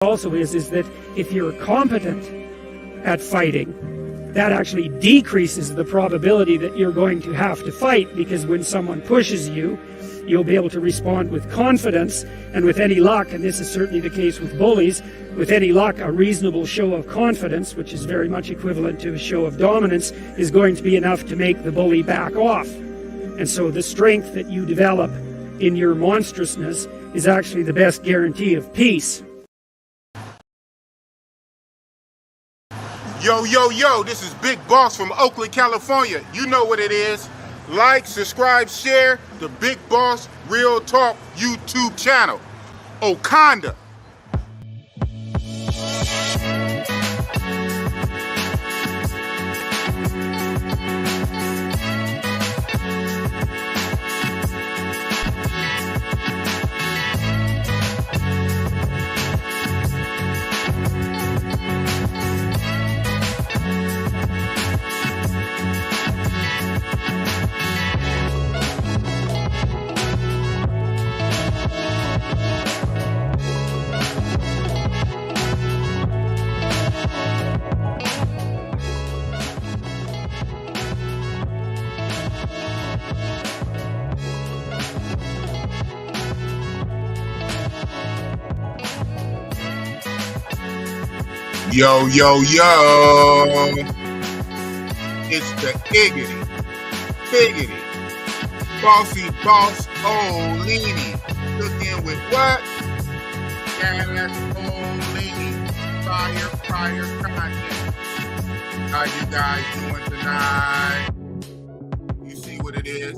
also is that if you're competent at fighting, that actually decreases the probability that you're going to have to fight, because when someone pushes you, you'll be able to respond with confidence, and with any luck, and this is certainly the case with bullies, with any luck, a reasonable show of confidence, which is very much equivalent to a show of dominance, is going to be enough to make the bully back off. And so the strength that you develop in your monstrousness is actually the best guarantee of peace. Yo, yo, yo, this is Big Boss from Oakland, California. You know what it is. Like, subscribe, share the Big Boss Real Talk YouTube channel. Okanda. Yo, yo, yo. It's the Iggity, Biggity, Bossy Boss Old Leany. Cooking with what? Gas Old Leany. Fire content. How you guys doing tonight? You see what it is.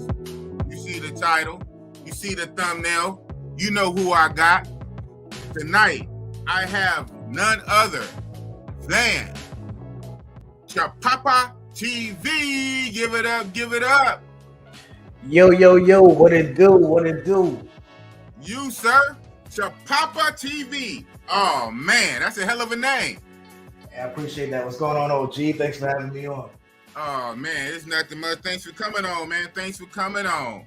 You see the title. You see the thumbnail. You know who I got. Tonight, I have none other than Chapapa TV. Give it up, give it up. Yo, yo, yo, what it do, what it do? You, sir, Chapapa TV. Oh, man, that's a hell of a name. I appreciate that. What's going on, OG? Thanks for having me on. Oh, man, it's nothing much. Thanks for coming on, man. Thanks for coming on.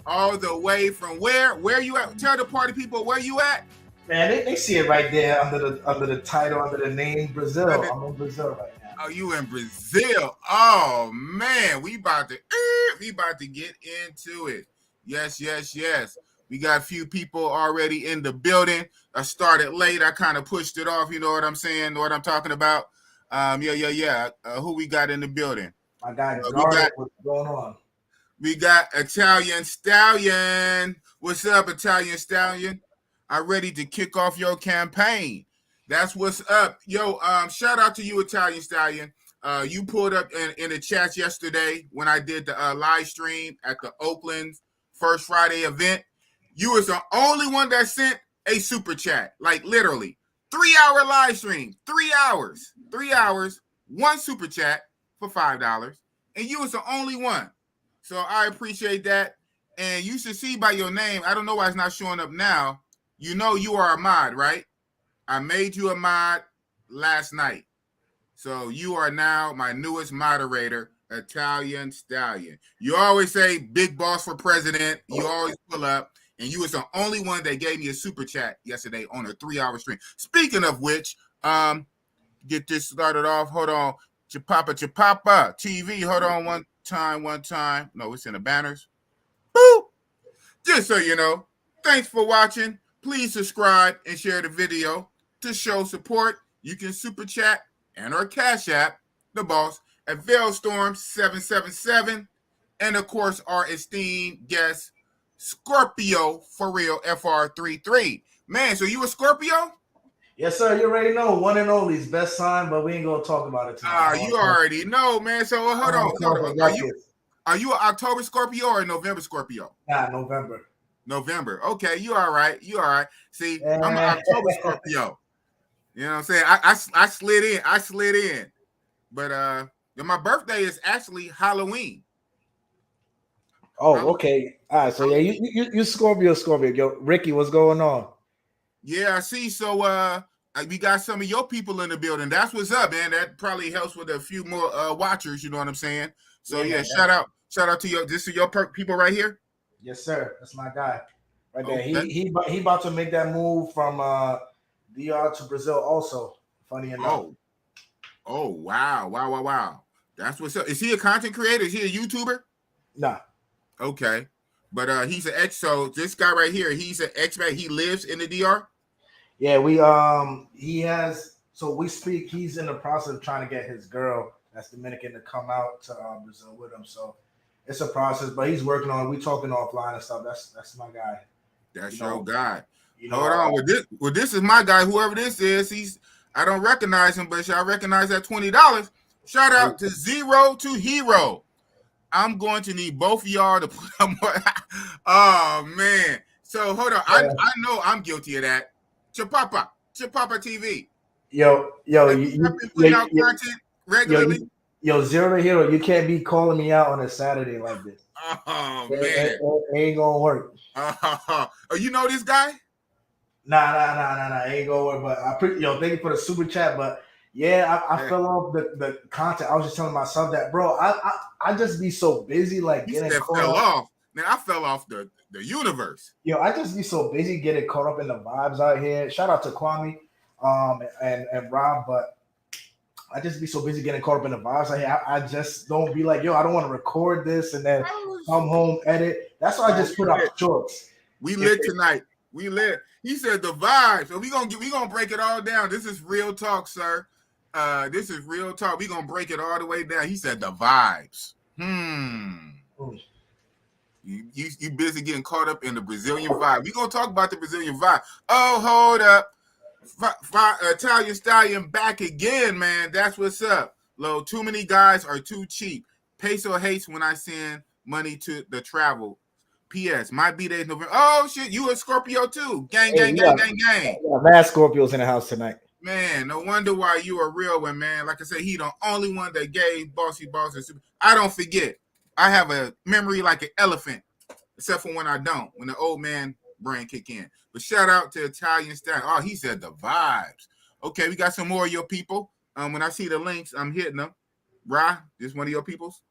All the way from where? Where you at? Tell the party people where you at. Man, they see it right there under the title, under the name Brazil. I'm in Brazil right now. Oh, you in Brazil? Oh man, we about to get into it. Yes. We got a few people already in the building. I started late. I kind of pushed it off. You know what I'm saying? Know what I'm talking about? Yeah. Who we got in the building? My guy Garnet, what's going on? We got Italian Stallion. What's up, Italian Stallion? I'm ready to kick off your campaign. That's what's up. Yo, shout out to you, Italian Stallion. You pulled up in the chat yesterday when I did the live stream at the Oakland First Friday event. You was the only one that sent a super chat, like literally 3-hour live stream, 3 hours, 1 super chat for $5. And you was the only one. So I appreciate that. And you should see by your name. I don't know why it's not showing up now. You know you are a mod, right? I made you a mod last night. So you are now my newest moderator, Italian Stallion. You always say Big Boss for president. You always pull up. And you was the only one that gave me a super chat yesterday on a 3-hour stream. Speaking of which, get this started off. Hold on. Chapapa TV. Hold on one time. No, it's in the banners. Boop. Just so you know. Thanks for watching. Please subscribe and share the video. To show support, you can super chat and or cash app the boss at Veilstorm777. And of course, our esteemed guest, Scorpio for real FR33. Man, so you a Scorpio? Yes, sir. You already know. One and only is best sign, but we ain't gonna talk about it tonight. You already know, man. So hold on. Are you an October Scorpio or a November Scorpio? Nah, November. Okay, you all right. See, I'm an October Scorpio. You know what I'm saying? I slid in. But my birthday is actually Halloween. Oh, okay. All right. So yeah, you Scorpio. Yo, Ricky, what's going on? Yeah, I see. So we got some of your people in the building. That's what's up, man. That probably helps with a few more watchers, you know what I'm saying? So yeah, shout out to your people right here. Yes, sir. That's my guy right there. Okay. He about to make that move from DR to Brazil also. Funny enough. Oh, wow. That's what's up. Is he a content creator? Is he a YouTuber? Nah. Okay. But he's an ex. So this guy right here, he's an expat. He lives in the DR. Yeah, he has. So we speak. He's in the process of trying to get his girl that's Dominican to come out to Brazil with him. So it's a process, but he's working on it. We talking offline and stuff. That's my guy. That's your guy. You Hold on. This is my guy. Whoever this is, I don't recognize him, but y'all recognize that $20. Shout out to Zero to Hero. I'm going to need both of y'all to put up more. Oh man. So hold on. I know I'm guilty of that. Chapapa TV. Yo, you putting out content regularly. Yo, Zero to Hero, you can't be calling me out on a Saturday like this. Oh man, it ain't gonna work. Oh, you know this guy? Nah. It ain't gonna work. But thank you for the super chat. But yeah, I fell off the content. I was just telling myself that, bro. I just be so busy, like getting caught fell off. Man, I fell off the universe. Yo, I just be so busy getting caught up in the vibes out here. Shout out to Kwame, and Rob, but I just be so busy getting caught up in the vibes out here. I just don't be like, yo, I don't want to record this and then come home, edit. That's why I just put up shorts. We lit tonight. We lit. He said the vibes. So we gonna break it all down. This is real talk, sir. This is real talk. We gonna break it all the way down. He said the vibes. You busy getting caught up in the Brazilian vibe. We gonna talk about the Brazilian vibe. Oh, hold up. Italian Stallion back again, man. That's what's up. Low, too many guys are too cheap. Peso hates when I send money to the travel. P.S. My B-Day is November. Oh, shit. You a Scorpio, too. Gang. Mad Scorpios in the house tonight. Man, no wonder why you a real one, man. Like I said, he the only one that gave Bossy Boss. I don't forget. I have a memory like an elephant, except for when I don't, when the old man brain kick in. But shout out to Italian Stallion. Oh, he said the vibes. Okay, we got some more of your people. When I see the links, I'm hitting them. Ra, this one of your peoples?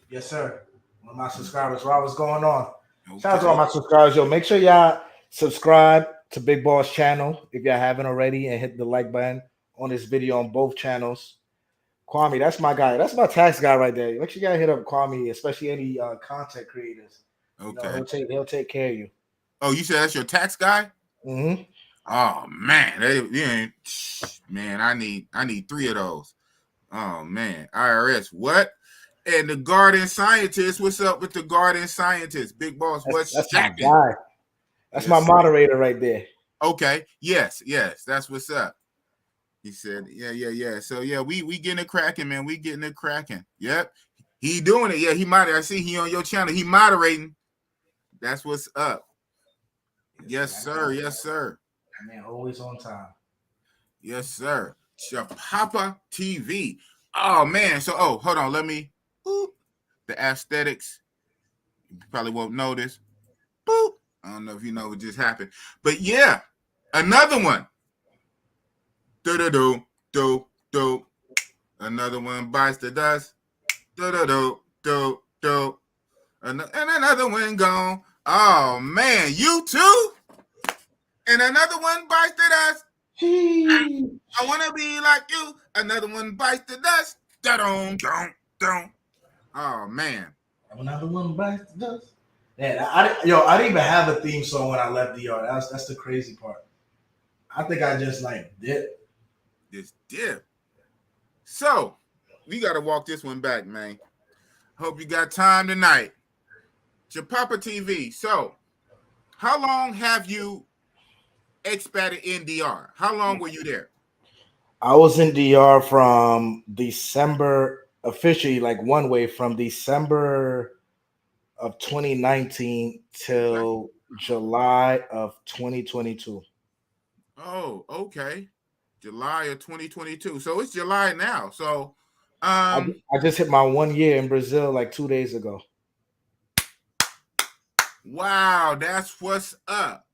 Yes, sir. One of my subscribers. Ra, what's going on? Okay. Shout out to all my subscribers. Yo, make sure y'all subscribe to Big Boss channel if y'all haven't already, and hit the like button on this video on both channels. Kwame, that's my guy. That's my tax guy right there. Make sure you gotta hit up Kwame, especially any content creators. Okay, he'll take care of you. Oh, you said that's your tax guy? Mm-hmm. Oh man, man, I need 3 of those. Oh man, IRS, what? And the garden scientist, what's up with the garden scientist? Big Boss, what's that's my guy? That's my moderator right there. Okay, yes, that's what's up. He said, yeah. So yeah, we getting it cracking, man. We getting it cracking. Yep. He doing it. Yeah, he moderating. I see he on your channel. He moderating. That's what's up. Yes, sir. Yes, sir. Man, always on time. Yes, sir. Chapapa TV. Oh man. So hold on. Let me boop. The aesthetics. You probably won't notice. Boop. I don't know if you know what just happened. But yeah, another one. Do. Another one bites the dust. Do. And another one gone. Oh man, you too? And another one bites the dust. I wanna be like you. Another one bites the dust. Don't. Oh man. Another one bites the dust. Man, I didn't even have a theme song when I left DR. That's the crazy part. I think I just like did. This dip. So we gotta walk this one back, man. Hope you got time tonight. Chapapa TV. So how long have you expated in DR? How long were you there? I was in DR from December, officially like one way from December of 2019 till July of 2022. Oh, okay. July of 2022. So it's July now. So I just hit my 1 year in Brazil like 2 days ago. Wow, that's what's up.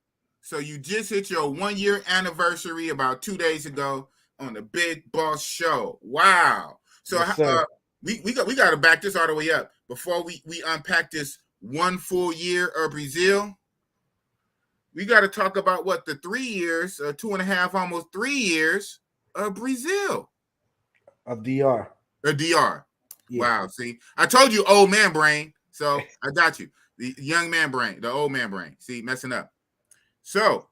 So you just hit your 1 year anniversary about 2 days ago on the Big Boss Show. Wow. So yes, we got to back this all the way up before we unpack this 1 full year of Brazil. we got to talk about what the 3 years, 2.5, almost 3 years of Brazil. Of DR. DR. Yeah. Wow. See, I told you old man brain. So I got you. The young man brain, the old man brain. See, messing up. So,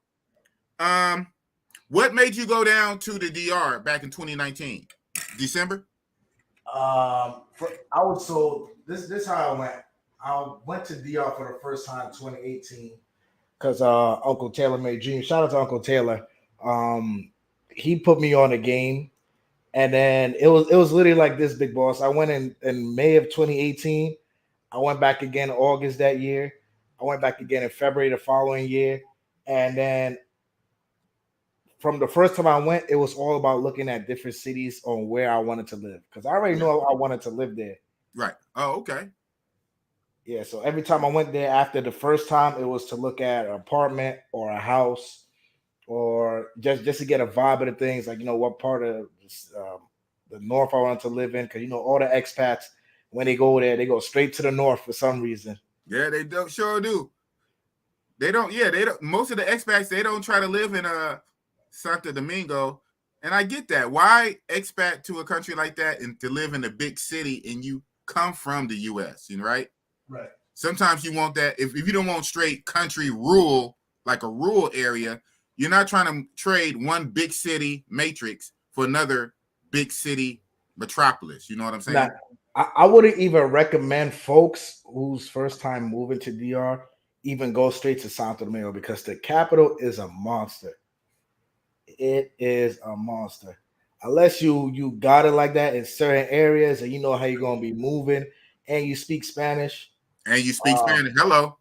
what made you go down to the DR back in 2019? December? This how I went. I went to DR for the first time in 2018 because Uncle Taylor made dreams. Shout out to Uncle Taylor. He put me on a game, and then it was literally like this, Big Boss. I went in May of 2018. I went back again in August that year. I went back again in February the following year, and then from the first time I went, it was all about looking at different cities on where I wanted to live because I already knew I wanted to live there. Right. Oh, okay. Yeah. So every time I went there after the first time, it was to look at an apartment or a house or just to get a vibe of the things, like, what part of the north I wanted to live in, because all the expats, when they go there, they go straight to the north for some reason. Yeah, they do, sure do. They don't. Yeah, they don't. Most of the expats, they don't try to live in Santo Domingo, and I get that. Why expat to a country like that and to live in a big city, and you come from the U.S. Right? Right. Sometimes you want that. If you don't want straight country rural, like a rural area, you're not trying to trade one big city matrix for another big city metropolis. You know what I'm saying? Now, I wouldn't even recommend folks whose first time moving to DR even go straight to Santo Domingo because the capital is a monster. It is a monster. Unless you got it like that in certain areas and you know how you're gonna be moving and you speak Spanish. And you speak Spanish. Hello.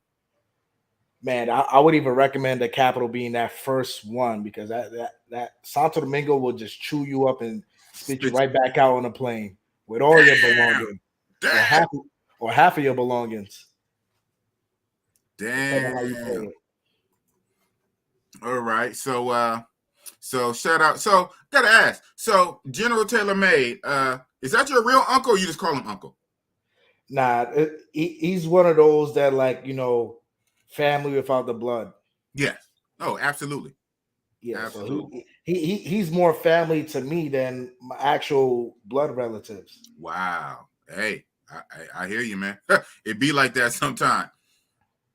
Man, I would even recommend the capital being that first one because that Santo Domingo will just chew you up and spit you right back out on a plane with all your belongings. Or half of your belongings. Damn. All right. So shout out. So gotta ask. So General Taylor Made, is that your real uncle or you just call him uncle? Nah, he's one of those that family without the blood. Yes. Oh, absolutely. Yeah, absolutely. So he's more family to me than my actual blood relatives. Wow. Hey, I hear you, man. It be like that sometime.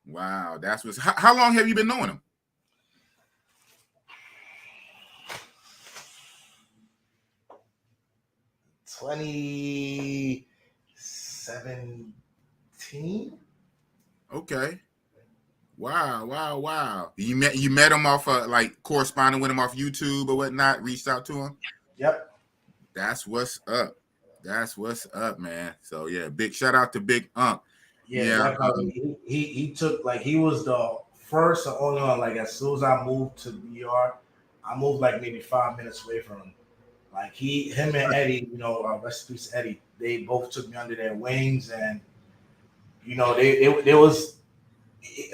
Wow, that's what's. How long have you been knowing him? 2017. Okay. Wow. You met him off like corresponding with him off YouTube or whatnot, reached out to him? Yep. That's what's up. That's what's up, man. So yeah, big shout out to Big Unc. Yeah. He took, like, he was the first and only one. Like, as soon as I moved to DR, I moved like maybe 5 minutes away from him. Like him and Eddie, rest in peace, Eddie. They both took me under their wings, and there was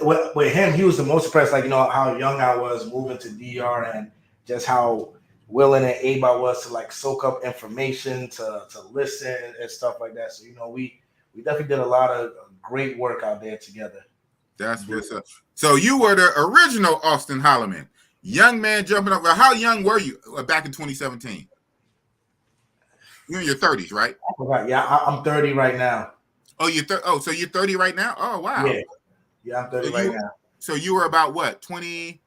with him. He was the most impressed, like how young I was moving to DR, and just how willing and able I was to like soak up information, to listen and stuff like that. So we definitely did a lot of great work out there together. That's what's up. So you were the original Austin Holloman, young man jumping up. How young were you back in 2017? You're in your 30s, right? Yeah, I'm 30 right now. Oh, so you're 30 right now? Oh, wow. Yeah, I'm 30 right now. So you were about what, 20?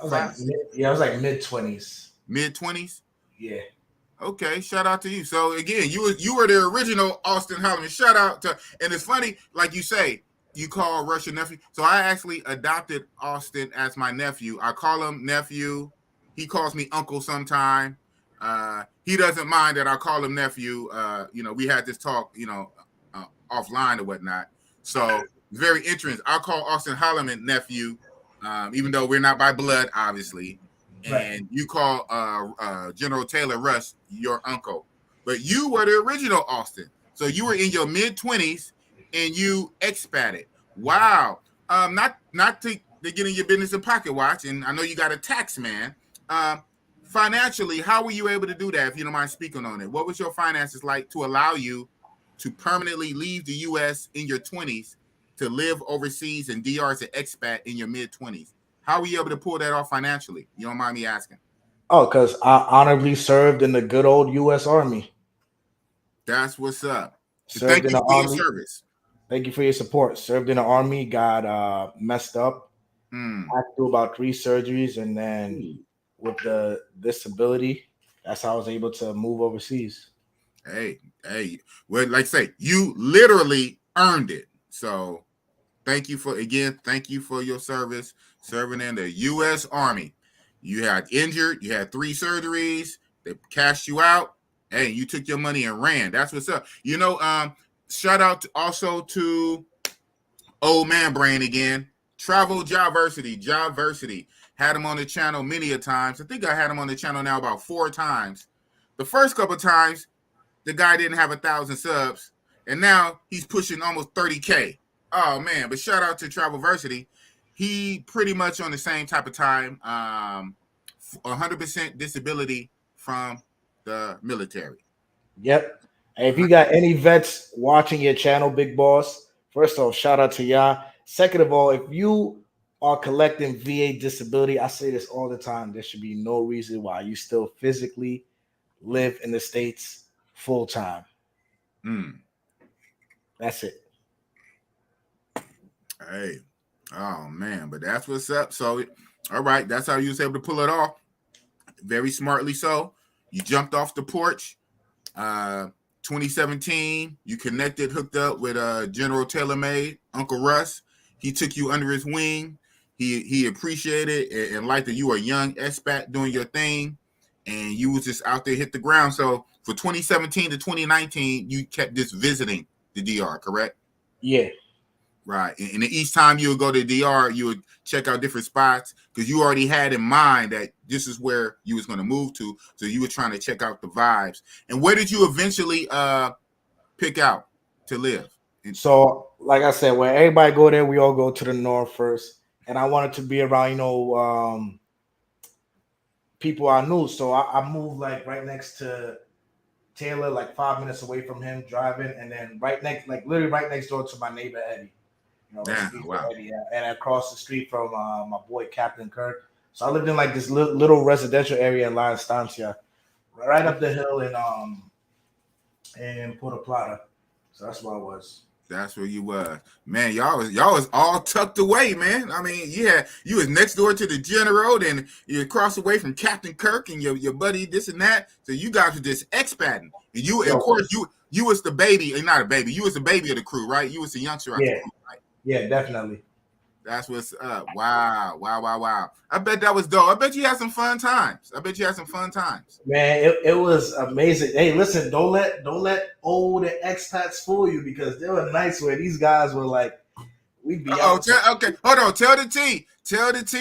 I was like mid 20s. Mid 20s? Yeah. Okay, shout out to you. So again, you were the original Austin Holloman. Shout out to, and it's funny, like you say, you call Rush your nephew. So I actually adopted Austin as my nephew. I call him nephew. He calls me uncle sometime. He doesn't mind that I call him nephew. We had this talk, offline or whatnot. So very interesting. I'll call Austin Holloman nephew, even though we're not by blood, obviously. And right. You call General Taylor Rush your uncle. But you were the original Austin. So you were in your mid-20s and you expated. Wow. Not to get in your business and pocket watch, and I know you got a tax man. Financially, how were you able to do that, if you don't mind speaking on it? What was your finances like to allow you to permanently leave the U.S. in your 20s to live overseas and DR as an expat in your mid-20s? How were you able to pull that off financially? You don't mind me asking? Oh, because I honorably served in the good old U.S. Army. That's what's up. Served Thank in you the for your Army. service. Thank you for your support. Served in the Army, got messed up. Hmm. I had to do about 3 surgeries, and then Ooh. with the disability, that's how I was able to move overseas. Hey. Well, like I say, you literally earned it. So thank you for your service, serving in the U.S. Army. You had injured, you had 3 surgeries, they cashed you out, hey, you took your money and ran. That's what's up. Shout out also to Old Man Brain again. Travel Jobversity. Had him on the channel many a times. I think I had him on the channel now about 4 times. The first couple times, the guy didn't have 1,000 subs, and now he's pushing almost 30K. Oh man! But shout out to Travelversity. He pretty much on the same type of time, 100% disability from the military. Yep. And if you got any vets watching your channel, Big Boss, first off, shout out to y'all. Second of all, if you are collecting VA disability, I say this all the time. There should be no reason why you still physically live in the States full time. That's it. Hey, oh man, but that's what's up. So, all right, that's how you was able to pull it off. Very smartly so. You jumped off the porch. 2017, you connected, hooked up with General TaylorMade, Uncle Russ. He took you under his wing. He appreciated and liked that you were a young expat doing your thing, and you was just out there hit the ground. So for 2017 to 2019, you kept just visiting the DR, correct? Yeah. Right. And each time you would go to the DR, you would check out different spots because you already had in mind that this is where you was going to move to. So you were trying to check out the vibes. And where did you eventually pick out to live? So, like I said, when everybody go there, we all go to the north first. And I wanted to be around, people I knew. So I moved like right next to Taylor, like 5 minutes away from him driving, and then literally right next door to my neighbor Eddie. Wow. Eddie, and across the street from my boy Captain Kirk. So I lived in like this little residential area in La Estancia, right up the hill in Puerto Plata. So that's where I was. That's where you was, man. Y'all was all tucked away, man. I mean, yeah, you was next door to the general, and you across away from Captain Kirk and your buddy, this and that. So you guys were just expatting, and of course, you was the baby, and not a baby. You was the baby of the crew, right? You was the youngster of the crew, right? Yeah, definitely. That's what's up. Wow. I bet that was dope. I bet you had some fun times. Man, it was amazing. Hey, listen, don't let old expats fool you because there were nights where these guys were like, we'd be out. Okay, hold on. Tell the T,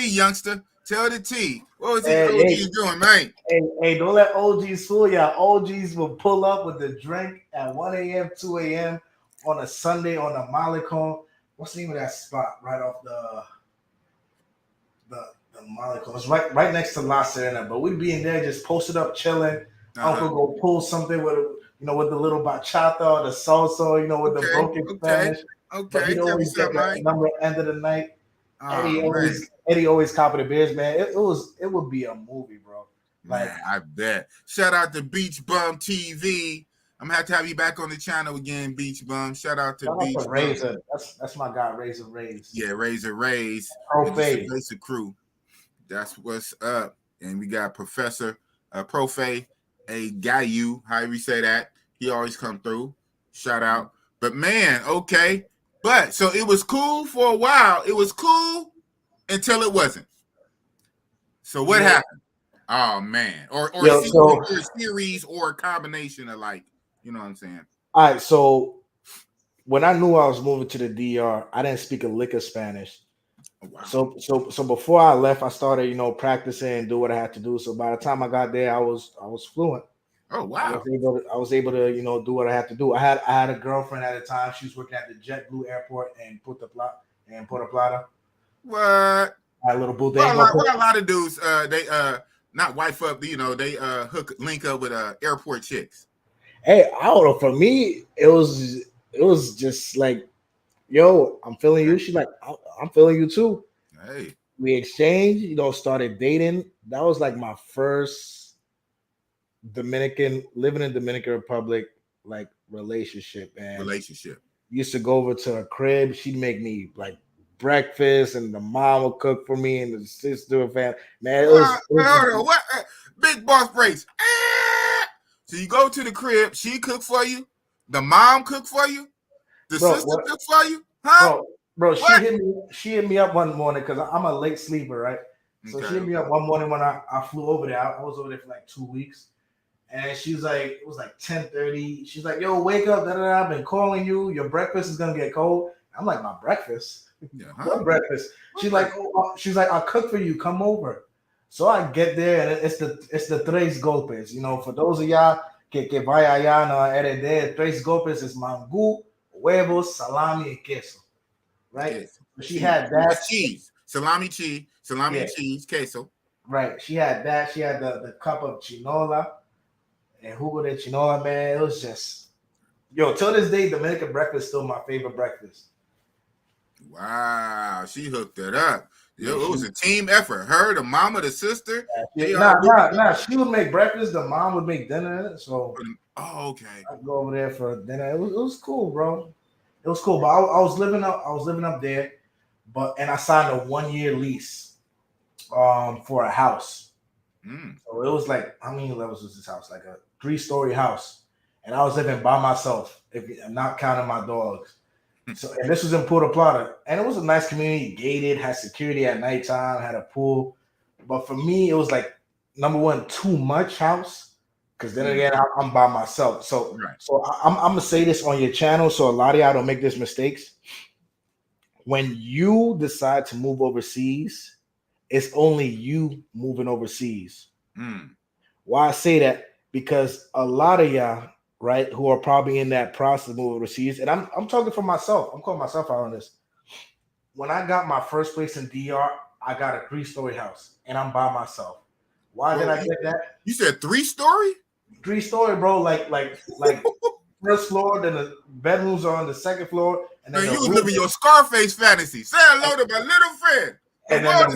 youngster. Tell the T. What was these OGs doing, man? Hey, don't let OGs fool you. OGs will pull up with the drink at 1 a.m., 2 a.m. on a Sunday on the Malecon. What's the name of that spot? Right off the Malecon. It's right next to La Serena. But we'd be in there just posted up, chilling. Uncle go pull something with with the little bachata or the salsa, with the broken Spanish. Okay. But he'd always get that number end of the night. Oh, Eddie always copied the beers, man. It would be a movie, bro. Like, man, I bet. Shout out to Beach Bum TV. I'm gonna have to have you back on the channel again, Beach Bum. Shout out to Beach Bum. Razor. That's my guy, Razor Rays. Yeah, Razor Rays. Basic crew. That's what's up. And we got Professor Profe, a guy however you say that. He always come through. Shout out. But man, okay. But so it was cool for a while. It was cool until it wasn't. So what happened? Oh man. Or a series or a combination of you know what I'm saying? All right, so when I knew I was moving to the DR, I didn't speak a lick of Spanish. Oh, wow. So before I left, I started, practicing and do what I had to do. So by the time I got there, I was fluent. Oh wow! I was able to do what I had to do. I had a girlfriend at the time. She was working at the JetBlue airport in Puerto Plata. What? I had a little boo. What a lot of dudes they not wife up. They link up with airport chicks. Hey, I don't know. For me, it was just like, yo, I'm feeling you. She's like, I'm feeling you too. Hey, we exchanged, started dating. That was like my first living in Dominican Republic, like relationship, man. Relationship. Used to go over to her crib. She'd make me like breakfast, and the mom would cook for me, and the sister and family. Man, Hold on. What? Big boss breaks. So you go to the crib. She cook for you. The mom cook for you. The sister cook for you. Huh? Bro, she hit me up one morning because I'm a late sleeper, right? So she hit me up one morning when I flew over there. I was over there for like 2 weeks. And she's like, it was like 10:30. She's like, yo, wake up. I've been calling you. Your breakfast is gonna get cold. I'm like, my breakfast? What breakfast? She's like, I'll cook for you. Come over. So I get there, and it's the tres golpes. For those of y'all que vaya allá no RD, tres golpes is mangú, huevos, salami, and queso. Right? Yes. So she had that. Cheese. Salami, cheese, queso. Right. She had that. She had the cup of chinola. And jugo de chinola, man, it was just, till this day, Dominican breakfast is still my favorite breakfast. Wow, she hooked it up. It was a team effort. Her, the mama, the sister. Nah. She would make breakfast. The mom would make dinner. So, okay. I'd go over there for dinner. It was cool, bro. It was cool. But I was living up there, and I signed a 1-year lease, for a house. So it was like, how many levels was this house? Like a 3-story house, and I was living by myself, if I'm not counting my dogs. So, and this was in Puerto Plata, and it was a nice community, gated, had security at nighttime, had a pool. But for me, it was like, number one, too much house, because then again, I'm by myself. So, I'm gonna say this on your channel, so a lot of y'all don't make these mistakes. When you decide to move overseas, it's only you moving overseas. Why I say that? Because a lot of y'all, right, who are probably in that process of moving overseas, and I'm talking for myself. I'm calling myself out on this. When I got my first place in DR, I got a 3-story house, and I'm by myself. Why did I get that? You said 3-story? 3-story, bro. Like first floor, then the bedrooms are on the second floor, and then you was living your Scarface fantasy. Say hello to my little friend. And then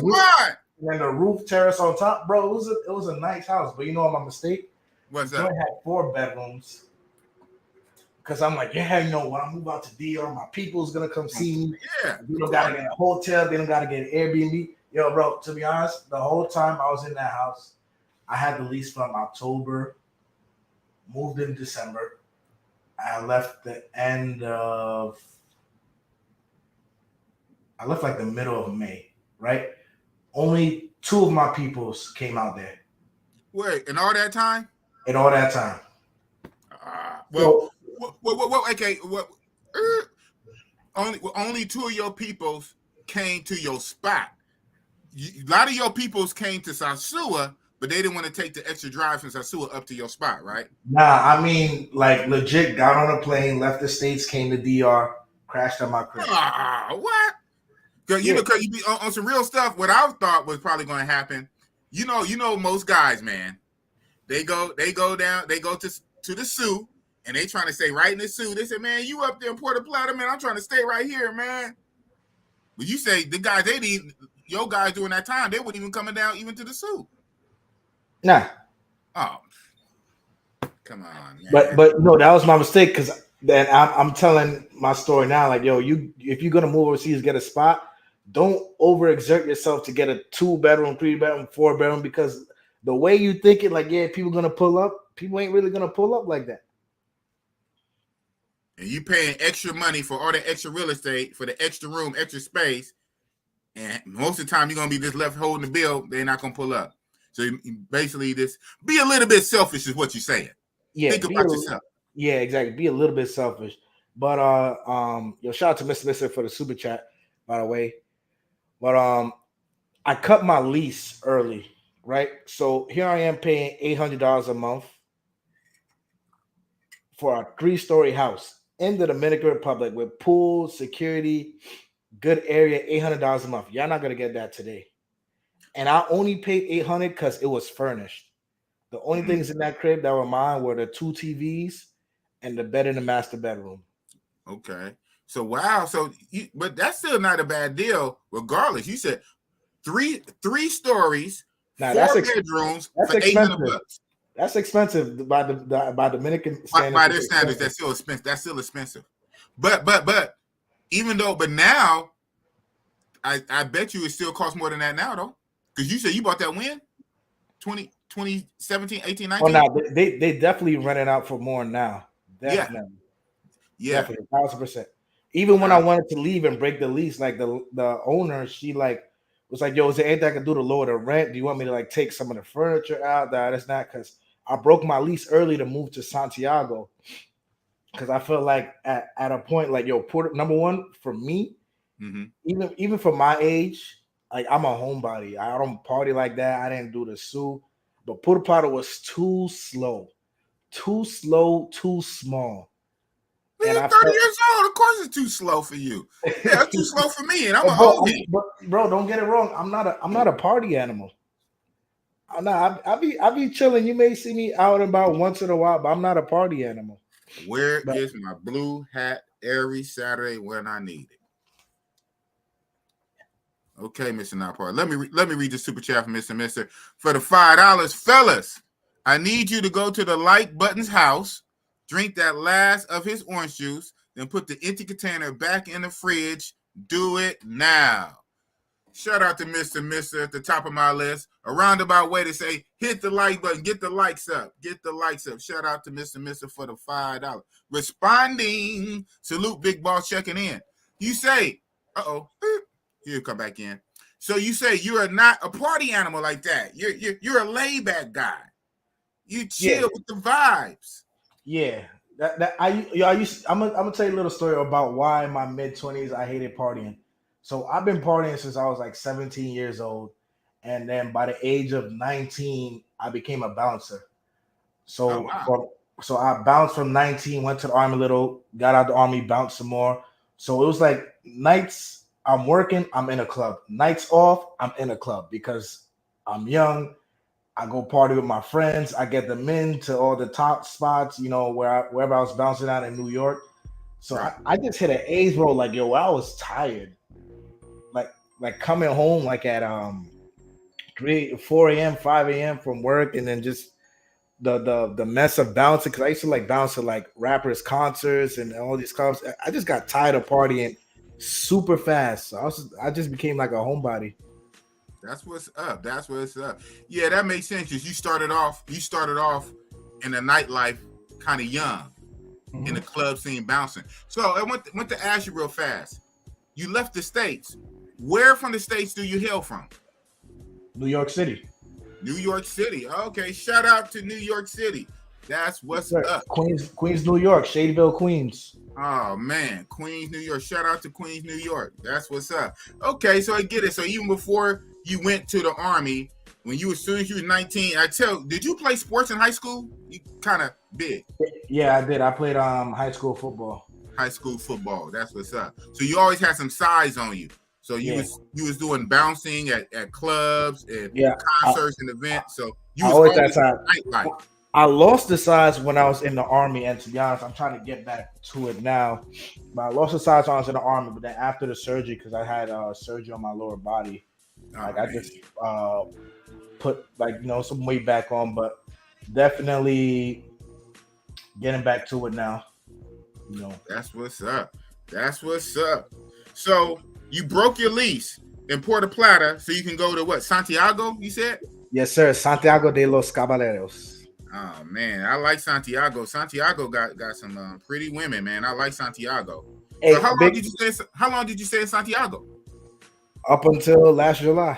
the roof terrace on top, bro. It was a nice house, but you know what my mistake? What's that? I had 4 bedrooms because I'm like, when I move out to DR, my people's gonna come see me. Yeah, we don't gotta get a hotel. They don't gotta get an Airbnb. Yo, bro. To be honest, the whole time I was in that house, I had the lease from October. Moved in December. I left like the middle of May, right? Only 2 of my peoples came out there. Wait, in all that time? Okay. Only 2 of your peoples came to your spot. A lot of your peoples came to Sasua, but they didn't want to take the extra drive from Sasua up to your spot, right? Nah, I mean, like legit got on a plane, left the States, came to DR, crashed at my crib. What? Because you be on some real stuff. What I thought was probably going to happen, you know, most guys, man, they go to the Sioux, and they trying to stay right in the Sioux. They say, man, you up there in Puerto Plata, man, I'm trying to stay right here, man. But you say the guys, your guys during that time, they weren't even coming down even to the Sioux. Nah. Oh, come on, man. But no, that was my mistake, because then I'm telling my story now. Like, yo, if you're gonna move overseas, get a spot. Don't overexert yourself to get a 2-bedroom, 3-bedroom, 4-bedroom, because the way you think it, like, yeah, people gonna pull up. People ain't really gonna pull up like that. And you paying extra money for all the extra real estate, for the extra room, extra space, and most of the time you're gonna be just left holding the bill. They're not gonna pull up. So basically, be a little bit selfish is what you're saying. Yeah, think about yourself. Yeah, exactly. Be a little bit selfish. But shout out to Mr. Mister for the super chat, by the way. But I cut my lease early, right? So here I am paying $800 a month for a 3-story house in the Dominican Republic with pool, security, good area, $800 a month. Y'all not gonna get that today. And I only paid $800 because it was furnished. The only things in that crib that were mine were the 2 TVs and the bed in the master bedroom. Okay. So wow. But that's still not a bad deal. Regardless, you said Three stories, Now four bedrooms for $800. That's expensive by Dominican standards. By their standards, that's still expensive. But even though, but now, I bet you it still costs more than that now, though. Because you said you bought that when? 2017, 18, 19? Oh, no, they definitely rent it out for more now. Definitely. Yeah. Definitely, 1,000%. Even when I wanted to leave and break the lease, like the owner, she like was like, "Yo, is there anything I can do to lower the rent? Do you want me to like take some of the furniture out?" That's not, because I broke my lease early to move to Santiago. Because I feel like at a point, like, yo, number one for me, even for my age, like, I'm a homebody. I don't party like that. I didn't do the suit, but Puerto Plata was too slow, too small. Man, And 30 years old. Of course, it's too slow for you. Yeah, it's too slow for me, and I'm an old head. Bro, don't get it wrong. I'm not a party animal. I'm not. I be chilling. You may see me out and about once in a while, but I'm not a party animal. Where is my blue hat every Saturday when I need it? Okay, Mr. Not Party. Let me read the super chat from Mr. Mister for the $5, fellas. I need you to go to the like button's house, drink that last of his orange juice, then put the empty container back in the fridge. Do it now. Shout out to Mr. at the top of my list. A roundabout way to say, hit the like button, get the likes up. Shout out to Mr. for the $5. Responding. Salute, Big Boss checking in. You say, he'll come back in. So you say you are not a party animal like that. You're a laid back guy. You chill with the vibes. Yeah. I'm gonna tell you a little story about why in my mid-20s I hated partying. So I've been partying since I was like 17 years old, and then by the age of 19, I became a bouncer. So so I bounced from 19, went to the army a little, got out the army, bounced some more. So it was like nights I'm working, I'm in a club. Nights off, I'm in a club because I'm young. I go party with my friends. I get them into all the top spots, wherever I was bouncing out in New York. So I just hit an age, bro. Like, yo, I was tired. Like coming home like at 4 a.m., 5 a.m. from work, and then just the mess of bouncing, because I used to like bounce to like rappers' concerts and all these clubs. I just got tired of partying super fast. So I just became like a homebody. That's what's up. Yeah, that makes sense. Because you started off in the nightlife kind of young, in the club scene bouncing. So I want to ask you real fast. You left the States. Where from the States do you hail from? New York City. New York City. Okay, shout out to New York City. That's what's up. Queens, New York, Shadyville, Queens. Oh man, Queens, New York. Shout out to Queens, New York. That's what's up. Okay, so I get it. So even before you went to the army, as soon as you were 19, did you play sports in high school? You kind of big. Yeah, I did. I played high school football. That's what's up. So you always had some size on you. So you was doing bouncing at clubs and concerts and events. So you was always nightlife. I lost the size when I was in the army, and to be honest, I'm trying to get back to it now. But I lost the size when I was in the army. But then after the surgery, because I had surgery on my lower body, I just put some weight back on. But definitely getting back to it now. That's what's up. So you broke your lease in Puerto Plata, so you can go to what? Santiago? You said? Yes, sir. Santiago de los Caballeros. Oh man, I like Santiago. Santiago got some pretty women, man. I like Santiago. Hey, so how long did you stay in Santiago? Up until last July.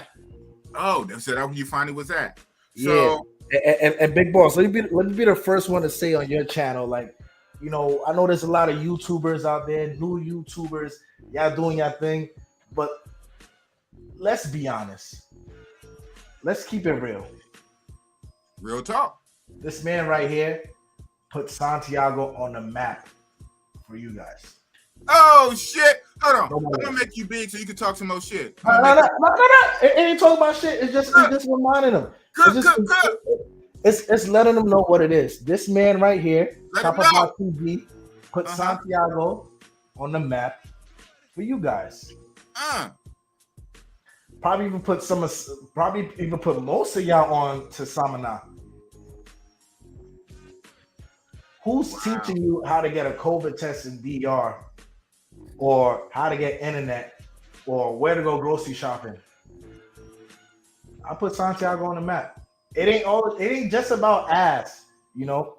Oh, so that when you finally was at. So, yeah. And Big Boss, let me be the first one to say on your channel, like, I know there's a lot of YouTubers out there, new YouTubers, y'all doing your thing, but let's be honest. Let's keep it real. Real talk. This man right here put Santiago on the map for you guys. Oh shit! Hold on, I'm gonna make you big so you can talk some more shit. No. It ain't talking about shit. It's just reminding them. It's letting them know what it is. This man right here, Chapapa TV, put Santiago on the map for you guys. Probably even put most of y'all on to Samana. Who's teaching you how to get a COVID test in DR, or how to get internet, or where to go grocery shopping? I put Santiago on the map. It ain't just about ass,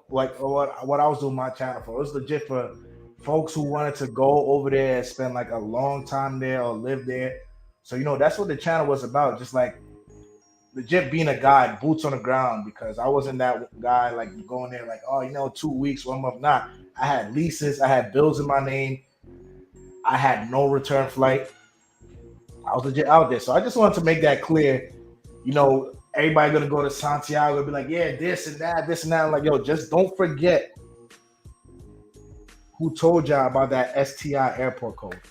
like what I was doing my channel for. It was legit for folks who wanted to go over there and spend like a long time there or live there. So that's what the channel was about, just like legit being a guide, boots on the ground, because I wasn't that guy like going there like, 2 weeks, 1 month. Not. I had leases, I had bills in my name, I had no return flight. I was legit out there. So I just wanted to make that clear. Everybody gonna go to Santiago and be like, yeah, this and that. I'm like, yo, just don't forget who told y'all about that STI airport code.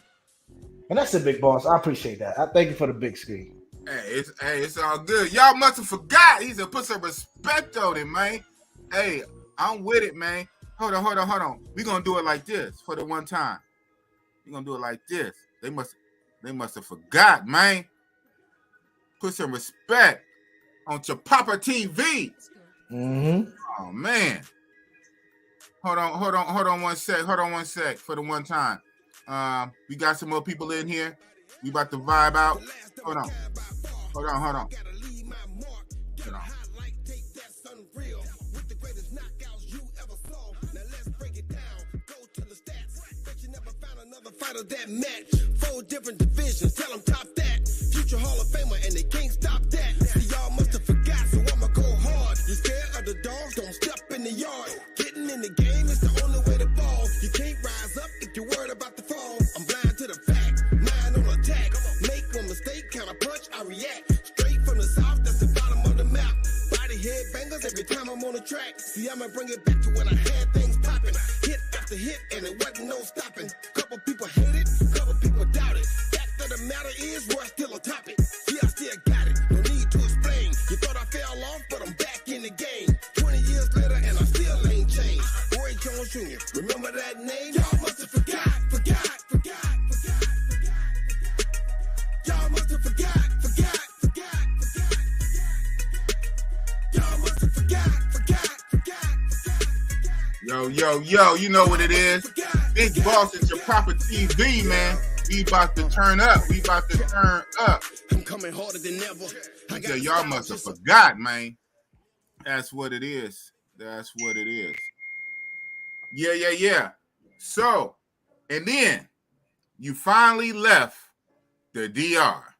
And that's the big boss. I appreciate that. I thank you for the big screen. Hey, it's all good. Y'all must have forgot. He said, put some respect on it, man. Hey, I'm with it, man. Hold on. We gonna do it like this for the one time. We gonna do it like this. They must have forgot, man. Put some respect on Chapapa TV. Mm-hmm. Oh man. Hold on one sec for the one time. We got some more people in here. We about to vibe out. Hold on. Fighter that match, 4 different divisions, tell them top that. Future Hall of Famer, and they can't stop that. See, y'all must have forgot, so I'ma go hard. You scared of the dogs? Don't step in the yard. Getting in the game is the only way to ball. You can't rise up if you're worried about the fall. I'm blind to the fact, mind on attack. Make one mistake, counter punch, I react. Straight from the south, that's the bottom of the map. Body head bangers every time I'm on the track. See, I'ma bring it back to when I had things popping. Hit after hit, and it wasn't no stopping. Couple people hate it, couple people doubt it. Fact of the matter is, we're still atop it. See, I still got it, no need to explain. You thought I fell off, but I'm back in the game. 20 years later, and I still ain't changed. Roy Jones Jr., remember that name? Y'all must have forgot. Y'all must have forgot. Y'all must have forgot. Yo, you know what it is. Big Boss and Chapapa TV, man. We about to turn up. I'm coming harder than ever. Yeah, y'all must have forgot, man. That's what it is. Yeah. So, and then you finally left the DR.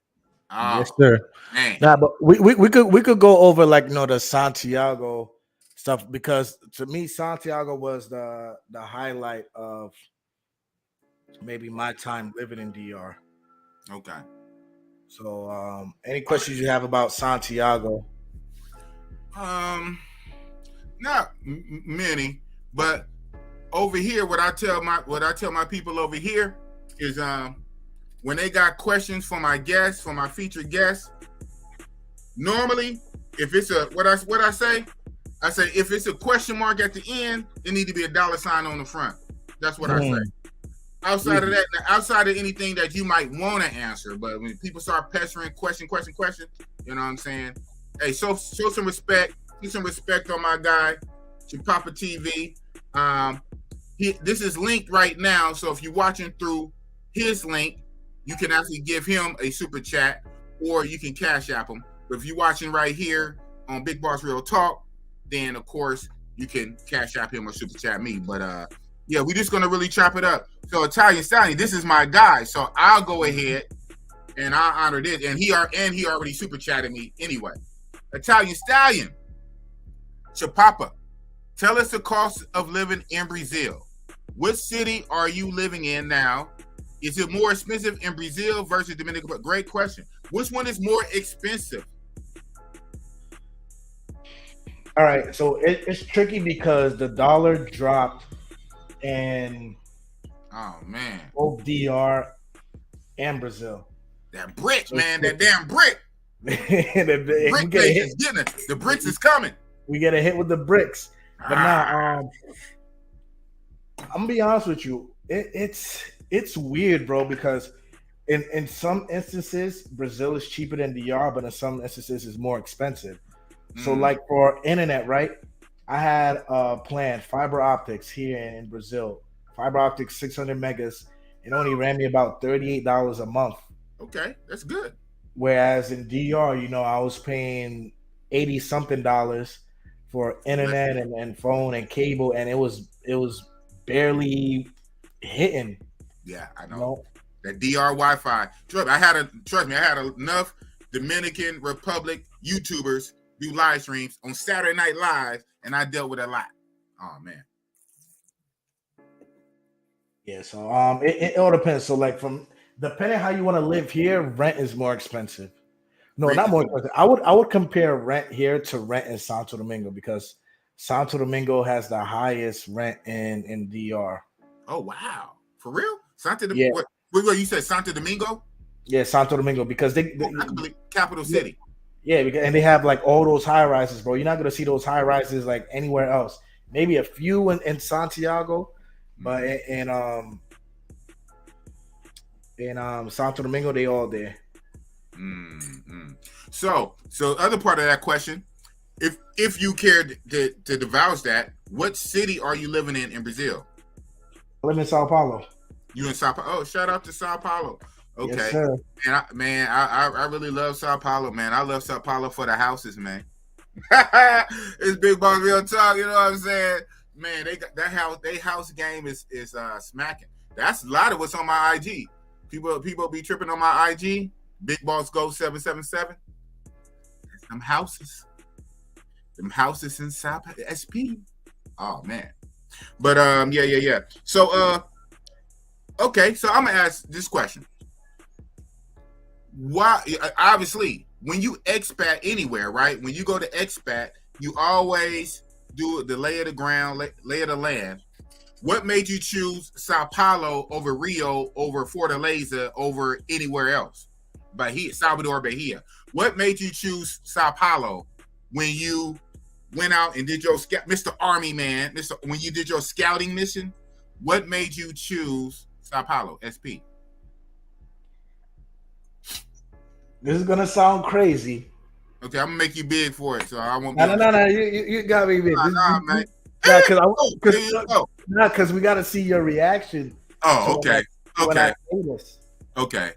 Yes, sir. Man. Nah, but we could go over like the Santiago stuff, because to me Santiago was the highlight of maybe my time living in DR. Okay. So any questions you have about Santiago? Not many, but over here, what I tell my people over here is when they got questions for my guests, for my featured guests, normally if it's I say if it's a question mark at the end, it need to be a $sign on the front. That's what I say. Outside of that, outside of anything that you might want to answer, but when people start pestering, question, you know what I'm saying? Hey, show some respect. Get some respect on my guy, Chapapa TV. This is linked right now, so if you're watching through his link, you can actually give him a super chat, or you can cash app him. But if you're watching right here on Big Boss Real Talk, then of course you can cash app him or super chat me. But yeah, we're just gonna really chop it up. So Italian Stallion, this is my guy, so I'll go ahead and I'll honor this. And he already super chatted me anyway. Italian Stallion, Chapapa, tell us the cost of living in Brazil. What city are you living in now? Is it more expensive in Brazil versus Dominican? Great question. Which one is more expensive? All right, so it's tricky because the dollar dropped in both DR and Brazil. That brick, man, that damn brick. The bricks is coming. We get a hit with the bricks. But now, I'm gonna be honest with you. It's weird, bro, because in some instances, Brazil is cheaper than DR, but in some instances, it's more expensive. So, like for internet, right? I had a plan, fiber optics here in Brazil. Fiber optics, 600 megas. It only ran me about $38 a month. Okay, that's good. Whereas in DR, I was paying 80 something dollars for internet and phone and cable, and it was barely hitting. Yeah, I know. You know? That DR Wi-Fi. Trust me, I had enough Dominican Republic YouTubers do live streams on Saturday Night Live, and I dealt with a lot. Oh man. Yeah, so it all depends. So like depending how you want to live here, rent is more expensive. No, not more expensive. I would compare rent here to rent in Santo Domingo because Santo Domingo has the highest rent in DR. Oh wow, for real? Santo Yeah. Domingo. What you said, Santo Domingo? Yeah, Santo Domingo because I can believe capital city. Yeah, and they have like all those high rises, bro. You're not gonna see those high rises like anywhere else. Maybe a few in Santiago, but in Santo Domingo, they all there. So other part of that question, if you cared to divulge that, what city are you living in Brazil? I live in Sao Paulo. You in Sao Paulo? Oh, shout out to Sao Paulo. Okay, yes, sir. And I really love Sao Paulo, man. I love Sao Paulo for the houses, man. It's Big Boss Real Talk. You know what I'm saying, man? They got that house. They house game is smacking. That's a lot of what's on my IG. People be tripping on my IG. Big Boss Go 777. Them houses in South SP. Oh man, but yeah. So okay. So I'm gonna ask this question. Why? Obviously, when you expat anywhere, right? When you go to expat, you always do the lay of the ground, lay of the land. What made you choose Sao Paulo over Rio, over Fortaleza, over anywhere else? Bahia, Salvador Bahia. What made you choose Sao Paulo when you went out and did your Mr. Army Man, when you did your scouting mission? What made you choose Sao Paulo, SP? This is gonna sound crazy. Okay, I'm gonna make you big for it, so I won't. No. You got me big. Man. Because we got to see your reaction. Oh, okay. Okay.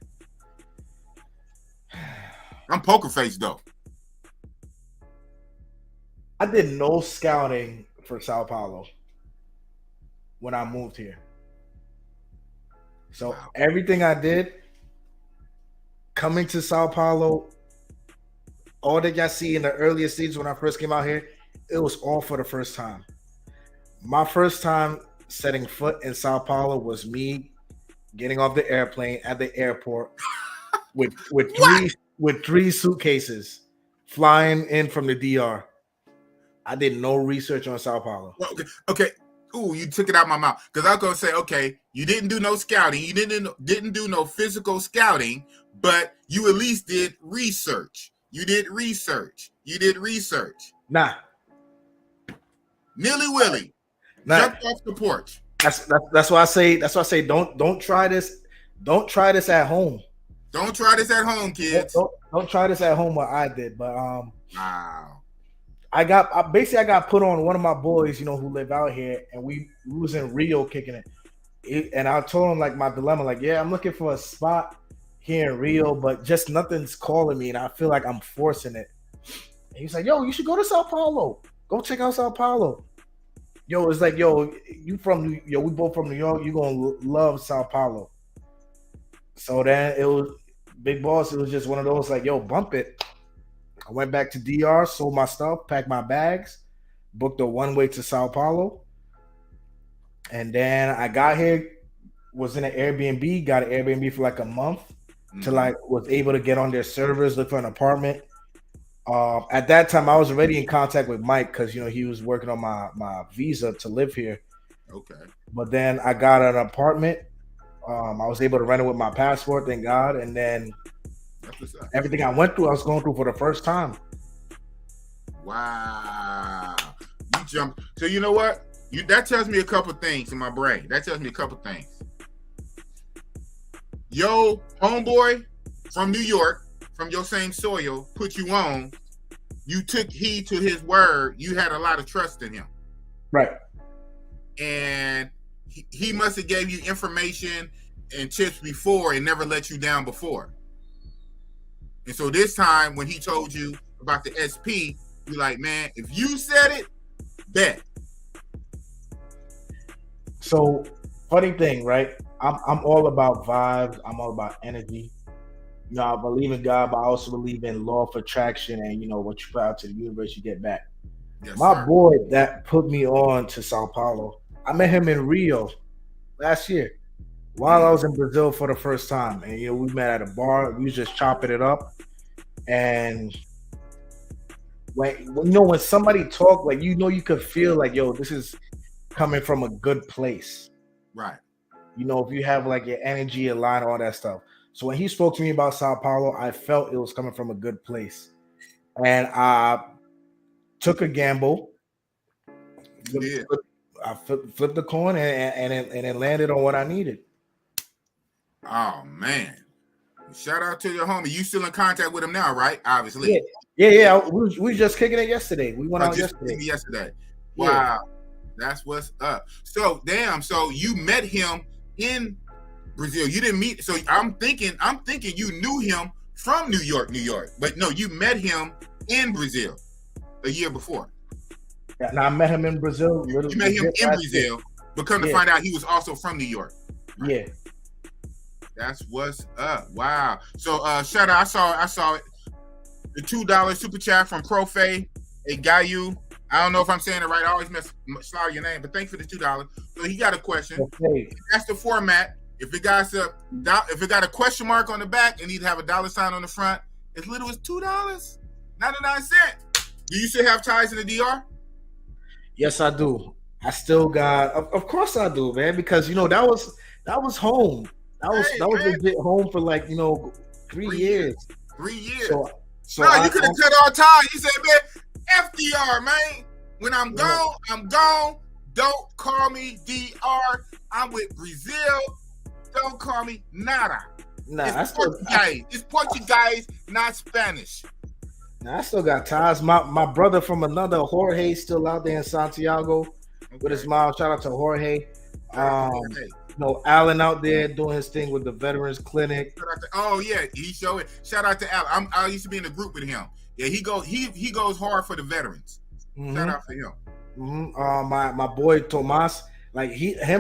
I'm poker face though. I did no scouting for Sao Paulo when I moved here. So everything I did coming to Sao Paulo, all that y'all see in the earliest stages when I first came out here, it was all for the first time. My first time setting foot in Sao Paulo was me getting off the airplane at the airport with three suitcases flying in from the DR. I did no research on Sao Paulo. Okay. Ooh, you took it out of my mouth. Because I was gonna say, okay, you didn't do no scouting, you didn't do no physical scouting, but you at least did research. You did research. Nah. Nilly Willy. Jumped off the porch. That's why I say don't try this. Don't try this at home. Don't try this at home, kids. Don't try this at home what I did. But wow. I got put on one of my boys, who live out here, and we was in Rio kicking it. And I told him like my dilemma, like, yeah, I'm looking for a spot here in Rio, but just nothing's calling me, and I feel like I'm forcing it. And he's like, yo, you should go to Sao Paulo. Go check out Sao Paulo. Yo, it's like, we both from New York. You gonna love Sao Paulo. So then it was Big Boss. It was just one of those like, yo, bump it. I went back to DR, sold my stuff, packed my bags, booked a one-way to Sao Paulo. And then I got here, was in an Airbnb, got an Airbnb for like a month till I was able to get on their servers, look for an apartment. At that time, I was already in contact with Mike because, he was working on my visa to live here. Okay. But then I got an apartment. I was able to rent it with my passport, thank God. And then everything I went through, I was going through for the first time. Wow. You jumped. So you know what? That tells me a couple things in my brain. Yo, homeboy from New York, from your same soil, put you on. You took heed to his word. You had a lot of trust in him. Right. And he must have gave you information and tips before and never let you down before. And so this time when he told you about the SP, you're like, man, if you said it, bet. So funny thing, right? I'm all about vibes. I'm all about energy. You know, I believe in God, but I also believe in law of attraction and, you know, what you put out to the universe, you get back. Yes, My sir. boy that put me on to Sao Paulo, I met him in Rio last year while I was in Brazil for the first time. And, you know, we met at a bar. We was just chopping it up. And when somebody talk, like, you know, you could feel like, yo, this is coming from a good place. Right. You know, if you have like your energy aligned, all that stuff. So when he spoke to me about Sao Paulo, I felt it was coming from a good place. And I took a gamble. You did. I flipped the coin and it landed on what I needed. Oh, man. Shout out to your homie. You still in contact with him now, right? Obviously. Yeah. We just kicking it yesterday. We went out yesterday. Wow. Yeah. That's what's up. So, damn. So you met him in Brazil. You didn't meet. So I'm thinking you knew him from New York. But no, you met him in Brazil a year before. Yeah, and I met him in Brazil. You met him in Brazil, but come to find out he was also from New York. Right? Yeah. That's what's up. Wow. So shout out, I saw it. The $2 super chat from Profe, a guy you. I don't know if I'm saying it right. I always slaughter your name, but thanks for the $2. So he got a question. Okay. That's the format. If it got a question mark on the back and need to have a $sign on the front, as little as $2.99. Do you still have ties in the DR? Yes, I do. I still got. Of course, I do, man. Because you know that was home. That was legit home for like 3 years. 3 years. So no, you could have cut all ties. You said, man, FDR, man. When I'm gone, I'm gone. Don't call me DR. I'm with Brazil. Don't call me nada. Nah, it's Portuguese, not Spanish. Nah, I still got ties. My brother from another, Jorge, still out there in Santiago with his mom. Shout out to Jorge. Alan out there doing his thing with the Veterans Clinic. He showed it. Shout out to Alan. I used to be in a group with him. Yeah, he goes hard for the veterans. Mm-hmm. Shout out for him. Mm-hmm. My boy Tomas, like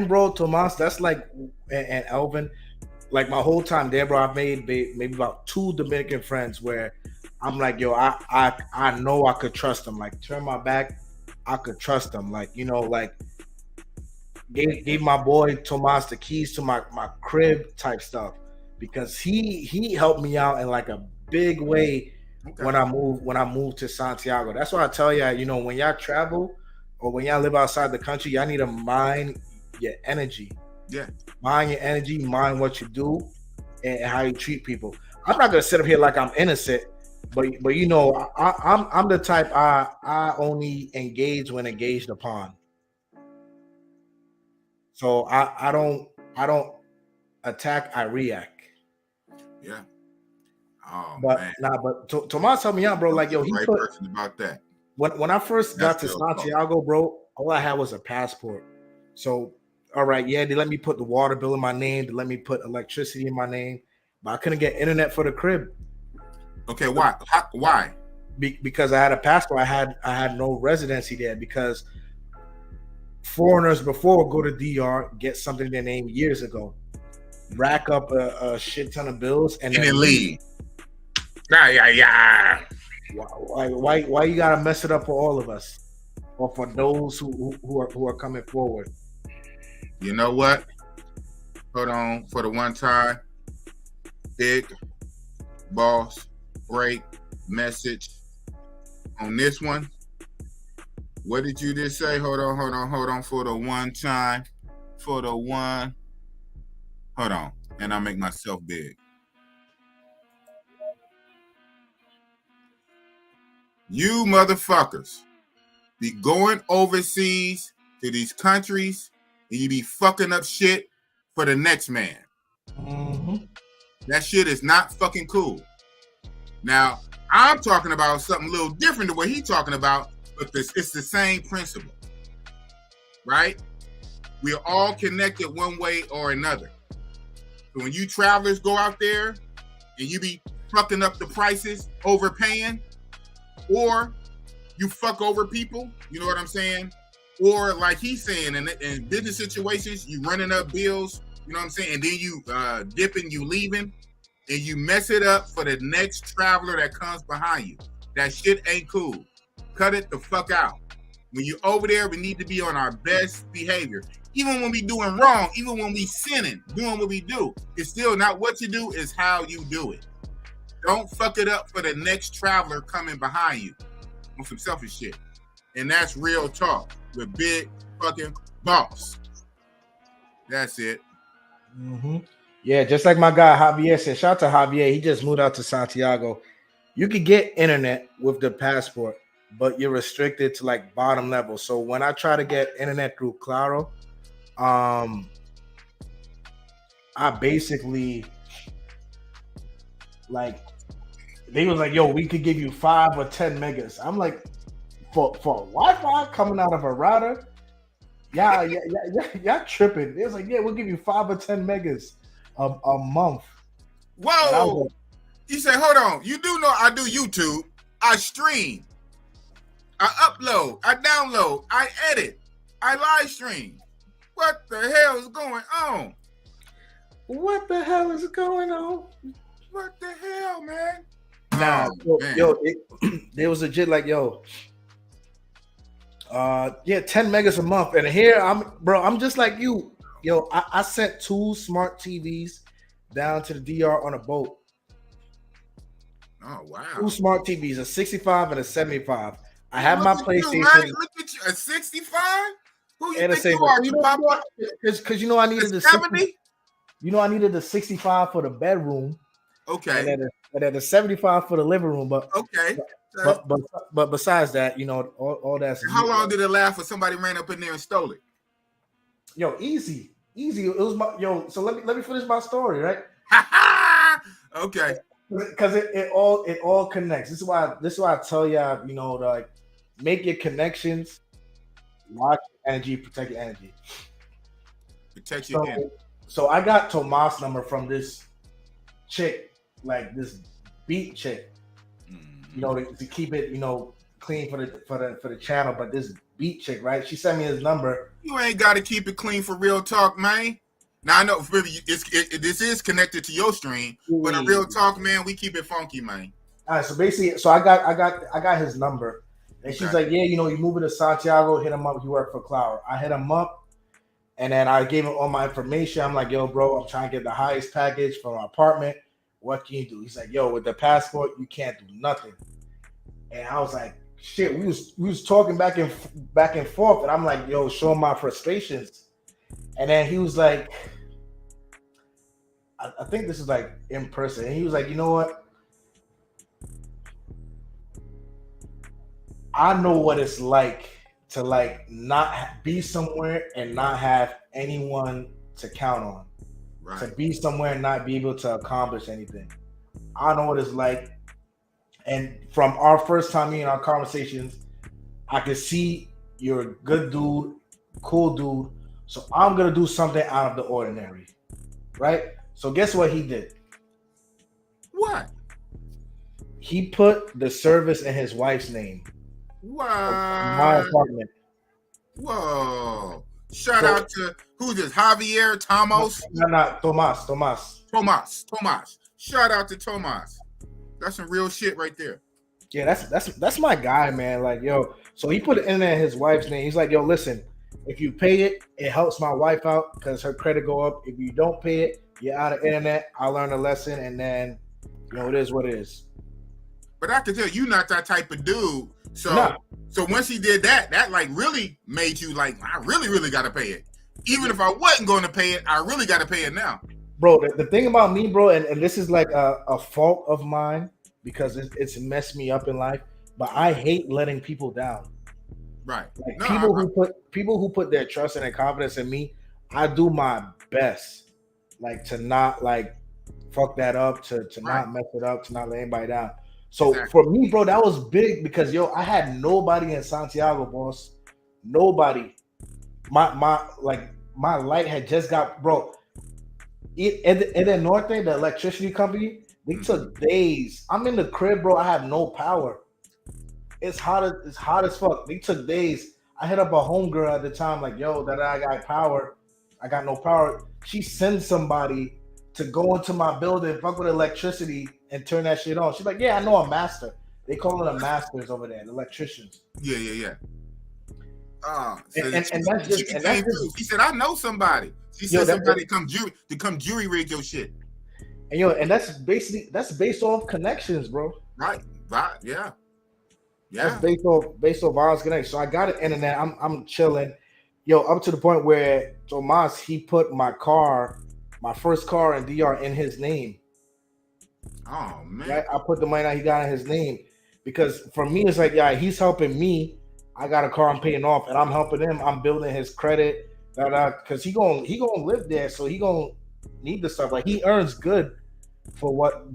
bro, Tomas. That's like and Elvin. Like my whole time there, bro, I've made maybe about 2 Dominican friends where I'm like, yo, I know I could trust them. Like turn my back, I could trust them. Like gave my boy Tomas the keys to my crib type stuff because he helped me out in like a big way when I moved to Santiago. That's why I tell y'all, when y'all travel or when y'all live outside the country, y'all need to mind your energy. Yeah. Mind your energy, mind what you do and how you treat people. I'm not gonna sit up here like I'm innocent, but I'm the type I only engage when engaged upon. So I don't attack, I react. Yeah. Oh, but man. But Tomas helped me out, bro. Like, yo, he put person about that. When I first got to Santiago, bro, all I had was a passport. So, all right, yeah, they let me put the water bill in my name, they let me put electricity in my name, but I couldn't get internet for the crib. Okay, why? Why? Because I had a passport. I had no residency there because foreigners before would go to DR, get something in their name years ago, rack up a shit ton of bills, and then leave. Yeah. Why you gotta mess it up for all of us, or for those who are coming forward? You know what? Hold on for the one time. Big boss break message on this one. What did you just say? Hold on for the one time. For the one. Hold on. And I'll make myself big. You motherfuckers be going overseas to these countries and you be fucking up shit for the next man. Mm-hmm. That shit is not fucking cool. Now, I'm talking about something a little different than what he's talking about, but it's the same principle, right? We're all connected one way or another. So when you travelers go out there and you be fucking up the prices, overpaying, or you fuck over people, you know what I'm saying? Or like he's saying, in business situations, you running up bills, you know what I'm saying? And then you dipping, you leaving, and you mess it up for the next traveler that comes behind you. That shit ain't cool. Cut it the fuck out. When you're over there, we need to be on our best behavior. Even when we doing wrong, even when we sinning, doing what we do, it's still not what you do, it's how you do it. Don't fuck it up for the next traveler coming behind you on some selfish shit. And that's real talk with Big fucking Boss. That's it. Mm-hmm. Yeah, just like my guy Javier said. Shout out to Javier. He just moved out to Santiago. You could get internet with the passport, but you're restricted to like bottom level. So when I try to get internet through Claro, I basically like they was like, yo, we could give you 5 or 10 megas. I'm like, for Wi-Fi coming out of a router, yeah, tripping. It was like, yeah, we'll give you 5 or 10 megas a month. Whoa! Like, he said, hold on. You do know I do YouTube. I stream. I upload. I download. I edit. I live stream. What the hell is going on? What the hell is going on? What the hell, man? Nah, there was legit like, yo, 10 megas a month. And here I'm just like you. Yo, I sent 2 smart TVs down to the DR on a boat. Oh, wow. 2 smart TVs, a 65 and a 75. I have my PlayStation. You, look at you, a 65? Who you and think you are, Chapapa? Because you know I needed the 70. You know I needed the 65 for the bedroom. Okay. And then the 75 for the living room. But okay. But besides that, you know, all that's. How long did it last for somebody ran up in there and stole it? Yo, easy. It was so let me finish my story, right? Okay. Because it all connects. This is why I tell y'all, you know, like make your connections, watch your energy, protect your energy. Protect your energy. So I got Tomas' number from this chick, like this beat chick, you know, to keep it, you know, clean for the channel. But this beat chick, right? She sent me his number. You ain't got to keep it clean for real talk, man. Now I know this is connected to your stream, but a real talk, man, we keep it funky, man. All right, so basically, I got his number, and she's like, yeah, you know, you moving to Santiago, hit him up. You work for Cloud. I hit him up, and then I gave him all my information. I'm like, yo, bro, I'm trying to get the highest package for my apartment. What can you do? He's like, yo, with the passport, you can't do nothing. And I was like, shit, we was talking back and forth, and I'm like, yo, show him my frustrations. And then he was like, I think this is like in person. And he was like, you know what? I know what it's like to like not be somewhere and not have anyone to count on. Right. To be somewhere and not be able to accomplish anything. I know what it's like. And from our first time in our conversations, I could see you're a good dude, cool dude. So I'm going to do something out of the ordinary, right? So guess what he did? What? He put the service in his wife's name. What? My apartment. Whoa. Shout out to, who's this, Javier, Tomos? No, Tomas. Shout out to Tomas. That's some real shit right there. Yeah, that's my guy, man. Like, yo, so he put it in there his wif's name. He's like, yo, listen, if you pay it, it helps my wife out because her credit go up. If you don't pay it, you're out of internet. I learned a lesson, and then, you know, it is what it is. But I can tell you're not that type of dude. So once he did that, that like really made you like, I really got to pay it. Even if I wasn't going to pay it, I really got to pay it now. Bro, the thing about me, bro, and this is like a fault of mine because it's messed me up in life, but I hate letting people down. Right. Like people who put their trust and their confidence in me, I do my best, like to not like fuck that up, to Right. not mess it up, to not let anybody down. So Exactly. for me, bro, that was big because I had nobody in Santiago, boss. Nobody. My light had just got, bro. In the Norte, the electricity company, they took days. I'm in the crib, bro. I have no power. It's hot as fuck. They took days. I hit up a homegirl at the time, like, yo, that I got power. I got no power. She sends somebody to go into my building, fuck with electricity, and turn that shit on. She's like, yeah, I know a master. They call it a masters over there, the electricians. Yeah. So And that's just, she came through. She said, I know somebody. She said somebody come jury rig your shit. And that's based off connections, bro. Right. Yeah. That's based off Vaz Connect. So I got the internet. I'm chilling. Up to the point where Tomas, he put my first car in DR in his name. Oh man. Right? I put the money that he got in his name. Because for me, it's like, yeah, he's helping me. I got a car I'm paying off, and I'm helping him. I'm building his credit. Because he gonna live there, so he gonna need the stuff. Like, he earns good for what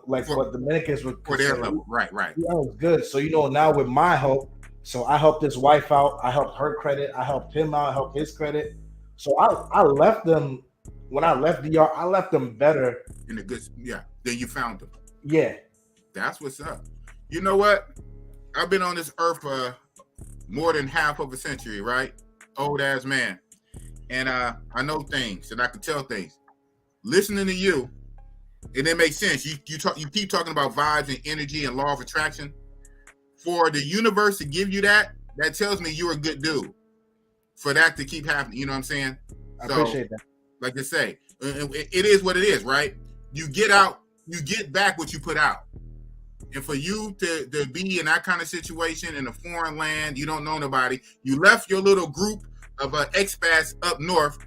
what Dominicans would for their level. Right. He earns good. So now with my help, so I helped his wife out. I helped her credit. I helped him out. I helped his credit. So I left them when I left DR. I left them better in the good. Yeah. Then you found them. Yeah. That's what's up. You know what? I've been on this earth for more than half of a century, right? Old ass man. And I know things and I can tell things. Listening to you, and it makes sense. You keep talking about vibes and energy and law of attraction. For the universe to give you that tells me you're a good dude. For that to keep happening, you know what I'm saying? I appreciate that. Like I say, it is what it is, right? You get out, you get back what you put out. And for you to be in that kind of situation in a foreign land, you don't know nobody. You left your little group of expats up north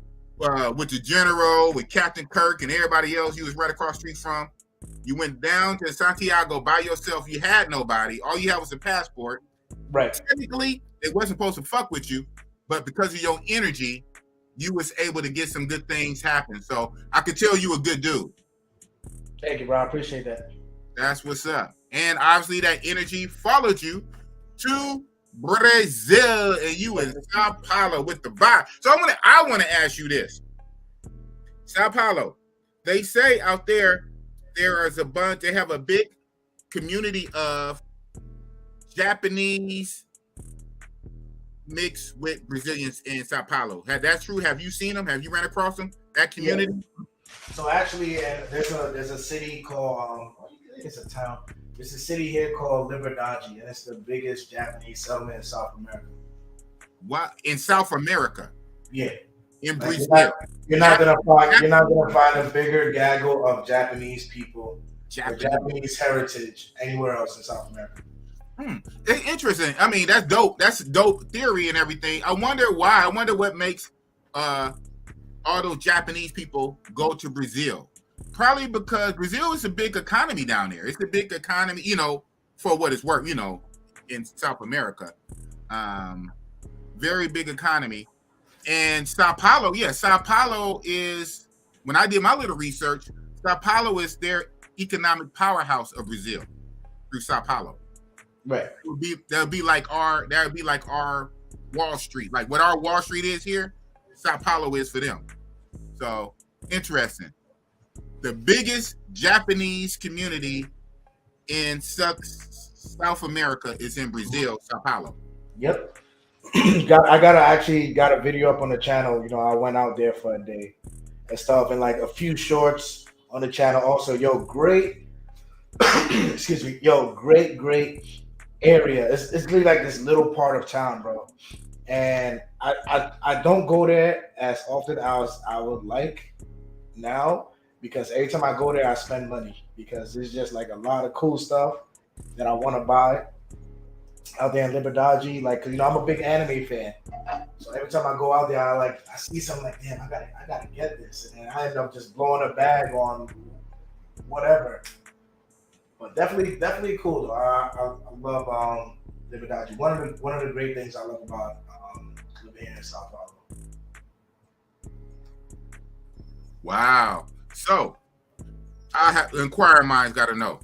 with the general, with Captain Kirk, and everybody else you was right across the street from. You went down to Santiago by yourself. You had nobody. All you had was a passport. Right. Technically, they wasn't supposed to fuck with you, but because of your energy, you was able to get some good things happen. So I could tell you a good dude. Thank you, bro. I appreciate that. That's what's up. And obviously that energy followed you to Brazil, and you in Sao Paulo with the vibe. So I want to ask you this. Sao Paulo, they say out there is a bunch, they have a big community of Japanese mixed with Brazilians in Sao Paulo. That's true? Have you seen them? Have you ran across them? That community? Yeah. So actually, there's a city called it's a town. There's a city here called Liberdade, and it's the biggest Japanese settlement in South America. What, in South America? Yeah. In Brazil. You're not gonna find a bigger gaggle of Japanese people, Japanese heritage anywhere else in South America. It's interesting. I mean, that's dope. That's dope theory and everything. I wonder why. I wonder what makes all those Japanese people go to Brazil. Probably because Brazil is a big economy down there. It's a big economy, for what it's worth, in South America. Very big economy. And Sao Paulo is, when I did my little research, Sao Paulo is their economic powerhouse of Brazil through Sao Paulo. Right. That would be like our Wall Street. Like what our Wall Street is here, Sao Paulo is for them. So interesting. The biggest Japanese community in South America is in Brazil, Sao Paulo. Yep. I got a video up on the channel. I went out there for a day and stuff, and like a few shorts on the channel. Also, great. Excuse me, great area. It's really like this little part of town, bro. And I don't go there as often as I would like now, because every time I go there, I spend money because there's just like a lot of cool stuff that I want to buy out there in Liberdade. Like, I'm a big anime fan, so every time I go out there, I see something like, damn, I gotta get this, and then I end up just blowing a bag on whatever. But definitely cool. I love Liberdade. One of the great things I love about living here in Sao Paulo. Wow. So inquiring minds got to know.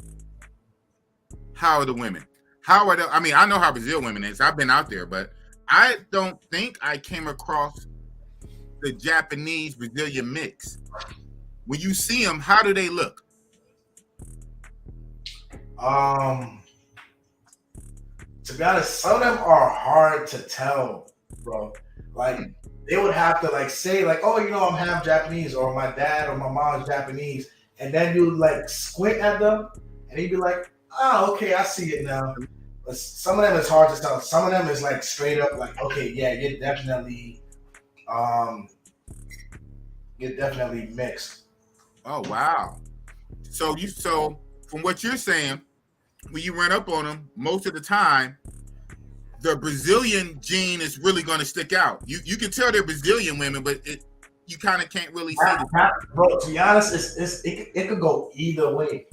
How are the women? How are the? I mean, I know how Brazil women is. I've been out there, but I don't think I came across the Japanese Brazilian mix. When you see them, how do they look? To be honest, some of them are hard to tell, bro. Like they would have to like say like, oh, you know, I'm half Japanese, or my dad or my mom's Japanese, and then you like squint at them, and he'd be like, oh, okay, I see it now. But some of them is hard to tell. Some of them is like straight up like, okay, yeah, you're definitely mixed. Oh wow! So from what you're saying, when you run up on them, most of the time, the Brazilian gene is really going to stick out. You can tell they're Brazilian women, but you kind of can't really see it. Bro, to be honest, it could go either way.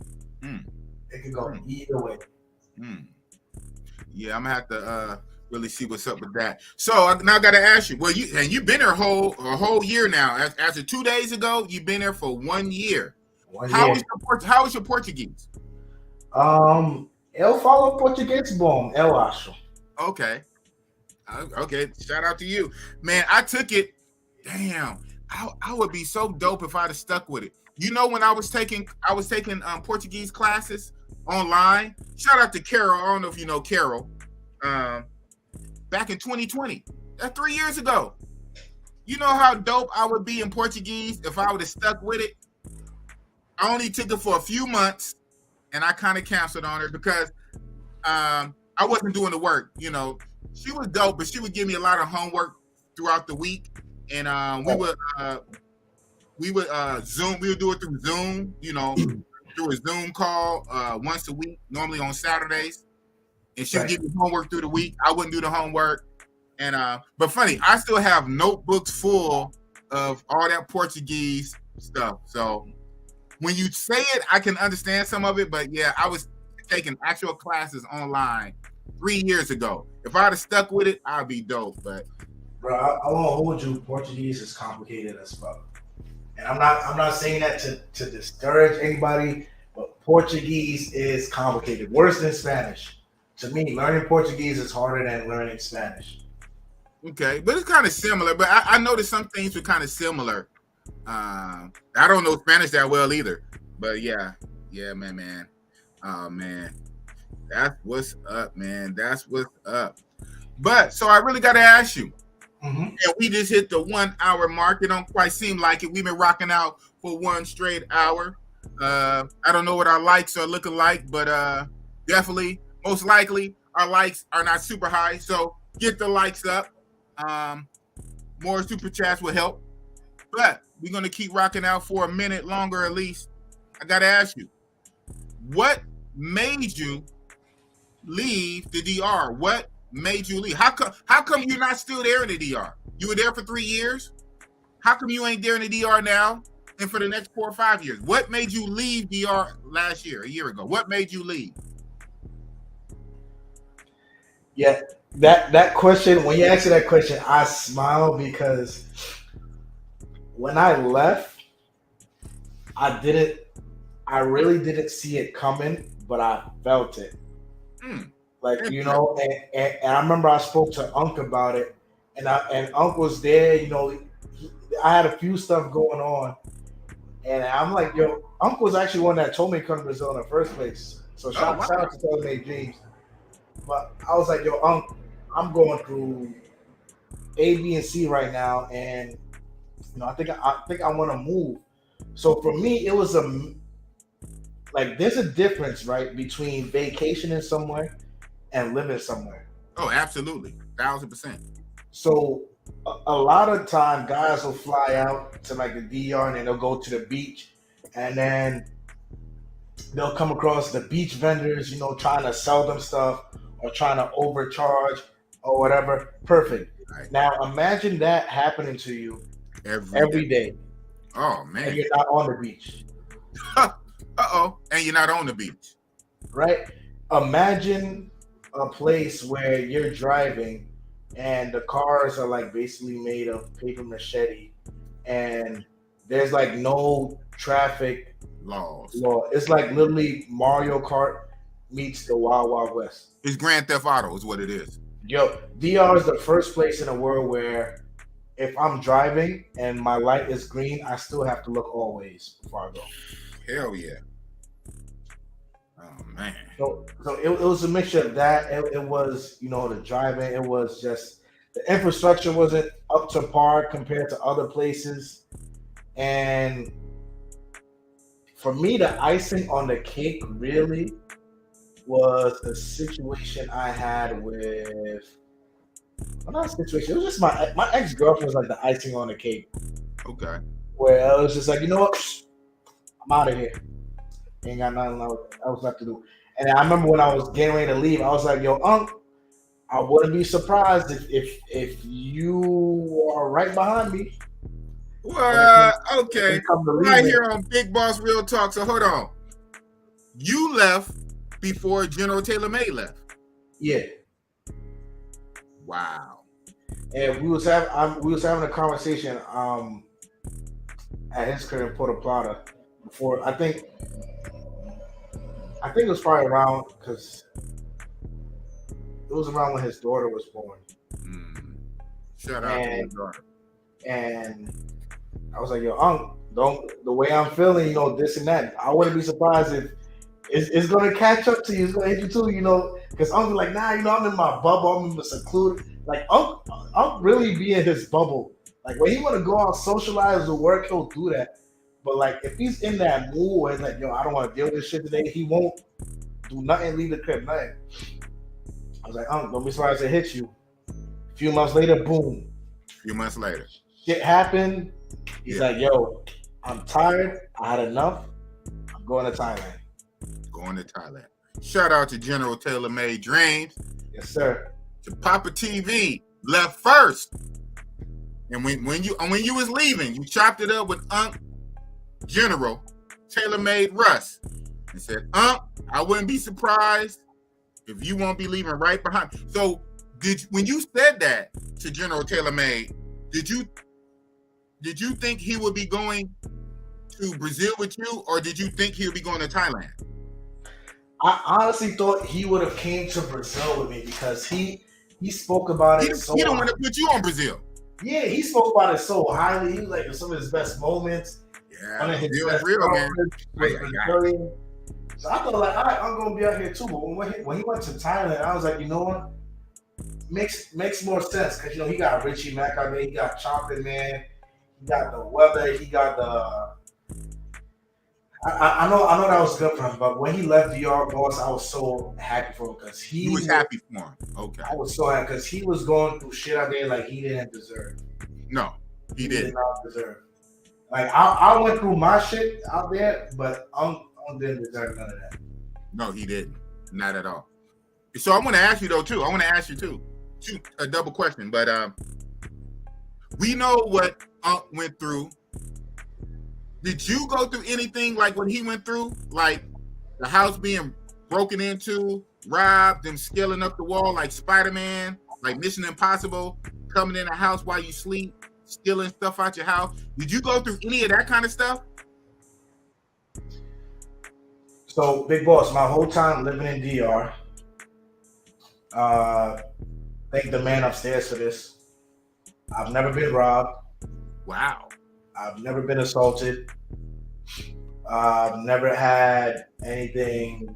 It could go either way. Yeah, I'm gonna have to really see what's up with that. So now I got to ask you. Well, you've been there a whole year now. As of 2 days ago, you've been there for 1 year. How is your Portuguese? Eu falo português bom, eu acho. Okay. Shout out to you, man. I took it. Damn, I would be so dope if I'd have stuck with it. You know, when I was taking Portuguese classes online. Shout out to Carol. I don't know if you know Carol. Back in 2020, that's 3 years ago. You know how dope I would be in Portuguese if I would have stuck with it. I only took it for a few months, and I kind of canceled on her because I wasn't doing the work. You know, she was dope, but she would give me a lot of homework throughout the week, and we would Zoom. We would do it through Zoom. You know, through a Zoom call once a week, normally on Saturdays, and she would give me homework through the week. I wouldn't do the homework, and but funny, I still have notebooks full of all that Portuguese stuff. So when you say it, I can understand some of it, but yeah, I was taking actual classes online 3 years ago. If I'd have stuck with it, I'd be dope. But bro, I won't hold you. Portuguese is complicated as fuck, and I'm not saying that to discourage anybody, but Portuguese is complicated, worse than Spanish. To me, learning Portuguese is harder than learning Spanish. Okay, but it's kind of similar. But I noticed some things were kind of similar. I don't know Spanish that well either, but yeah, man. Oh man, that's what's up, man. That's what's up. But so I really got to ask you, and we just hit the 1 hour mark. It don't quite seem like it. We've been rocking out for one straight hour. I don't know what our likes are looking like, but definitely, most likely, our likes are not super high. So get the likes up. More super chats will help. But we're going to keep rocking out for a minute longer at least. I got to ask you, what made you leave the DR? What made you leave? How come you're not still there in the DR? You were there for 3 years. How come you ain't there in the DR now and for the next 4 or 5 years? What made you leave DR last year, a year ago? What made you leave? Yeah, that question, when you answer that question, I smile because when I left, I really didn't see it coming, but I felt it. Like, you know, and I remember I spoke to Unc about it, and Unc was there, you know, I had a few stuff going on, and I'm like, yo, Unc was actually one that told me to come to Brazil in the first place. So shout out to Tell Me Dreams. But I was like, yo, Unc, I'm going through A, B, and C right now, and you know, I think I want to move. So for me, it was there's a difference, right, between vacationing somewhere and living somewhere. Oh, absolutely, 1,000%. So a lot of time, guys will fly out to like the DR and then they'll go to the beach, and then they'll come across the beach vendors, you know, trying to sell them stuff or trying to overcharge or whatever. Perfect. Right. Now imagine that happening to you every day. Oh man. And you're not on the beach. And you're not on the beach. Right? Imagine a place where you're driving and the cars are like basically made of paper mache and there's like no traffic laws. Law. It's like literally Mario Kart meets the Wild Wild West. It's Grand Theft Auto is what it is. Yo, DR is the first place in the world where if I'm driving and my light is green, I still have to look always before I go. Hell yeah. Oh man. So it was a mixture of that. It was, the driving. It was just the infrastructure wasn't up to par compared to other places. And for me, the icing on the cake really was a situation I had with. Well, not a situation. It was just my ex-girlfriend was like the icing on the cake. Okay. Where I was just like, you know what? I'm out of here. Ain't got nothing else left to do. And I remember when I was getting ready to leave, I was like, yo, I wouldn't be surprised if you are right behind me. Well, okay. Right here on Big Boss Real Talk. So hold on. You left before General Taylor May left. Yeah. Wow. And we was having a conversation at his crib in Puerto Plata before. I think it was probably around because it was around when his daughter was born. Shout out to his daughter. And I was like, yo, the way I'm feeling, this and that. I wouldn't be surprised if it's gonna catch up to you. It's gonna hit you too, because I'm like, nah, I'm in my bubble. I'm in the secluded. Like, I'm really be in his bubble. Like, when he want to go out, socialize or work, he'll do that. But like, if he's in that mood where it's like, yo, I don't want to deal with this shit today, he won't do nothing, leave the crib, nothing. I was like, don't be surprised it hits you. A few months later, boom. Shit happened. He's like, yo, I'm tired. I had enough. I'm going to Thailand. Shout out to General Taylor May Dreams. Yes, sir. Chapapa TV left first. And when you was leaving, you chopped it up with General Taylor Made Russ and said, I wouldn't be surprised if you won't be leaving right behind. So when you said that to General Taylor Made, did you think he would be going to Brazil with you, or did you think he would be going to Thailand? I honestly thought he would have came to Brazil with me because he spoke about it. He don't want to put you on Brazil. Yeah, he spoke about it so highly. He was like some of his best moments. Yeah, one of his best real, man. So I thought, like, all right, I'm gonna be out here too. But when he went to Thailand, I was like, you know what? Makes more sense because he got Richie Mack out there, he got Chopping Man, he got the weather, he got the. I know that was good for him, but when he left DR, boss, I was so happy for him because he was happy for him. Okay, I was so happy because he was going through shit out there like he didn't deserve. No, he did not deserve. Like I went through my shit out there, but didn't deserve none of that. No, he didn't. Not at all. So I want to ask you though too. I want to ask you too. A double question, but we know what Unc went through. Did you go through anything like what he went through? Like the house being broken into, robbed, and scaling up the wall like Spider-Man, like Mission Impossible, coming in the house while you sleep, stealing stuff out your house. Did you go through any of that kind of stuff? So, Big Boss, my whole time living in DR, thank the man upstairs for this. I've never been robbed. Wow. I've never been assaulted. I've never had anything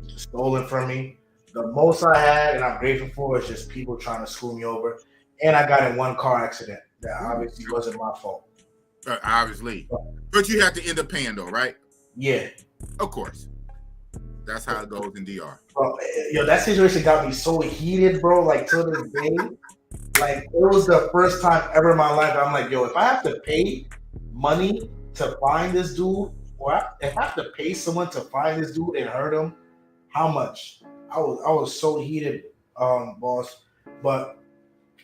stolen from me. The most I had, and I'm grateful for, is just people trying to screw me over. And I got in one car accident that obviously wasn't my fault. Obviously. But you have to end up paying though, right? Yeah. Of course. That's how it goes in DR. Bro, that situation got me so heated, bro. Like, till this day, like, it was the first time ever in my life I'm like, yo, if I have to pay money to find this dude, or if I have to pay someone to find this dude and hurt him, how much? I was so heated, boss. But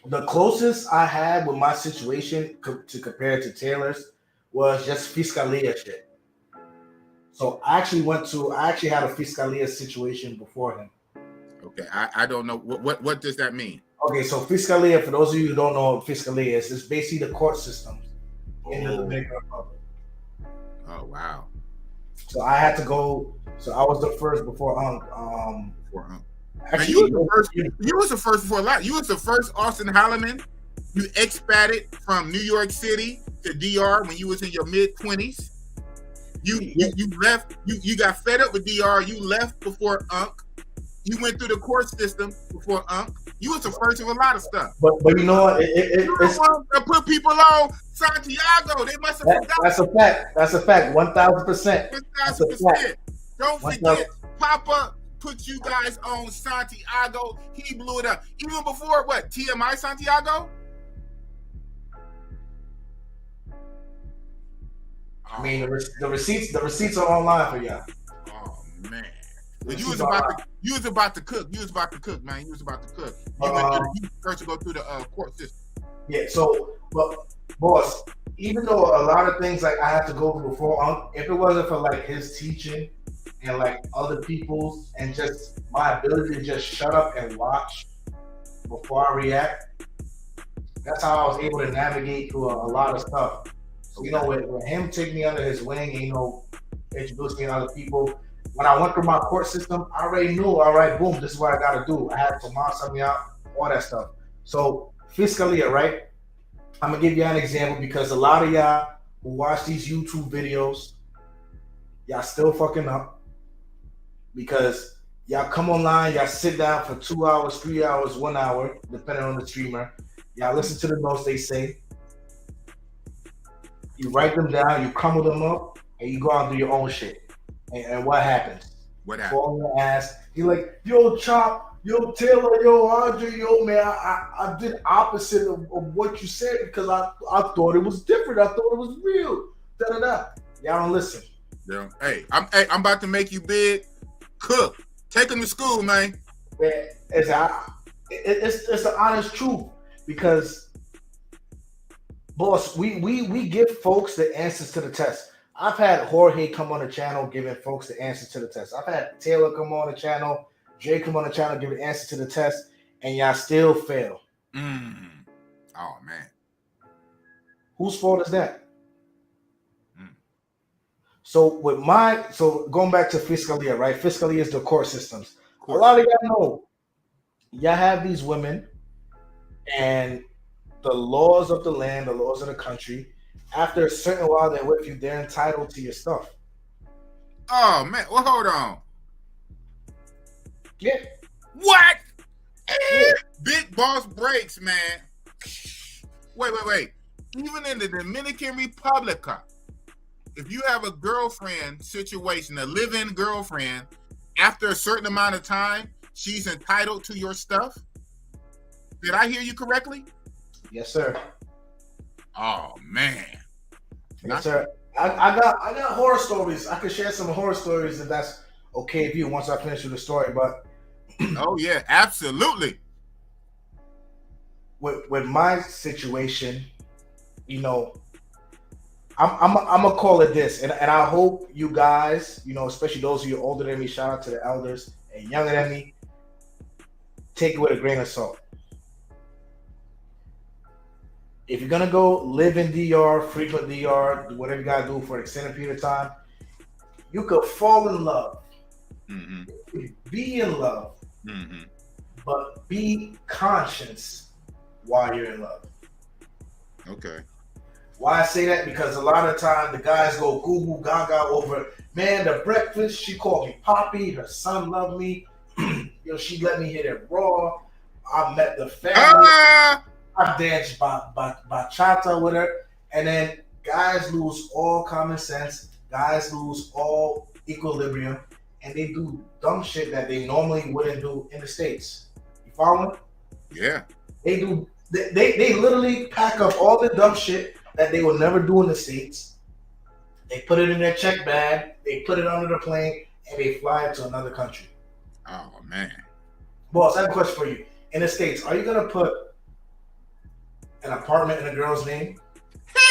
the closest I had with my situation to compare to Taylor's was just Fiscalia shit. So I actually had a Fiscalia situation before him. Okay, I don't know what does that mean. Okay, so Fiscalia, for those of you who don't know what Fiscalia is, it's basically the court system in the Dominican Republic. Oh wow! So I had to go. So I was the first before Now, you was the first. You was the first before a lot. You was the first Austin Holloman. You expated from New York City to DR when you was in your mid-20s. You left. You got fed up with DR. You left before Unc. You went through the court system before Unc. You was the first of a lot of stuff. But you know what? You the one that put people on Santiago. They must have forgotten. That's a fact. That's a fact. 1,000%. 1,000%. Don't forget, Papa put you guys on Santiago. He blew it up. Even before what? TMI Santiago? I mean, the receipts are online for y'all. Oh man. But you was about to cook. You was about to cook, man. You was about to cook. You first to go through the court system. Yeah. So, but boss, even though a lot of things like I had to go through before, if it wasn't for like his teaching and like other people's and just my ability to just shut up and watch before I react, that's how I was able to navigate through a lot of stuff. So, you know, with him taking me under his wing and, you know, introduced me to other people. When I went through my court system, I already knew, all right, boom, this is what I got to do. I had to mark something out, all that stuff. So, Fiscalia, right? I'm going to give you an example because a lot of y'all who watch these YouTube videos, y'all still fucking up because y'all come online, y'all sit down for 2 hours, 3 hours, 1 hour, depending on the streamer. Y'all listen to the notes they say. You write them down, you crumble them up, and you go out and do your own shit. And what happens? What happens? Fall on your ass. You're like, yo, Chop, yo, Taylor, yo, Andre, yo, man, I did opposite of what you said because I thought it was different. I thought it was real. Da-da-da. Y'all don't listen. Yeah. Hey, I'm about to make you big. Cook. Take them to school, man. It's the honest truth because, boss, we give folks the answers to the test. I've had Jorge come on the channel giving folks the answers to the test. I've had Taylor come on the channel, Jay come on the channel giving answers to the test, and y'all still fail. Oh, man. Whose fault is that? So going back to Fiscalia, right? Fiscalia is the court systems. A lot of y'all know, y'all have these women and the laws of the land, the laws of the country, after a certain while they're with you, they're entitled to your stuff. Oh, man. Well, hold on. Yeah. What? Yeah. Big boss breaks, man. Wait. Even in the Dominican Republic, if you have a girlfriend situation, a live-in girlfriend, after a certain amount of time, she's entitled to your stuff? Did I hear you correctly? Yes, sir. Oh, man. Yes, sir. I got horror stories. I could share some horror stories if that's okay with you once I finish with the story. But oh yeah, absolutely. With my situation, you know, I'm gonna call it this, and I hope you guys, you know, especially those of you older than me, shout out to the elders, and younger than me, take it with a grain of salt. If you're gonna go live in DR, frequent DR, whatever you gotta do for an extended period of time, you could fall in love, be in love, but be conscious while you're in love. Okay. Why I say that? Because a lot of time the guys go goo goo gaga over, man, the breakfast, she called me Poppy, her son loved me, she let me hit it raw, I met the family. I danced bachata with her, and then guys lose all common sense. Guys lose all equilibrium, and they do dumb shit that they normally wouldn't do in the States. You following? Yeah. They do. They literally pack up all the dumb shit that they will never do in the States. They put it in their check bag. They put it under the plane, and they fly it to another country. Oh man. Boss, I have a question for you. In the States, are you gonna put an apartment in a girl's name?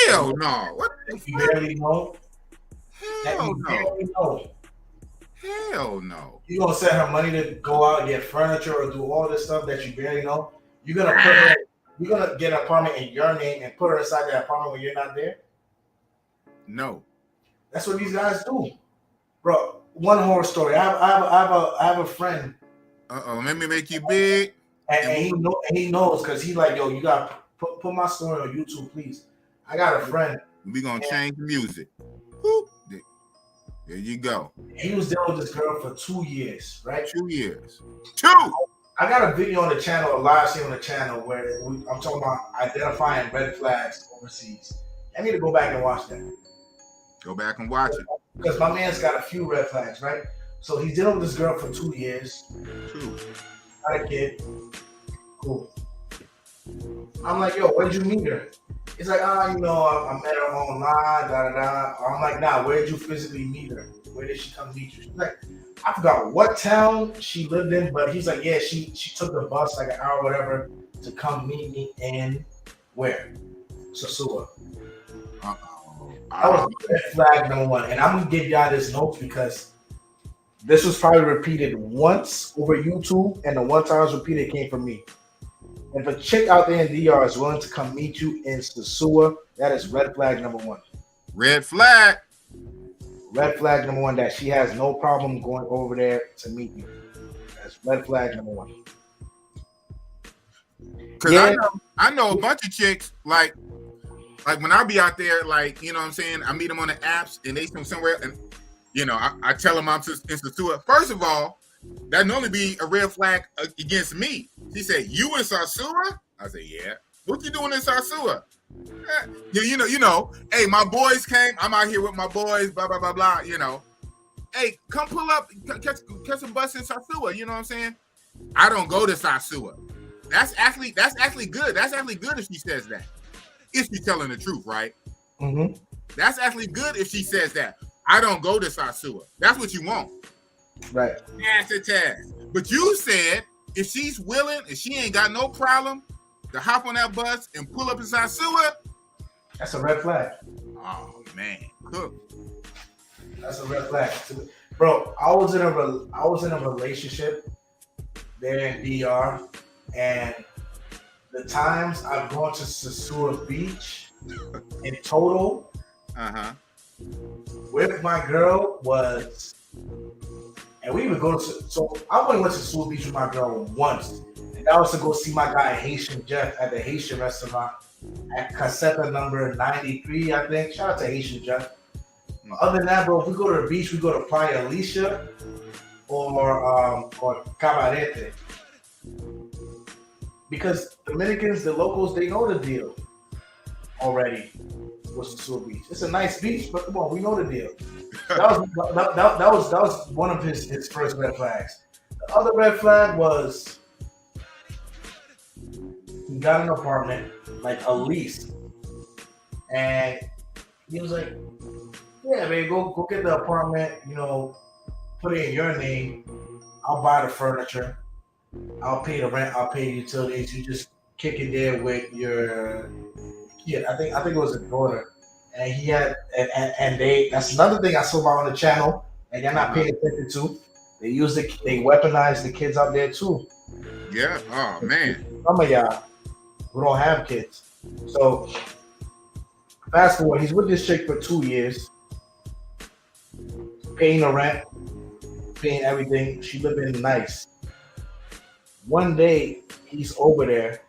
Hell no. What the you barely know? Hell no. Barely know. Hell no. You gonna send her money to go out and get furniture or do all this stuff that you barely know? You're gonna get an apartment in your name and put her inside that apartment when you're not there? No. That's what these guys do. Bro, one horror story. I have a friend. Let me make you big. And he knows because he like, yo, you got to put my story on YouTube, please. I got a friend. We gonna change the music. Whoop. There you go. He was dealing with this girl for 2 years, right? 2 years. 2. I got a video on the channel, a live stream on the channel where I'm talking about identifying red flags overseas. I need to go back and watch that. Go back and watch it. Because my man's got a few red flags, right? So he's dealing with this girl for 2 years. 2. Got a kid. Cool. I'm like, yo, where'd you meet her? He's like, I met her online, da-da-da. I'm like, nah, where'd you physically meet her? Where did she come meet you? She's like, I forgot what town she lived in, but he's like, yeah, she took the bus like an hour or whatever to come meet me in where? Sosua. That was red flag number 1. And I'm going to give y'all this note because this was probably repeated once over YouTube, and the one time it was repeated came from me. If a chick out there in DR is willing to come meet you in Sosua, that is red flag number 1. Red flag. Red flag number 1, that she has no problem going over there to meet you. That's red flag number 1. Because I know a bunch of chicks, like when I be out there, like, you know what I'm saying, I meet them on the apps and they from somewhere, and, you know, I tell them I'm in Sosua. First of all, that normally be a red flag against me. She said, you in Sosua? I said, yeah. What you doing in Sosua? You know, hey, my boys came. I'm out here with my boys, blah, blah, blah, blah, you know. Hey, come pull up, catch some bus in Sosua, you know what I'm saying? I don't go to Sosua. That's actually good. That's actually good if she says that. If she's telling the truth, right? Mm-hmm. That's actually good if she says that. I don't go to Sosua. That's what you want. Right. Task. But you said if she's willing and she ain't got no problem to hop on that bus and pull up in Sosua, that's a red flag. Oh man, cook. That's a red flag, bro. I was in a relationship there in DR, and the times I've gone to Sosua Beach in total, with my girl was. And we would go to, so I only went to Sosua Beach with my girl once. And that was to go see my guy Haitian Jeff at the Haitian restaurant at Caseta number 93, I think. Shout out to Haitian Jeff. Other than that, bro, if we go to the beach, we go to Playa Alicia or Cabarete. Because Dominicans, the locals, they know the deal already with Sosua Beach. It's a nice beach, but come on, we know the deal. That was one of his first red flags. The other red flag was he got an apartment, like a lease, and he was like, "Yeah, babe, go get the apartment. You know, put it in your name. I'll buy the furniture. I'll pay the rent. I'll pay the utilities. You just kick it there with your kid. I think it was a daughter." And he had, and that's another thing I saw about on the channel, and you're not paying attention to. They weaponize the kids out there too. Yeah. Oh man. Some of y'all who don't have kids. So fast forward, he's with this chick for 2 years, paying the rent, paying everything. She living nice. One day he's over there,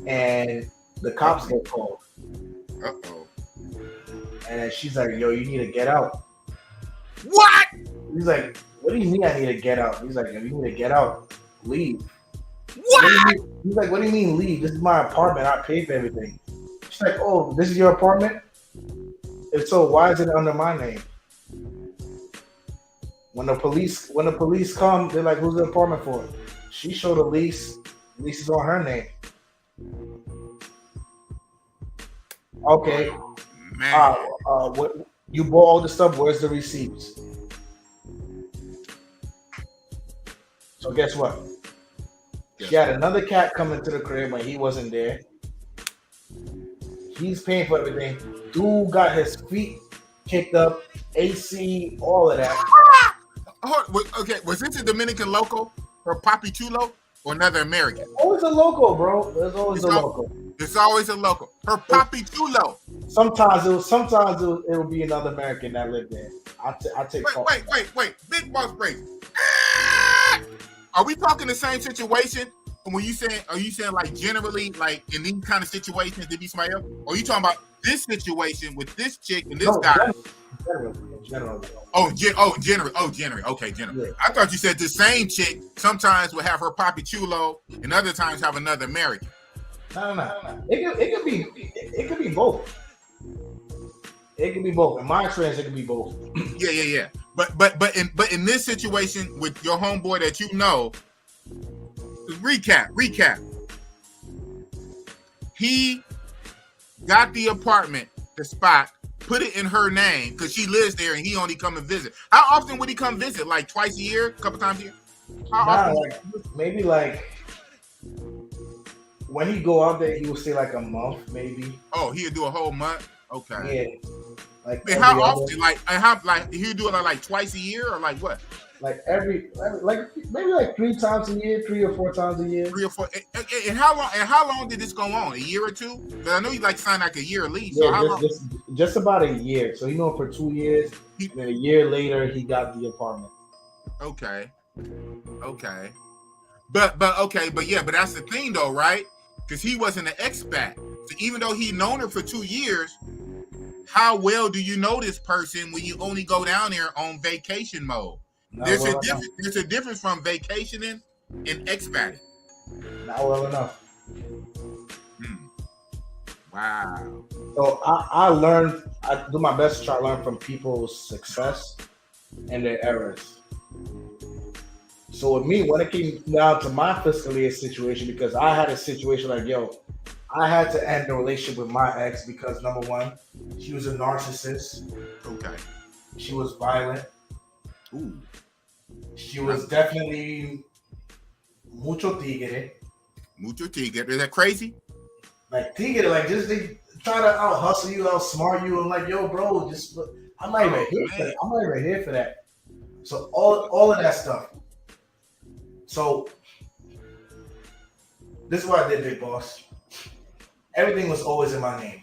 and the cops get called. Uh-oh. And she's like, yo, you need to get out. What? He's like, what do you mean I need to get out? He's like, if you need to get out, leave. What? He's like, what do you mean leave? This is my apartment. I paid for everything. She's like, oh, this is your apartment? If so, why is it under my name? When the police come, they're like, who's the apartment for? She showed a lease. The lease is on her name. Okay. Man. What you bought all the stuff? Where's the receipts? So guess what? She had another cat come into the crib when he wasn't there. He's paying for everything. Dude got his feet kicked up, AC, all of that. Okay, was this a Dominican local or Papi Chulo or another American? Always a local, bro. There's always a local. It's always a local. Her Papi Chulo. Sometimes it will be another American that lived there. I take fault. Wait. Big boss break. Ah! Are we talking the same situation? When you saying, are you saying like generally, like in these kind of situations to be somebody else? Or are you talking about this situation with this chick and this guy? Generally. Generally. Okay, generally. Yeah. I thought you said the same chick sometimes would have her papi chulo and other times have another American. No. It could be both. It can be both. In my experience, it can be both. Yeah. But in this situation with your homeboy that you know, recap. He got the apartment, the spot, put it in her name because she lives there and he only come and visit. How often would he come visit? Like twice a year, a couple times a year? How often? Maybe like when he go out there, he will stay like a month, maybe. Oh, he'll do a whole month. Okay. Yeah. Like how often? Like he'll do it like twice a year or like what? Like maybe like 3 times a year, 3 or 4 times a year. 3 or 4. And how long did this go on? A year or two? Because I know you like signed like a year lease. Yeah, so just about a year. So he knew him for 2 years. And then a year later, he got the apartment. Okay. But that's the thing though, right? Because he wasn't an expat. So even though he known her for 2 years, how well do you know this person when you only go down there on vacation mode? There's a difference from vacationing and expating. Not well enough. Wow. So I do my best to try to learn from people's success and their errors. So with me, when it came down to my fiscal year situation, because I had a situation like, I had to end the relationship with my ex because number one, she was a narcissist. Okay. She was violent. Ooh. She was definitely mucho tigre. Mucho tigre. Is that crazy? Like tigre, like just they try to out hustle you, outsmart you. I'm like, bro, just I'm not even here for that. I'm not even here for that. So all of that stuff. So this is what I did, Big Boss. Everything was always in my name,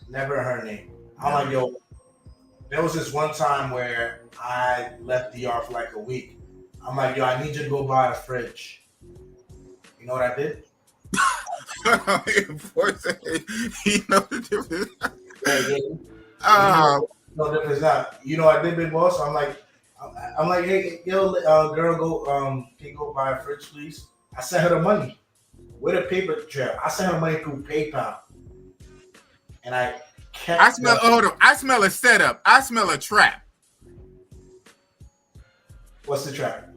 never in her name. I'm like, there was this one time where I left DR for like a week. I'm like, I need you to go buy a fridge. You know what I did? You know the difference. No difference now. You know what I did, Big Boss? I'm like, hey, girl, go, can you go buy a fridge, please? I sent her the money with a paper trail. I sent her money through PayPal, and I kept. I smell a setup. I smell a trap. What's the trap?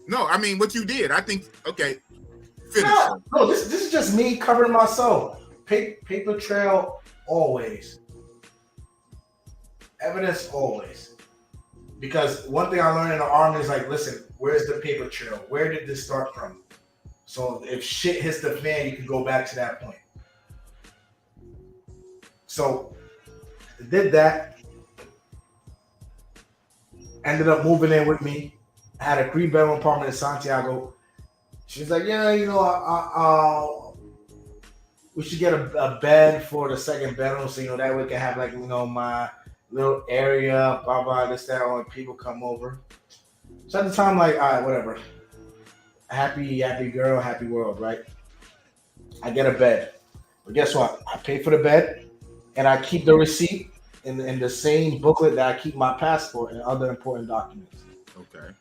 No, I mean what you did. I think okay. Finish. No, this is just me covering myself. Paper trail always. Evidence always. Because one thing I learned in the army is like, listen, where's the paper trail? Where did this start from? So if shit hits the fan, you can go back to that point. So did that. Ended up moving in with me. I had a 3-bedroom apartment in Santiago. She's like, we should get a bed for the second bedroom, so that we can have like my little area, blah blah, this that, when people come over. So at the time, like, all right, whatever. Happy girl, happy world, right? I get a bed, but guess what? I pay for the bed, and I keep the receipt in the same booklet that I keep my passport and other important documents. Okay.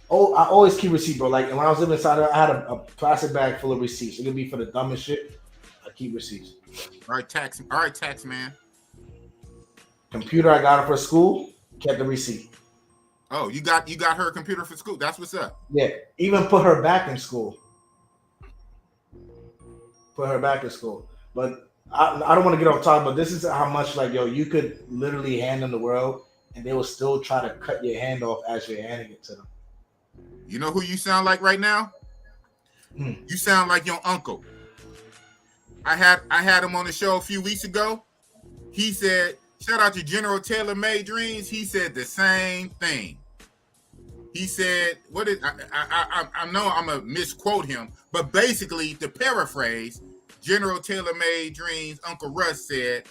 Oh, I always keep receipt, bro. Like when I was living inside, I had a plastic bag full of receipts. It could be for the dumbest shit. I keep receipts. All right, tax man. Computer, I got it for school. Kept the receipt. Oh, you got her a computer for school. That's what's up. Yeah, even put her back in school. But I don't want to get off topic, but this is how much you could literally hand them the world, and they will still try to cut your hand off as you're handing it to them. You know who you sound like right now? You sound like your uncle. I had him on the show a few weeks ago. He said, shout out to General Taylor Made Dreams. He said the same thing. He said, I know I'm going to misquote him, but basically to paraphrase, General Taylor Made Dreams, Uncle Russ said,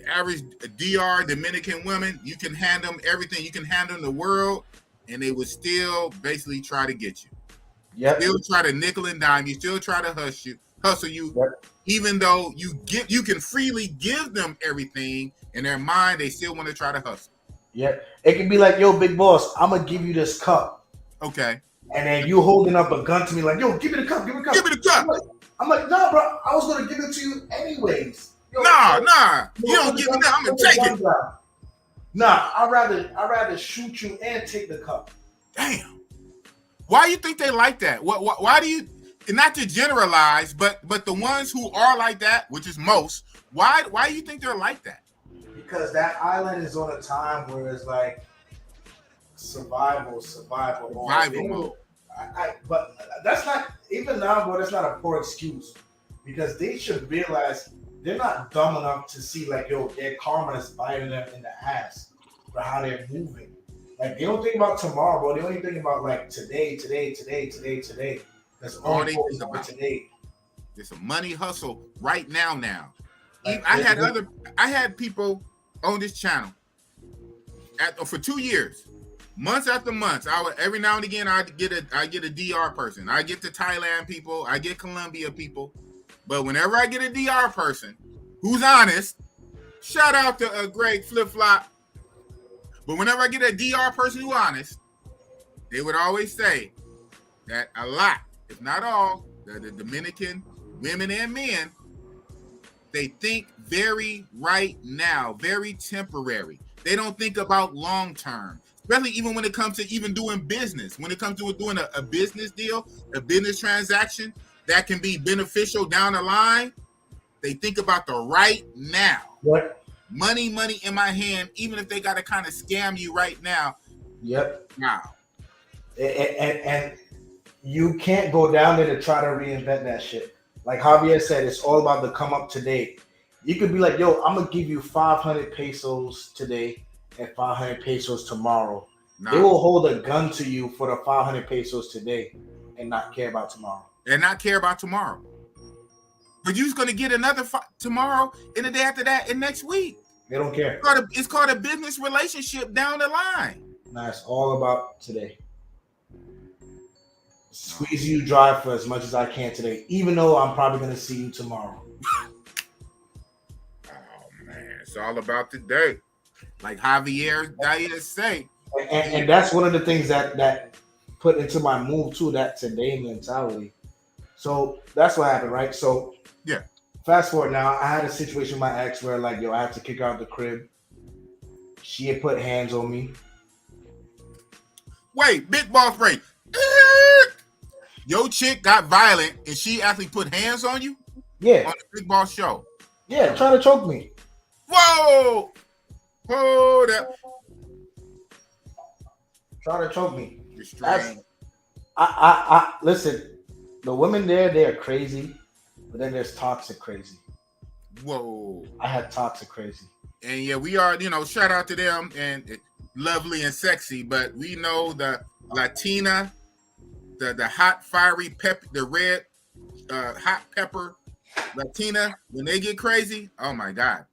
average DR Dominican women, you can hand them everything. You can hand them the world, and they would still basically try to get you. Yep. Still try to nickel and dime you. Still try to hustle you. Yep. Even though you can freely give them everything, in their mind they still want to try to hustle. Yeah, it can be like, yo, big boss, I'm gonna give you this cup. Okay. And then you holding up a gun to me like, yo, give me the cup, give me the cup. Give me the cup. I'm like, nah, bro, I was gonna give it to you anyways. Yo, nah. You don't give me that. I'm gonna take it. Nah, I'd rather shoot you and take the cup. Damn. Why do you think they like that? Why do you? Not to generalize, but the ones who are like that, which is most, why do you think they're like that? Because that island is on a time where it's like survival mode. But that's not, even now, bro, that's not a poor excuse, because they should realize they're not dumb enough to see like, yo, their karma is biting them in the ass for how they're moving. Like, they don't think about tomorrow, bro. They only think about like today. That's all they think about today. It's a money hustle right now. Like, I had people on this channel for 2 years, months after months. I would, every now and again, I get a DR person. I get the Thailand people. I get Colombia people. But whenever I get a DR person who's honest, shout out to Greg Flip Flop. But whenever I get a DR person who's honest, they would always say that a lot, if not all, the Dominican women and men, they think very right now, very temporary. They don't think about long term, especially even when it comes to even doing business. When it comes to doing a business deal, a business transaction that can be beneficial down the line, they think about the right now. What? Money in my hand, even if they got to kind of scam you right now. Yep. Wow. And you can't go down there to try to reinvent that shit. Like Javier said, it's all about the come up today. You could be like, yo, I'm going to give you 500 pesos today and 500 pesos tomorrow. Nah. They will hold a gun to you for the 500 pesos today and not care about tomorrow. But you're going to get another tomorrow and the day after that and next week. They don't care. It's called a business relationship down the line. Nah, it's all about today. Squeeze you dry for as much as I can today, even though I'm probably going to see you tomorrow. Oh, man. It's all about today. Like Javier Diaz say. And that's one of the things that put into my move, too, that today mentality. So that's what happened, right? So, yeah. Fast forward now, I had a situation with my ex where, like, yo, I had to kick her out the crib. She had put hands on me. Wait, big boss break. Your chick got violent and she actually put hands on you? Yeah. On the Big Boss show? Yeah, trying to choke me. Whoa! Hold up. Trying to choke me. You're strange. I listen, the women there, they are crazy, but then there's toxic crazy. Whoa. I had toxic crazy. And yeah, we are, shout out to them and lovely and sexy, but we know the Latina, the hot, fiery pepper, the red hot pepper Latina, when they get crazy, oh my God.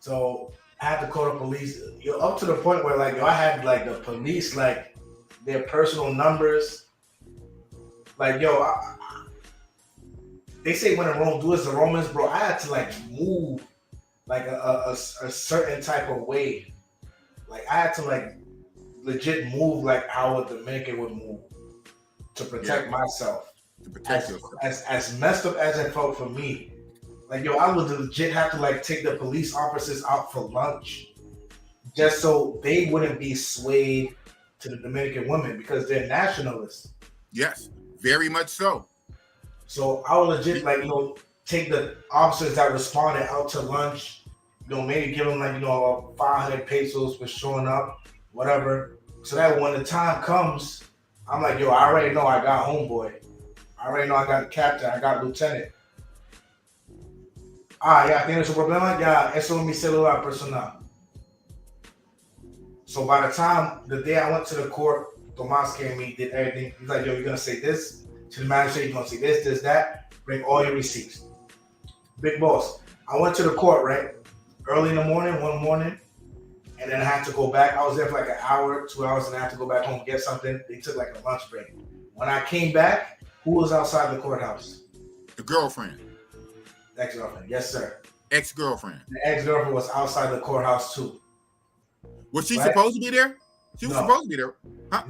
So I had to call the police. Up to the point where I had the police their personal numbers. They say when in Rome, do as the Romans, bro. I had to move a certain type of way. I had to legit move how a Dominican would move to protect myself. To protect yourself. As messed up as it felt for me. I would legit have to take the police officers out for lunch just so they wouldn't be swayed to the Dominican women because they're nationalists. Yes, very much so. So I would legit take the officers that responded out to lunch, maybe give them 500 pesos for showing up, whatever. So that when the time comes, I'm I already know I got homeboy. I already know I got captain, I got lieutenant. Ya, ¿tienes un problema? Ya, eso es mi celular personal. So by the time, the day I went to the court, Tomas came, he did everything. He's like, yo, you're going to say this to the magistrate, you're going to say this, that. Bring all your receipts. Big boss. I went to the court, right? Early in the morning, one morning, and then I had to go back. I was there for like an hour, 2 hours, and I had to go back home and get something. They took like a lunch break. When I came back, who was outside the courthouse? The girlfriend. Ex-girlfriend. Yes, sir. Ex-girlfriend. The ex-girlfriend was outside the courthouse too. Was she Right? supposed to be there? She was supposed to be there. Huh?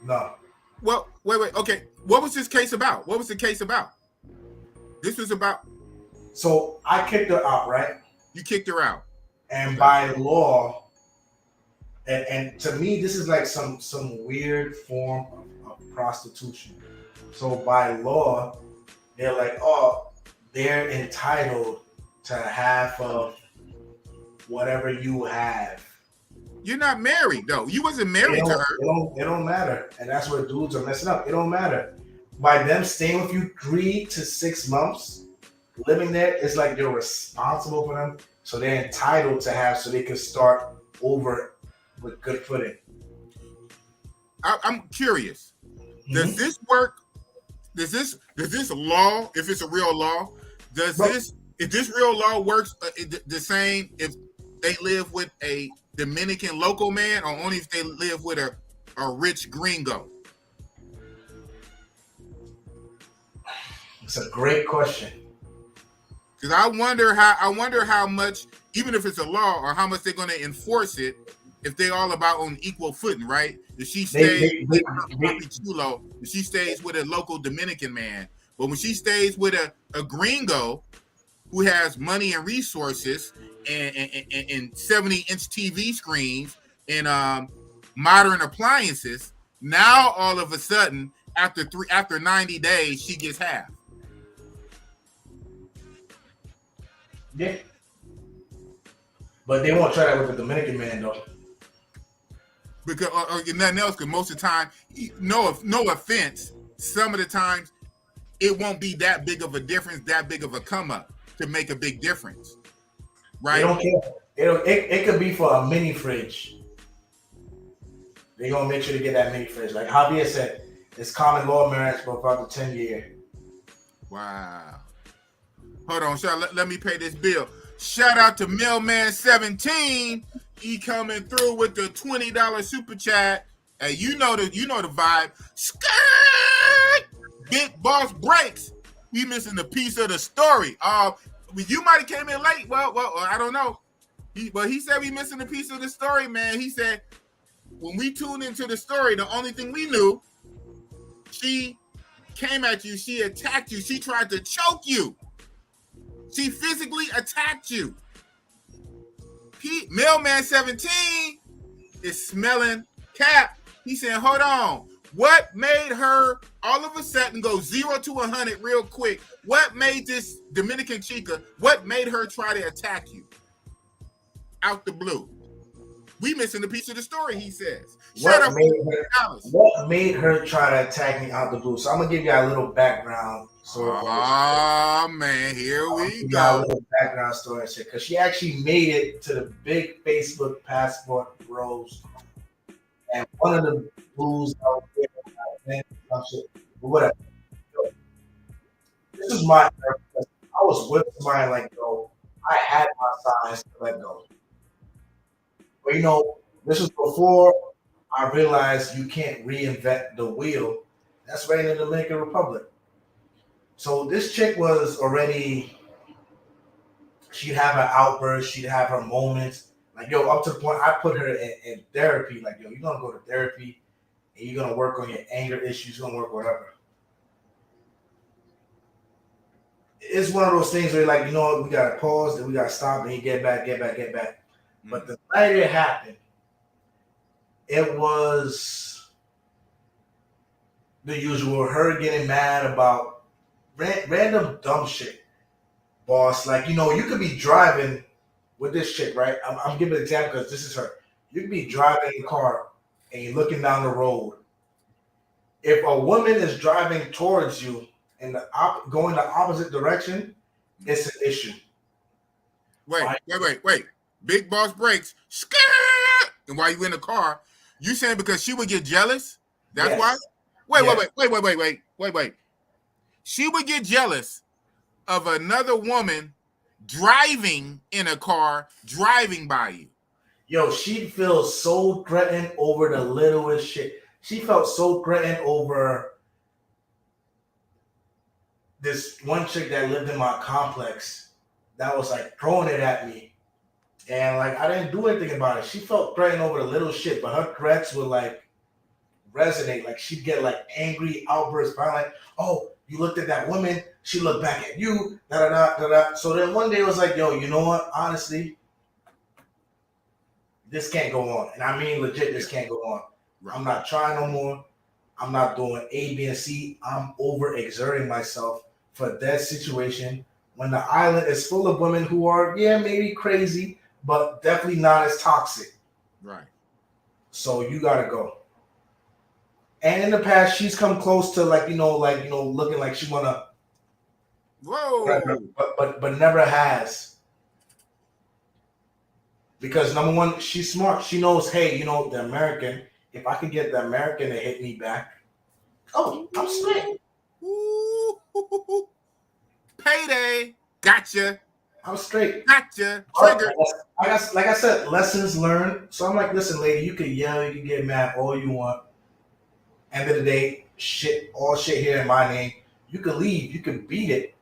No. Well, wait. Okay. What was this case about? What was the case about? This was about. So I kicked her out, right? You kicked her out. And by law, and to me, this is like some weird form of prostitution. So by law, they're like, oh, they're entitled to half of whatever you have. You're not married though. You wasn't married to her. It don't matter, and that's where dudes are messing up. It don't matter. By them staying with you 3 to 6 months, living there, it's like you're responsible for them. So they're entitled to have, so they can start over with good footing. I'm curious. Does this work? Does this law, if it's a real law, if this real law works the same if they live with a Dominican local man or only if they live with a rich gringo? It's a great question. Because I wonder how much, even if it's a law, or how much they're going to enforce it if they're all about on equal footing, right? If she stays with chulo, if she stays with a local Dominican man, but when she stays with a gringo who has money and resources and 70-inch TV screens and modern appliances, now all of a sudden after 90 days she gets half. Yeah. But they won't try that with the Dominican man though. Because or nothing else, because most of the time, no offense, some of the times it won't be that big of a difference, that big of a come up to make a big difference. Right? They don't care. It could be for a mini fridge. They're gonna make sure to get that mini fridge. Like Javier said, it's common law marriage for about the 10 year. Wow. Hold on, let me pay this bill. Shout out to Mailman 17. He coming through with the $20 super chat. Hey, you know the vibe. Skirt! Big Boss Breaks. He missing the piece of the story. You might have came in late. Well, I don't know. But he said we missing the piece of the story, man. He said when we tuned into the story, the only thing we knew, she came at you, she attacked you, she tried to choke you. She physically attacked you. Mailman 17 is smelling cap. He said, hold on. What made her all of a sudden go 0 to 100 real quick? What made this Dominican chica, what made her try to attack you? Out the blue. We missing the piece of the story, he says. What made her try to attack me out the blue? So I'm going to give you a little background. Man, here we go. A little background story and shit. Because she actually made it to the big Facebook Passport Bros. And one of the blues out there, whatever. This is my, I was with somebody like, yo, I had my signs to let go. But this was before I realized you can't reinvent the wheel. That's right in the Dominican Republic. So this chick was already, she'd have her outbursts, she'd have her moments. Like, yo, up to the point I put her in therapy. Like, yo, you're going to go to therapy and you're going to work on your anger issues, you're going to work whatever. It's one of those things where, like, we got to pause, then we got to stop, and you get back. Mm-hmm. But the night it happened, it was the usual, her getting mad about random dumb shit, boss. Like, you could be driving with this chick, right? I'm giving an example because this is her. You could be driving a car and you're looking down the road. If a woman is driving towards you and going the opposite direction, it's an issue. Wait. Big Boss Breaks. And while you in the car, you saying because she would get jealous? That's why? Wait. she would get jealous of another woman driving in a car, driving by you. Yo, she'd feel so threatened over the littlest shit. She felt so threatened over this one chick that lived in my complex that was like throwing it at me. And like I didn't do anything about it. She felt threatened over the little shit, but her threats would like resonate. Like she'd get like angry outbursts, like, oh, you looked at that woman, she looked back at you, da da da da da. So then one day it was like, yo, you know what? Honestly, this can't go on. And I mean legit, this can't go on. I'm not trying no more. I'm not doing A, B, and C. I'm overexerting myself for that situation when the island is full of women who are, yeah, maybe crazy, but definitely not as toxic. Right. So you gotta go. And in the past, she's come close to looking like she wanna, whoa, but never has. Because number one, she's smart. She knows, hey, the American. If I could get the American to hit me back, oh, I'm straight. Ooh. Payday, gotcha. I'm straight. Gotcha. Trigger. Like I said, lessons learned. So I'm like, listen, lady, you can yell, you can get mad all you want. End of the day, all shit here in my name. You can leave. You can beat it.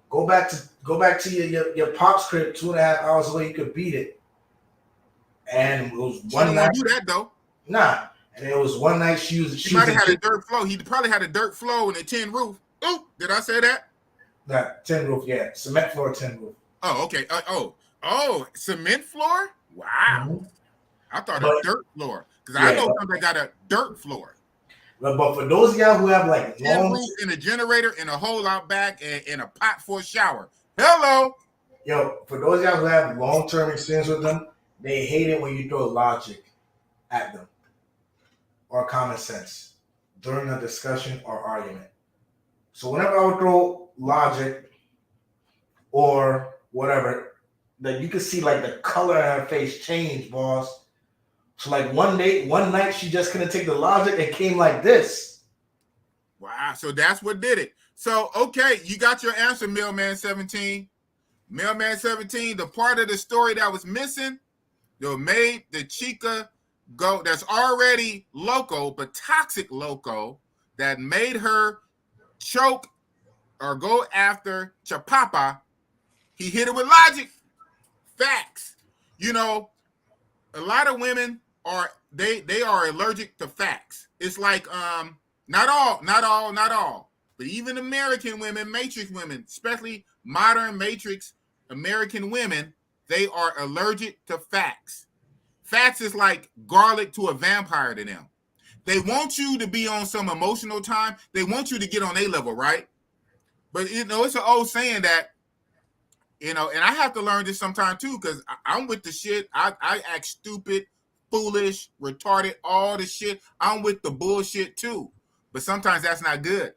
Go back to your pop's crib 2.5 hours away. You could beat it. And it was one night. Do that though. Nah. And it was one night she might have had a dirt floor. He probably had a dirt floor and a tin roof. Oh, did I say that? Nah, tin roof, yeah. Cement floor, tin roof. Oh, okay. Cement floor? Wow. Mm-hmm. I thought a dirt floor. Because I know somebody got a dirt floor. But for those of y'all who have like tin roof and a generator and a hole out back and a pot for a shower. Hello. Yo, for those of y'all who have long-term experience with them, they hate it when you throw logic at them or common sense during a discussion or argument. So whenever I would throw logic or whatever, that you could see like the color in her face change, boss. So like one night, she just couldn't take the logic and came like this. Wow, so that's what did it. So, okay, you got your answer, Mailman 17. Mailman 17, the part of the story that was missing, made the chica go, that's already loco, but toxic loco, that made her choke or go after Chapapa. He hit it with logic. Facts. A lot of women they are allergic to facts. It's like not all, but even American women, matrix women, especially modern matrix American women, they are allergic to facts. Facts is like garlic to a vampire to them. They want you to be on some emotional time. They want you to get on a level, right? But it's an old saying that, and I have to learn this sometime too, because I'm with the shit. I act stupid, foolish, retarded, all the shit. I'm with the bullshit too. But sometimes that's not good.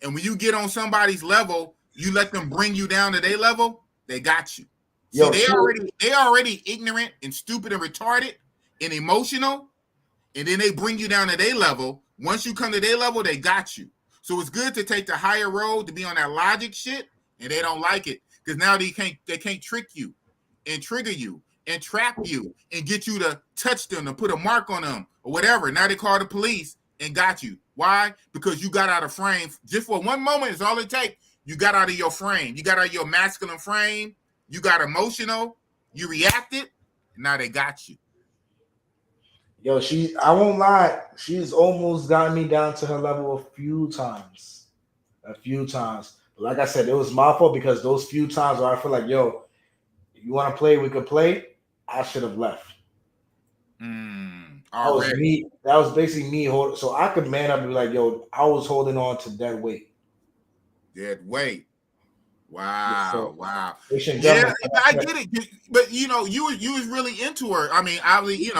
And when you get on somebody's level, you let them bring you down to their level, they got you. See, they already ignorant and stupid and retarded and emotional, and then they bring you down to their level. Once you come to their level, they got you. So it's good to take the higher road, to be on that logic shit, and they don't like it. Because now they can't trick you and trigger you and trap you and get you to touch them, to put a mark on them or whatever. Now they call the police and got you. Why? Because you got out of frame. Just for one moment is all it takes. You got out of your frame. You got out of your masculine frame. You got emotional. You reacted. And now they got you. Yo, I won't lie. She's almost gotten me down to her level a few times. But like I said, it was my fault because those few times where I feel like, yo, you want to play, we could play. I should have left. That was me. That was basically me holding. So I could man up and be like, yo, I was holding on to dead weight. Dead weight. Wow. So, wow. Yeah, I get it. But you was really into her. I mean, obviously,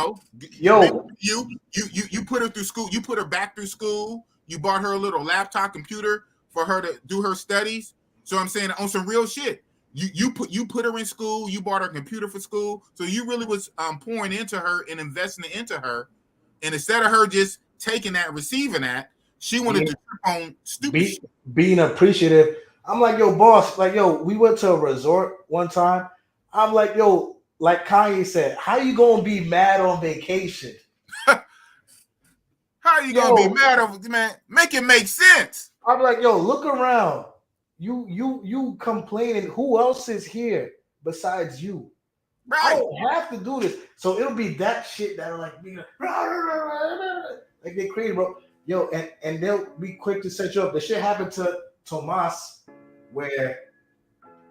you put her through school. You put her back through school. You bought her a little laptop computer for her to do her studies. So I'm saying on some real shit. You put her in school. You bought her a computer for school. So you really was pouring into her and investing into her. And instead of her just taking that, receiving that, She wanted to trip on stupid shit. Being appreciative. I'm like, yo, boss, like, yo, we went to a resort one time. I'm like, yo, like Kanye said, how you gonna be mad on vacation? How you gonna be mad over, man? Make it make sense. I'm like, yo, look around. You complaining. Who else is here besides you? Right. I don't have to do this. So it'll be that shit that like be like they crazy, bro. Yo, and they'll be quick to set you up. The shit happened to Tomas where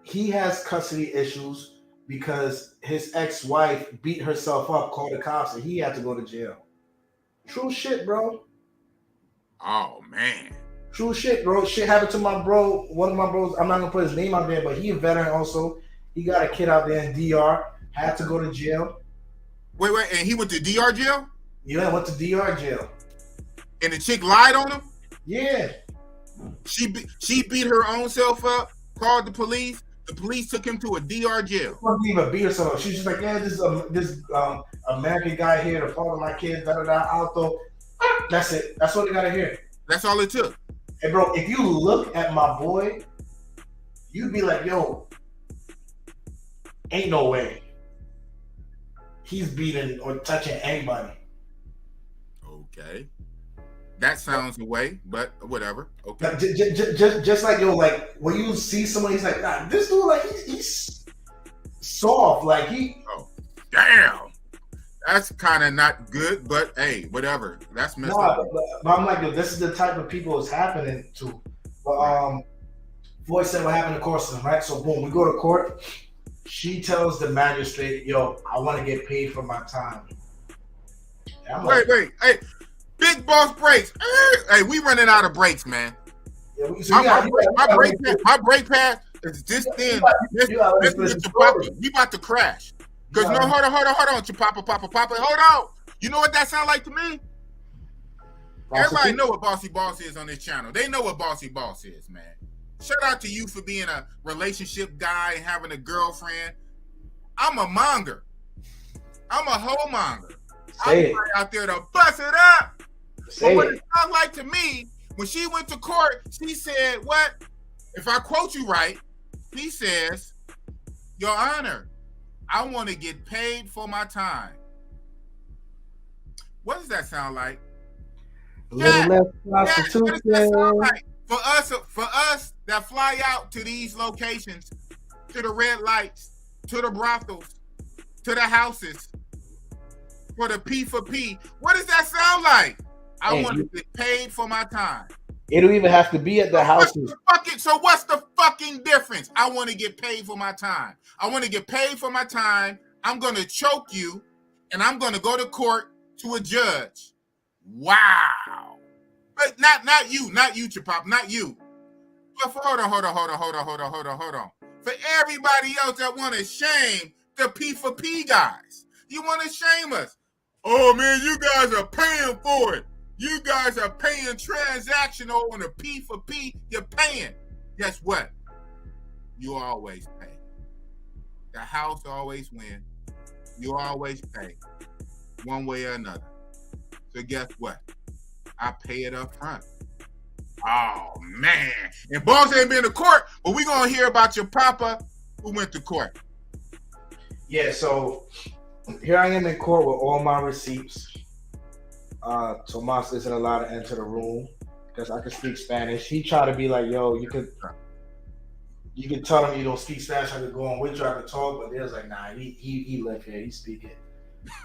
he has custody issues because his ex-wife beat herself up, called the cops, and he had to go to jail. True shit, bro. Oh man. True shit, bro. Shit happened to my bro. One of my bros. I'm not gonna put his name out there, but he a veteran also. He got a kid out there in DR. Had to go to jail. Wait, and he went to DR jail? Yeah, went to DR jail. And the chick lied on him? Yeah. She beat her own self up, called the police. The police took him to a DR jail. She wasn't even beat herself. She's just like, yeah, this American guy here, the father of my kids, auto. That's it. That's what they gotta hear. That's all it took. Hey, bro, if you look at my boy, you'd be like, yo, ain't no way he's beating or touching anybody. Okay. That sounds the way, but whatever. Okay. Like, just like, yo, like when you see someone, he's like, nah, this dude, like he's soft, like he. Oh, damn. That's kind of not good, but hey, whatever. That's messed up. But I'm like, yo, this is the type of people it's happening to. But Floyd said what happened to Corson, right? So boom, we go to court. She tells the magistrate, yo, I want to get paid for my time. Wait. Hey, Big Boss breaks. Hey, we running out of breaks, man. Yeah, my brake pad is just thin. We about to crash. Because no, hold on, Chapapa, Papa. Hold on. You know what that sound like to me? Everybody know what Bossy Boss is on this channel. They know what Bossy Boss is, man. Shout out to you for being a relationship guy and having a girlfriend. I'm a monger. I'm a hoe monger. I'm out there to bust it up. But what it sounds like to me, when she went to court, she said, what? If I quote you right, he says, Your Honor, I want to get paid for my time. What does that sound like? What does that sound like? For us that fly out to these locations, to the red lights, to the brothels, to the houses, for the P for P, what does that sound like? I want to get paid for my time. It don't even have to be at the houses. So what's the fucking difference? I want to get paid for my time. I want to get paid for my time. I'm going to choke you, and I'm going to go to court to a judge. Wow. But not you, Chapapa, not you. But hold on. For everybody else that want to shame the P for P guys, you want to shame us. Oh man, you guys are paying for it. You guys are paying transactional on the P for P. You're paying. Guess what? You always pay. The house always wins. You always pay. One way or another. So guess what? I pay it up front. Oh man. And Boss ain't been to court, but we're gonna hear about your papa who went to court. Yeah, so here I am in court with all my receipts. Tomas isn't allowed to enter the room because I can speak Spanish. He tried to be like, yo, you can tell him you don't speak Spanish, I could go on with you, I could talk, but there's like, nah, he live here, he speak it.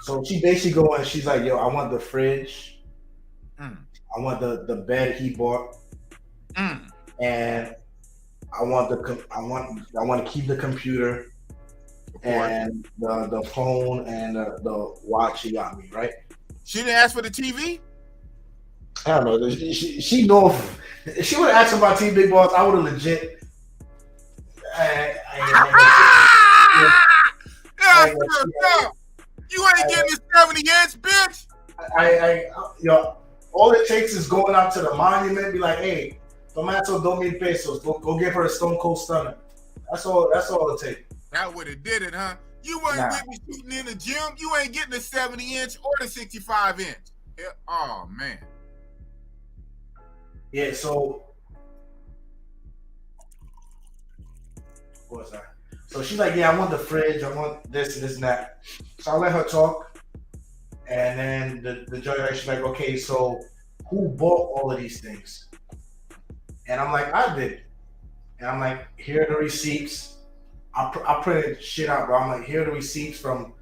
So she basically go and she's like, yo, I want the fridge. I want the bed he bought. And I want to keep the computer and the phone and the watch he got me, right? She didn't ask for the TV? I don't know. She know if she would have asked about TV Big Boss, I would have legit. You ain't getting the 70-inch, bitch. All it takes is going out to the monument, be like, hey, Tomato, $2,000 pesos. Go give her a Stone Cold Stunner. That's all it takes. That would have did it, huh? You wasn't with me shooting in the gym. You ain't getting the 70-inch or the 65-inch. Oh man. Yeah, so what was that? So she's like, yeah, I want the fridge, I want this and this and that. So I let her talk, and then the judge, she's like, okay, so who bought all of these things? And I'm like, I did. And I'm like, here are the receipts. I printed shit out, bro. I'm like, here are the receipts from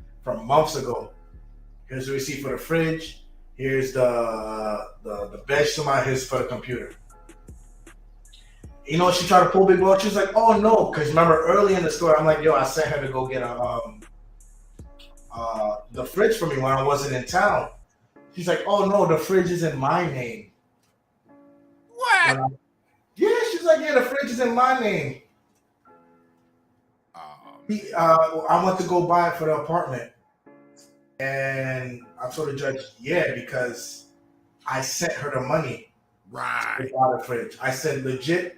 months ago. Here's the receipt for the fridge. Here's the bed somebody. Here's for the computer. You know, she tried to pull big ball. She was like, oh no, because remember early in the story, I'm like, yo, I sent her to go get the fridge for me when I wasn't in town. She's like, oh no, the fridge is in my name. What? Yeah, she's like, yeah, the fridge is in my name. I went to go buy it for the apartment. And I told the judge, yeah, because I sent her the money Right. to buy the fridge. I said, legit,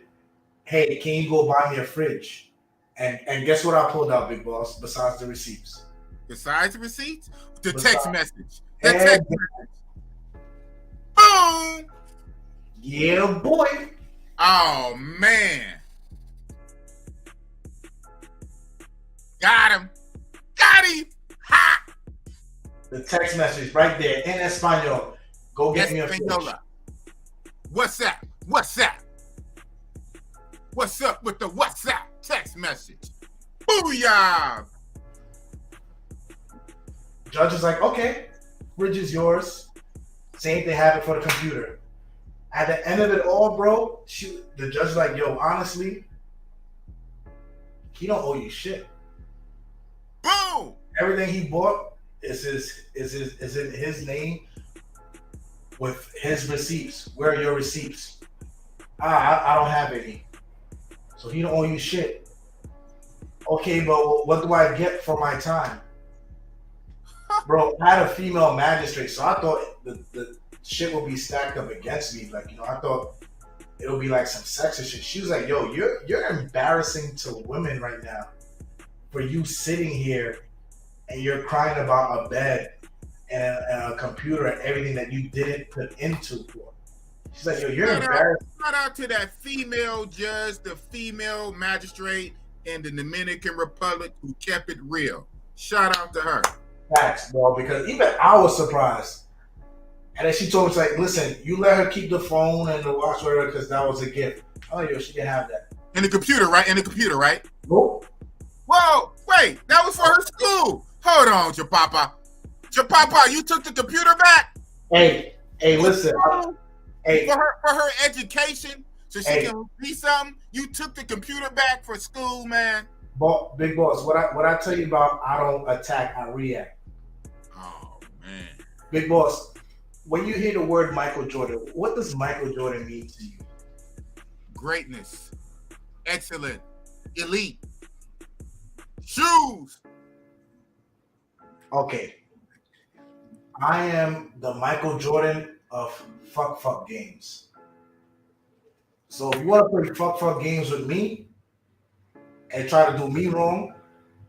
hey, can you go buy me a fridge? And guess what I pulled out, big boss, besides the receipts? Besides the receipts? The Besides- text message. The text message. Boom! Yeah, boy. Oh, man. Got him. Got him. Ha! The text message right there in Espanol. Go get me a fridge. Española. What's that? What's that? What's up with the WhatsApp text message? Booyah! Judge is like, okay, fridge is yours. Same thing happened for the computer. At the end of it all, bro, the judge is like, yo, honestly, he don't owe you shit. Boom! Everything he bought is in his name with his receipts. Where are your receipts? I don't have any. So he don't owe you shit. Okay, but what do I get for my time? Bro, I had a female magistrate, so I thought the shit would be stacked up against me. Like, you know, I thought it would be like some sexist shit. She was like, yo, you're embarrassing to women right now for you sitting here and you're crying about a bed and a computer and everything that you didn't put into it. She's like, yo, you're embarrassed. Shout out to that female judge, the female magistrate in the Dominican Republic who kept it real. Shout out to her. Facts, bro, because even I was surprised. And then she told me, like, listen, you let her keep the phone and the watch with her because that was a gift. Oh, yo, she didn't have that. In the computer, right? In the computer, right? Nope. Whoa, wait, that was for her school. Hold on, Chapapa. Chapapa, you took the computer back? Hey, listen. Hey, For her education, so she Hey. can be something. You took the computer back for school, man. big boss, what I tell you about, I don't attack, I react. Oh man. Big boss, when you hear the word Michael Jordan, what does Michael Jordan mean to you? Greatness, excellent, elite, shoes. Okay. I am the Michael Jordan of fuck games. So if you want to play fuck games with me and try to do me wrong,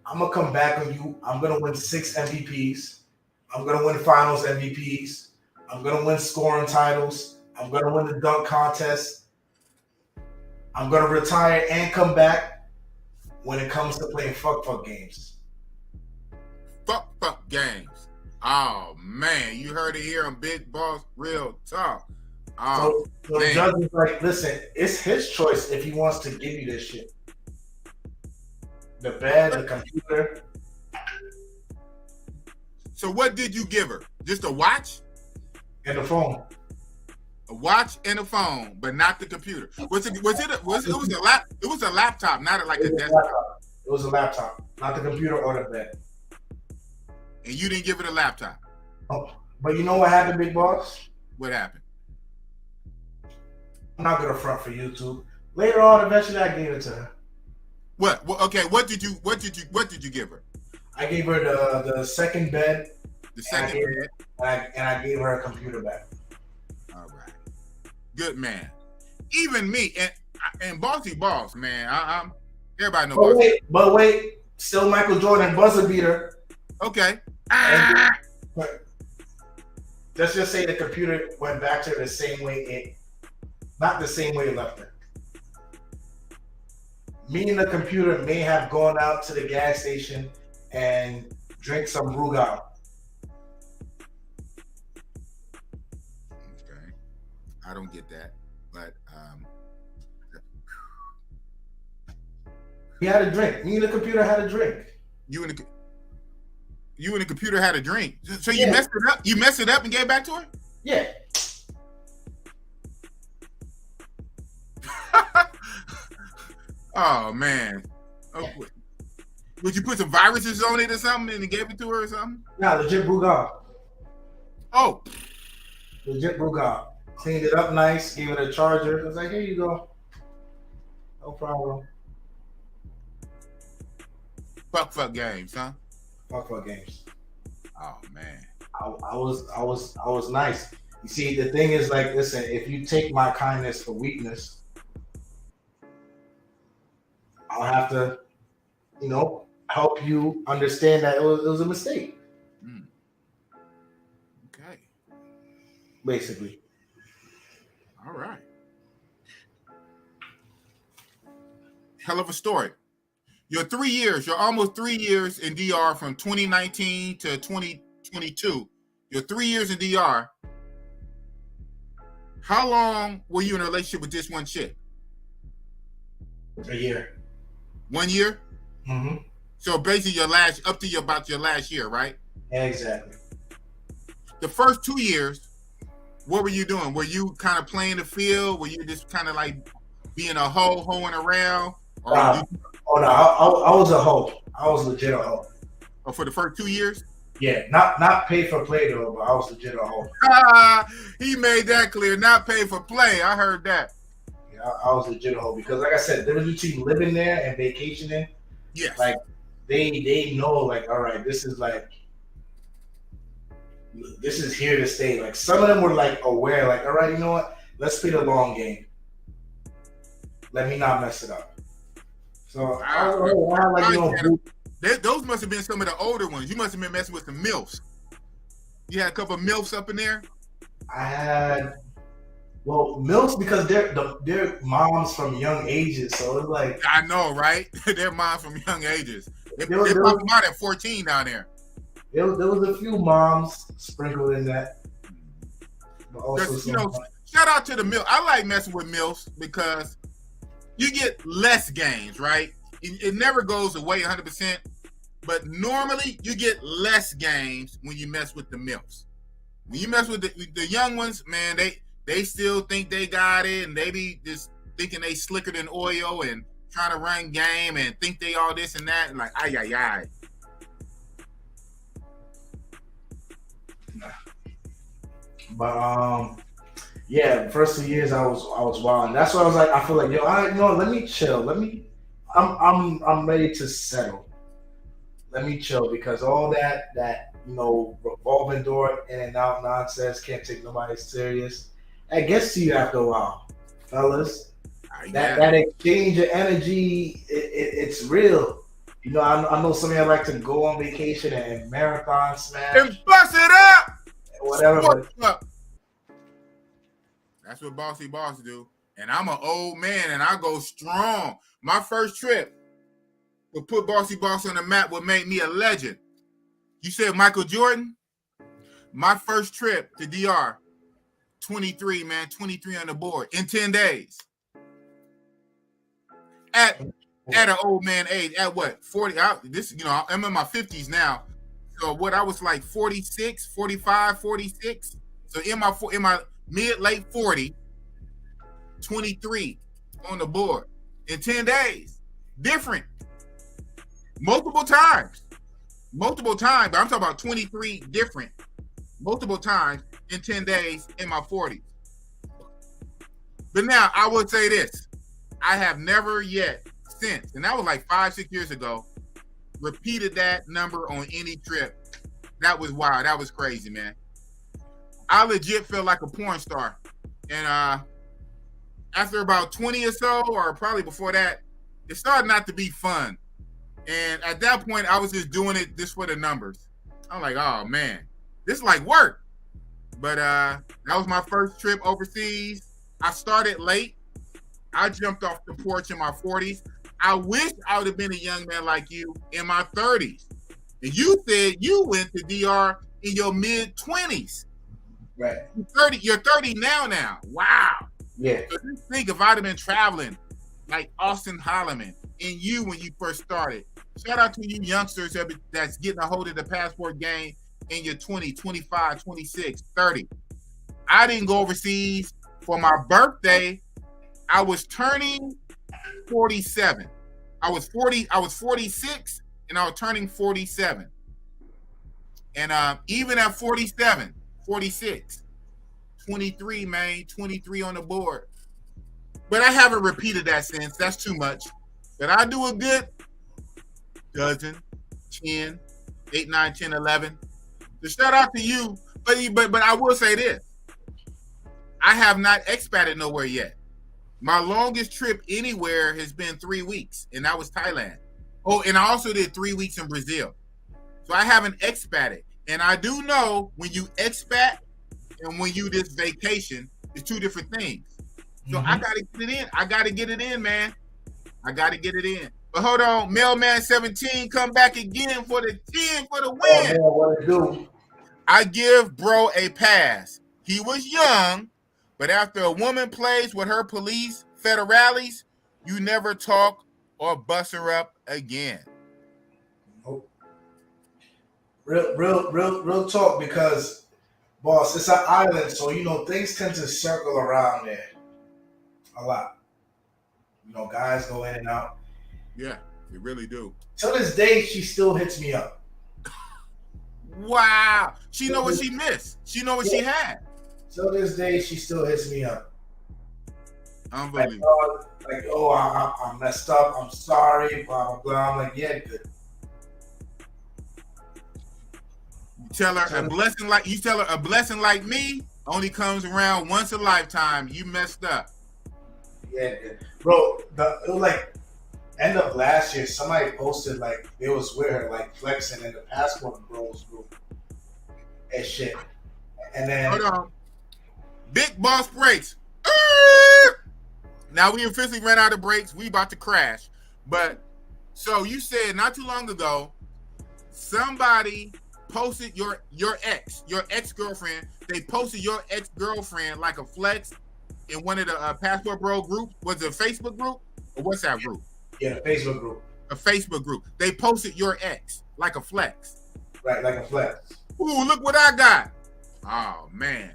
I'm gonna come back on you. I'm gonna win 6 MVPs. I'm gonna win finals MVPs. I'm gonna win scoring titles. I'm gonna win the dunk contest. I'm gonna retire and come back when it comes to playing fuck games. Fuck games. Oh man, you heard it here on Big Boss Real Talk. Oh, So the man. judge is like, listen, it's his choice if he wants to give you this shit. The bed, the computer. So what did you give her? Just a watch? And the phone. A watch and a phone, but not the computer. It was a laptop, not like a desktop. It was a laptop, not the computer or the bed. And you didn't give it a laptop. Oh, but you know what happened, Big Boss? What happened? I'm not gonna front for YouTube. Later on, eventually, I gave it to her. What? Okay. What did you give her? I gave her the second bed. The second bed. And I gave her a computer back. All right. Good man. Even me and Bossy Boss, man. I'm everybody knows. But wait, still Michael Jordan buzzer beater. Okay. Let's just say the computer went back to the same way it. not the same way you left it. Me and the computer may have gone out to the gas station and drink some Rugal. Okay, I don't get that, but we had a drink. Me and the computer had a drink. You and the computer had a drink. So you messed it up. You messed it up and gave it back to her. Yeah. Oh man. Oh, would you put some viruses on it or something and gave it to her or something? Nah, legit Rugal. Oh. Legit Rugal. Cleaned it up nice, gave it a charger. I was like, here you go. No problem. Fuck games, huh? Fuck games. Oh man. I was nice. You see, the thing is, like, listen, if you take my kindness for weakness, I'll have to, help you understand that it was a mistake. Okay. Basically. All right. Hell of a story. You're almost 3 years in DR from 2019 to 2022. You're 3 years in DR. How long were you in a relationship with this one chick? A year. 1 year? Mm-hmm. So basically about your last year, right? Exactly. The first 2 years, what were you doing? Were you kind of playing the field? Were you just kind of like being a hoe, hoeing around? Or I was a hoe. I was legit a hoe. Or for the first 2 years? Yeah, not pay for play though, but I was legit a hoe. He made that clear. Not pay for play. I heard that. Yeah, I was legit a hoe because, like I said, the difference between living there and vacationing. Yes. Like they know, like, all right, this is here to stay. Like some of them were like aware, like, all right, you know what? Let's play the long game. Let me not mess it up. So those must have been some of the older ones. You must have been messing with some MILFs. You had a couple of MILFs up in there? I had, MILFs because they're moms from young ages. So it's like, I know, right? They're moms from young ages. They pop them out at 14 down there. There was a few moms sprinkled in that. But also shout out to the MILF. I like messing with MILFs because you get less games, right? It never goes away 100%, but normally you get less games when you mess with the MILFs. When you mess with the young ones, man, they still think they got it, and they be just thinking they slicker than oil and trying to run game and think they all this and that, and like, ay. But yeah, first 2 years I was wild. And that's why I was like, I feel like, let me chill. I'm ready to settle. Let me chill because all that revolving door in and out nonsense, can't take nobody serious. That gets to you after a while, fellas. That exchange of energy, it's real. I know some of you like to go on vacation and marathon smash and bust it up. Whatever. That's what bossy boss do. And I'm an old man and I go strong. My first trip will put bossy boss on the map, would make me a legend. You said Michael Jordan? My first trip to DR, 23 on the board in 10 days. At an old man age, at what? 40? I'm in my 50s now. So what, I was like 46, 45, 46. So in my mid-late 40, 23 on the board in 10 days. Different. Multiple times. But I'm talking about 23 different. Multiple times in 10 days in my 40s. But now I would say this. I have never yet since, and that was like 5-6 years ago, repeated that number on any trip. That was wild. That was crazy, man. I legit felt like a porn star. And after about 20 or so, or probably before that, it started not to be fun. And at that point, I was just doing it just for the numbers. I'm like, oh, man, this is like work. But that was my first trip overseas. I started late. I jumped off the porch in my 40s. I wish I would have been a young man like you in my 30s. And you said you went to DR in your mid 20s. Right. You're 30 now. Wow. Yeah. So just think if I'd have been traveling like Austin Holloman and you when you first started. Shout out to you youngsters that's getting a hold of the passport game in your 20, 25, 26, 30. I didn't go overseas for my birthday. I was turning 47. I was 46 and I was turning 47. And even at 47, 46, 23, man, 23 on the board. But I haven't repeated that since. That's too much. But I do a good dozen, 10, 8, 9, 10, 11. So shout out to you. But I will say this. I have not expated nowhere yet. My longest trip anywhere has been 3 weeks, and that was Thailand. Oh, and I also did 3 weeks in Brazil. So I haven't expated. And I do know when you expat and when you this vacation, it's two different things. So I got to get it in. I got to get it in, man. I got to get it in. But hold on, Mailman 17, come back again for the 10 for the win. Oh, man, what it do? I give bro a pass. He was young, but after a woman plays with her police federales, you never talk or bust her up again. Nope. Real talk, because boss, it's an island, so you know things tend to circle around there a lot. You know, guys go in and out. Yeah, they really do. To this day, she still hits me up. Wow. She know what she missed. She know what she had. To this day, she still hits me up. Unbelievable. Like, oh, I messed up. I'm sorry. Blah blah blah. I'm like, yeah, good. Tell her a blessing like me only comes around once a lifetime. You messed up. Yeah, good. Bro. It was like end of last year. Somebody posted like they was with her like flexing in the Passport Bros group and shit. And then hold on. Big Boss Breaks. Now we officially ran out of breaks. We about to crash. But so you said not too long ago, somebody posted your ex-girlfriend. They posted your ex-girlfriend like a flex in one of the Passport Bro groups. Was it a Facebook group or what's that group? Yeah, the Facebook group. A Facebook group. They posted your ex like a flex. Right, like a flex. Ooh, look what I got. Oh man.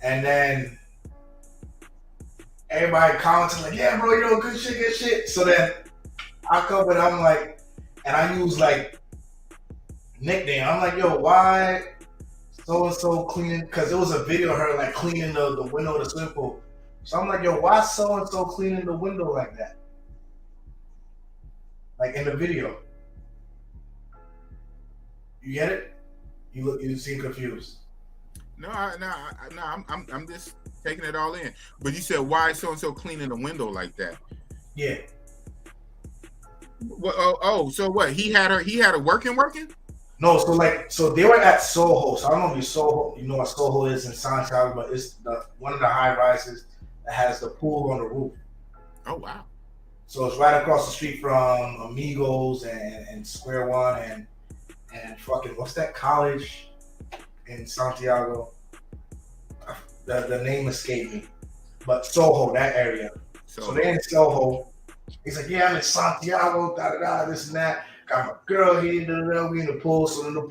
And then everybody commenting like, yeah, bro, you know, good shit. So then I come and I'm like, and I use like nickname. I'm like, yo, why so-and-so cleaning? Because it was a video of her like cleaning the window of the swimming pool. So I'm like, yo, why so-and-so cleaning the window like that? Like in the video. You get it? You seem confused. No, I'm just taking it all in. But you said why so and so cleaning the window like that? Yeah. So what? He had her working? No, so they were at Soho. So I don't know if you know what Soho is in Santiago, but it's one of the high rises that has the pool on the roof. Oh wow. So it's right across the street from Amigos and Square One and fucking what's that college in Santiago? The name escaped me. But Soho, that area. So they're in Soho. He's like, yeah, I'm in Santiago, this and that. Got my girl here, we in the pool. So in the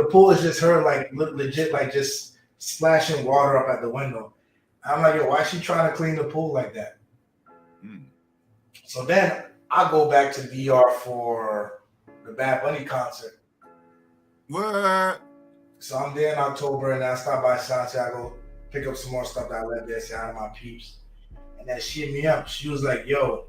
pool is just her like legit like just splashing water up at the window. I'm like, yo, why is she trying to clean the pool like that? So then I go back to DR for the Bad Bunny concert. What? So I'm there in October and I stop by Santiago, pick up some more stuff that I left there, say hi to my peeps. And then she hit me up. She was like, yo,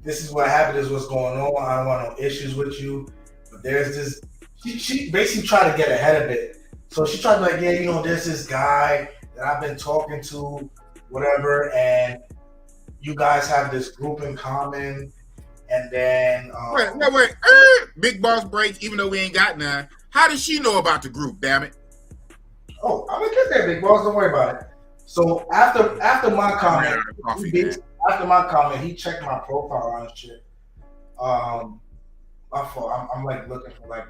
this is what happened, this is what's going on. I don't want no issues with you. But there's this, she basically tried to get ahead of it. So she tried to like, yeah, you know, there's this guy that I've been talking to, whatever, and you guys have this group in common. And then Big Boss Breaks, even though we ain't got none. How does she know about the group, damn it? Oh, I'm gonna get there, big boss. Don't worry about it. So after my comment, Coffee, he, man. after my comment, he checked my profile on shit. My fault. I'm like looking for like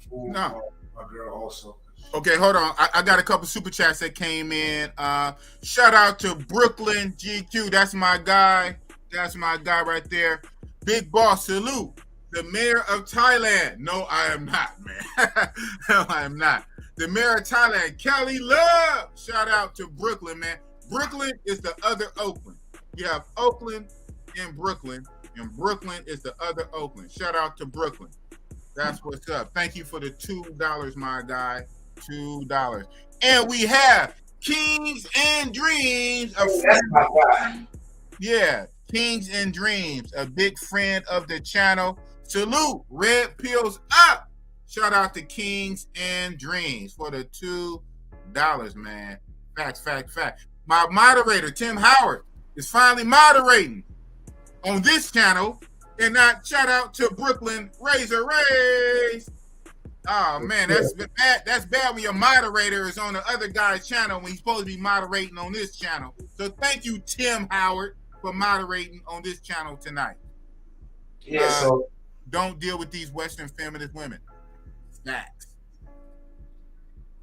food for my girl also. Okay, hold on. I got a couple super chats that came in. Shout out to Brooklyn GQ. That's my guy. That's my guy right there. Big boss, salute. The mayor of Thailand. No, I am not, man. No, I am not. The mayor of Thailand, Kelly Love. Shout out to Brooklyn, man. Brooklyn is the other Oakland. You have Oakland and Brooklyn is the other Oakland. Shout out to Brooklyn. That's what's up. Thank you for the $2, my guy. $2. And we have Kings and Dreams. That's my guy. Yeah, Kings and Dreams, a big friend of the channel. Salute, Red Pills up. Shout out to Kings and Dreams for the $2, man. Facts. My moderator, Tim Howard, is finally moderating on this channel. And not shout out to Brooklyn Razor Rays. Oh man, that's bad. That's bad when your moderator is on the other guy's channel when he's supposed to be moderating on this channel. So thank you, Tim Howard, for moderating on this channel tonight. Yeah, so don't deal with these Western feminist women. Facts.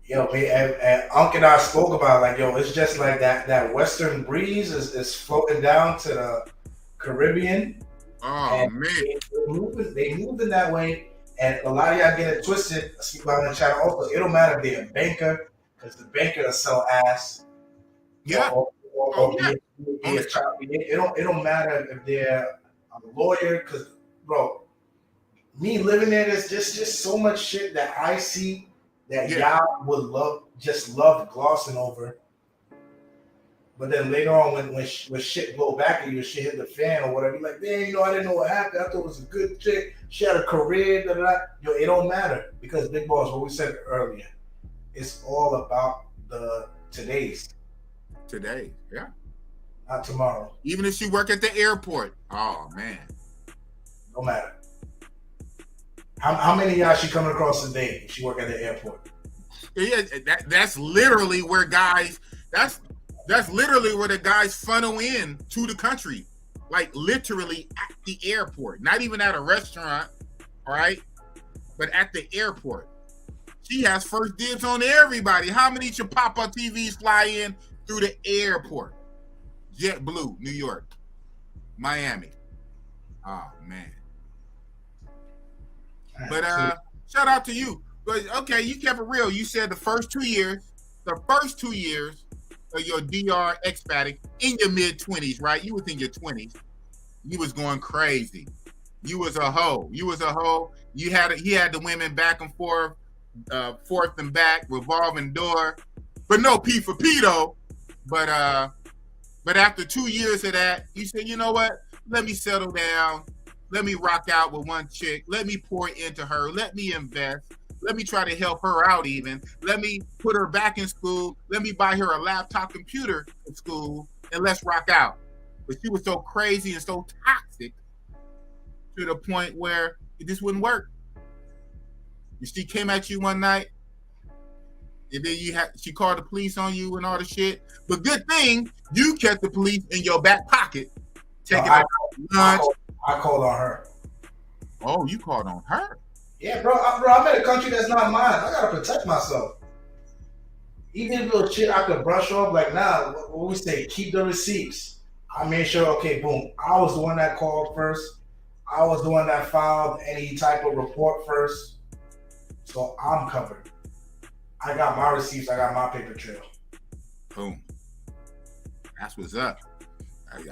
Yo, and Unc and I spoke about like, yo, it's just like that Western breeze is floating down to the Caribbean. Oh man, they moving that way, and a lot of y'all get it twisted. I speak about in the channel also. It don't matter if they're a banker, because the banker will sell ass. Yeah. It don't matter if they're a lawyer, because bro, me living there, there's just so much shit that I see that y'all would love glossing over. But then later on, when shit blow back at you, shit hit the fan or whatever, you're like, man, I didn't know what happened. I thought it was a good chick. She had a career. Da, da, da. Yo, it don't matter, because Big Boss, what we said earlier, it's all about the today's. Today, yeah. Not tomorrow. Even if she work at the airport. Oh man. No matter. How many of y'all she coming across a day if she work at the airport? Yeah, that's literally where guys. That's literally where the guys funnel in to the country, like literally at the airport, not even at a restaurant, all right, but at the airport. She has first dibs on everybody. How many Chapapa TVs fly in through the airport? JetBlue, New York, Miami. Oh man. But shout out to you. But okay, you kept it real. You said the first 2 years of your DR expatic in your mid-20s, right? You was in your 20s. You was going crazy. You was a hoe. He had the women back and forth, forth and back, revolving door. But no P for P though. But after 2 years of that, you said, you know what? Let me settle down. Let me rock out with one chick. Let me pour into her. Let me invest. Let me try to help her out even. Let me put her back in school. Let me buy her a laptop computer in school, and let's rock out. But she was so crazy and so toxic to the point where it just wouldn't work. She came at you one night, and then she called the police on you and all the shit. But good thing you kept the police in your back pocket. I called on her. Oh, you called on her? Yeah, bro, I'm in a country that's not mine. I gotta protect myself. Even if little shit I could brush off, like what we say, keep the receipts. I made sure, okay, boom. I was the one that called first. I was the one that filed any type of report first. So I'm covered. I got my receipts. I got my paper trail. Boom. That's what's up.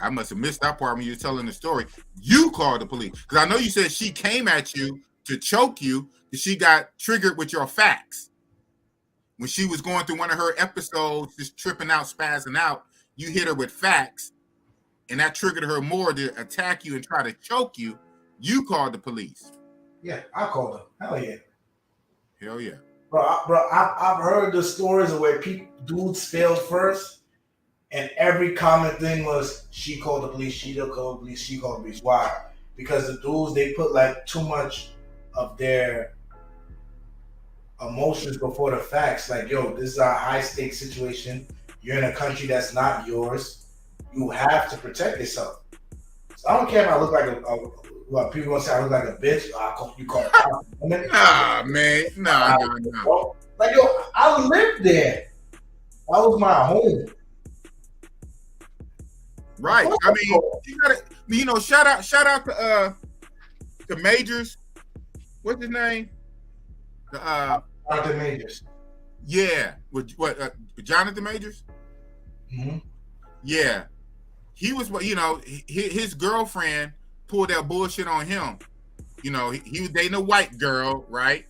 I must have missed that part when you were telling the story. You called the police. Because I know you said she came at you to choke you, and she got triggered with your facts. When she was going through one of her episodes, just tripping out, spazzing out, you hit her with facts, and that triggered her more to attack you and try to choke you. You called the police. Yeah, I called them. Hell yeah. Hell yeah. Bro, I've heard the stories of where dudes failed first, and every common thing was she called the police, she called the police, she called the police. Why? Because the dudes, they put like too much of their emotions before the facts. Like, yo, this is a high stakes situation. You're in a country that's not yours. You have to protect yourself. So I don't care if I look like what people gonna say I look like a bitch. You call it woman. Nah, man. Nah. Like, yo, I lived there. That was my home. Right. I mean, you gotta, shout out to Majors. What's his name? Jonathan Majors. Yeah. Jonathan Majors? Mm-hmm. Yeah. He was, his girlfriend pulled that bullshit on him. He was dating a white girl, right?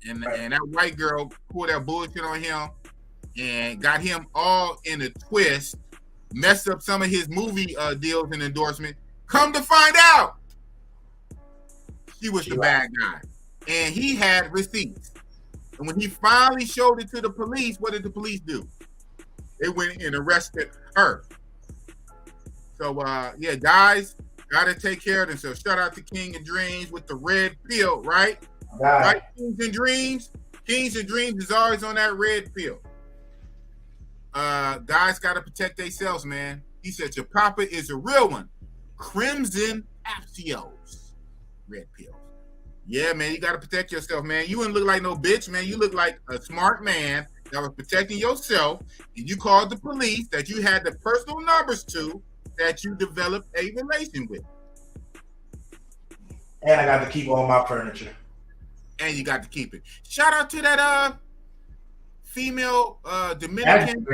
And that white girl pulled that bullshit on him and got him all in a twist, messed up some of his movie deals and endorsements. Come to find out, she was the bad guy. And he had receipts. And when he finally showed it to the police, what did the police do? They went and arrested her. So, guys, got to take care of themselves. Shout out to King and Dreams with the red pill, right? Right, Kings and Dreams. Kings and Dreams is always on that red pill. Guys got to protect themselves, man. He said Chapapa is a real one. Crimson Axios. Red pills. Yeah, man, you got to protect yourself, man. You wouldn't look like no bitch, man. You look like a smart man that was protecting yourself, and you called the police that you had the personal numbers to that you developed a relation with. And I got to keep all my furniture. And you got to keep it. Shout out to that female Dominican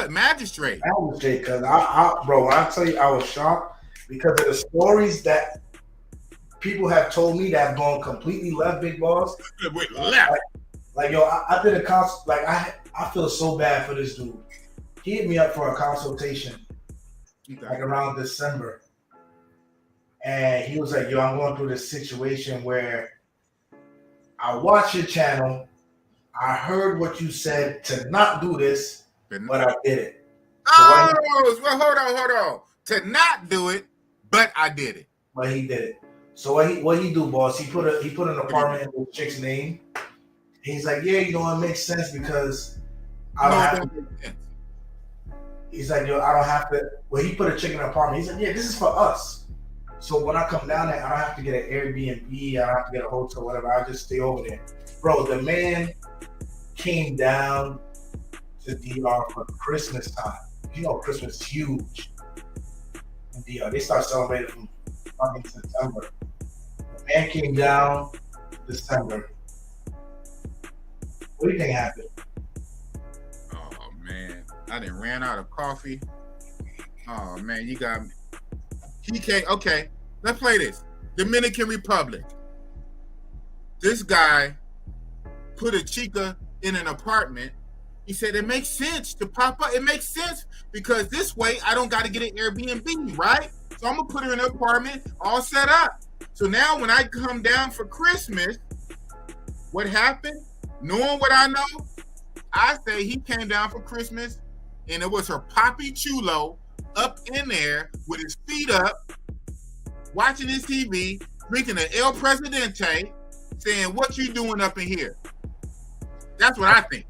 magistrate. Because bro, when I tell you I was shocked because of the stories that people have told me that have gone completely left, Big Boss. Left. Like, yo, I did a consult. Like, I feel so bad for this dude. He hit me up for a consultation, like around December, and he was like, "Yo, I'm going through this situation where I watched your channel. I heard what you said to not do this, but I did it." Well, hold on. To not do it, but I did it. But he did it. So what he do, boss? He put an apartment in the chick's name. He's like, yeah, it makes sense because I don't have to. He's like, yo, I don't have to. Well, he put a chick in an apartment. He's like, yeah, this is for us. So when I come down there, I don't have to get an Airbnb. I don't have to get a hotel, whatever. I just stay over there. Bro, the man came down to DR for Christmas time. Christmas is huge in DR. They start celebrating from fucking September. The man came down December. What do you think happened? Oh man, I done ran out of coffee. Oh man, you got me. He came. Okay, let's play this. Dominican Republic. This guy put a chica in an apartment. He said it makes sense to Papa. It makes sense because this way I don't got to get an Airbnb, right? So I'm gonna put her in an apartment all set up. So now when I come down for Christmas, what happened? Knowing what I know, I say he came down for Christmas and it was her Papi Chulo up in there with his feet up, watching his TV, drinking an El Presidente, saying, "What you doing up in here?" That's what I think.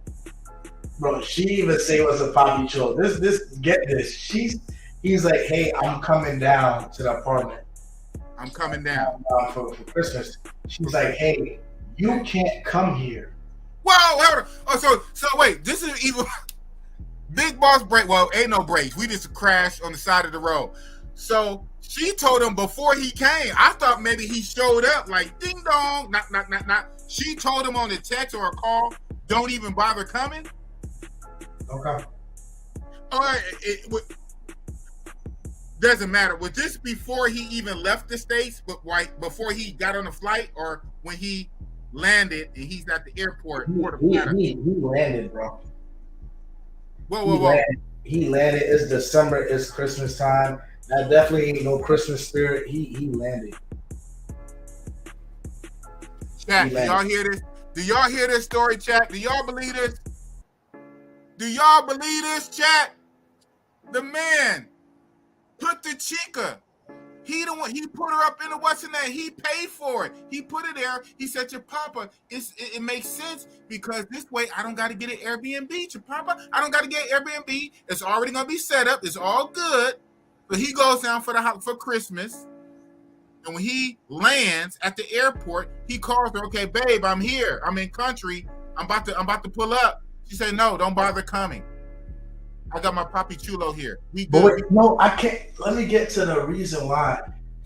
Bro, she even say it was a Papi Chulo. Get this. He's like, hey, I'm coming down to the apartment. I'm coming down for Christmas. She's like, hey, you can't come here. Whoa, hold on. Oh, so wait, this is even Big Boss break. Well, ain't no breaks. We just crashed on the side of the road. So she told him before he came. I thought maybe he showed up like ding dong. Not. She told him on the text or a call, don't even bother coming. Okay. All right. It doesn't matter. Was this before he even left the States, but right before he got on the flight, or when he landed and he's at the airport? He landed, bro. Whoa. He landed. It's December. It's Christmas time. That definitely ain't no Christmas spirit. He landed. Chat, do y'all hear this? Do y'all hear this story, chat? Do y'all believe this? Do y'all believe this, chat? The man put the chica He the one. He put her up in the what's in that. He paid for it. He put it there. He said, Chapapa, it makes sense because this way I don't got to get an Airbnb. Chapapa, I don't got to get an Airbnb. It's already gonna be set up. It's all good. But he goes down for Christmas, and when he lands at the airport, he calls her. Okay, babe, I'm here. I'm in country. I'm about to pull up. She said, no, don't bother coming. I got my Papi Chulo here. We good. But wait, no, I can't. Let me get to the reason why.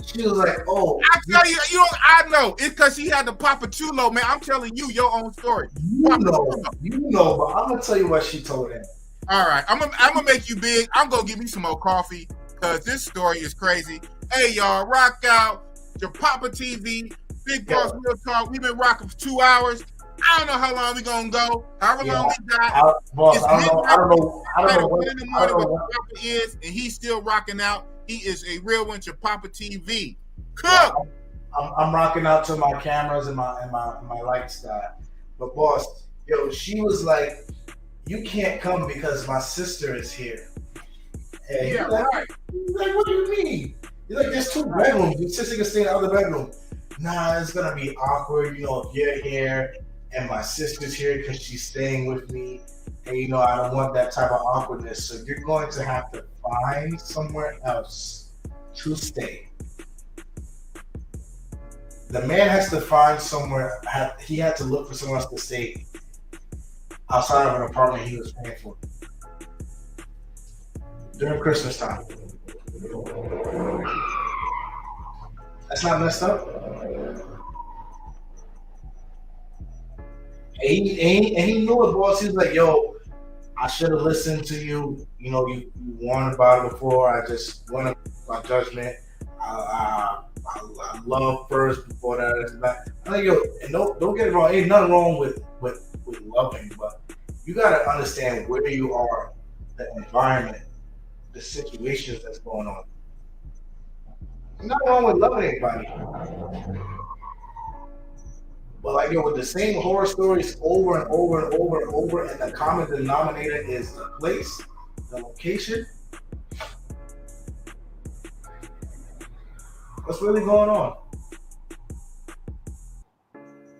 She was like, "Oh, I tell you, I know. It's because she had the Papa Chulo, man. I'm telling you your own story. You know, but I'm gonna tell you what she told him. All right, I'm gonna make you big. I'm gonna give me some more coffee because this story is crazy. Hey, y'all, rock out your Papa TV, Big Boss Real Talk. We've been rocking for 2 hours. I don't know how long we gonna go. However long we got. I don't know What in the morning what Papa is, and he's still rocking out. He is a real one. Chapapa TV. Cook. I'm rocking out to my cameras and my lights guy. But boss, yo, she was like, "You can't come because my sister is here." And Yeah, right. He's like, "What do you mean?" He's like, "There's 2 bedrooms. Your sister can stay in the other bedroom." Nah, it's gonna be awkward, if you're here and my sister's here because she's staying with me, and I don't want that type of awkwardness. So you're going to have to find somewhere else to stay. The man has to find somewhere. He had to look for someone else to stay outside of an apartment he was paying for during Christmas time. That's not messed up. And he knew it, boss. He was like, "Yo, I should have listened to you. You warned about it before. I just went up my judgment. I love first before that." I'm like, "Yo, and don't get it wrong. Ain't nothing wrong with loving, but you gotta understand where you are, the environment, the situations that's going on. There's nothing wrong with loving anybody." But with the same horror stories over and over and over and over, and the common denominator is the place, the location. What's really going on?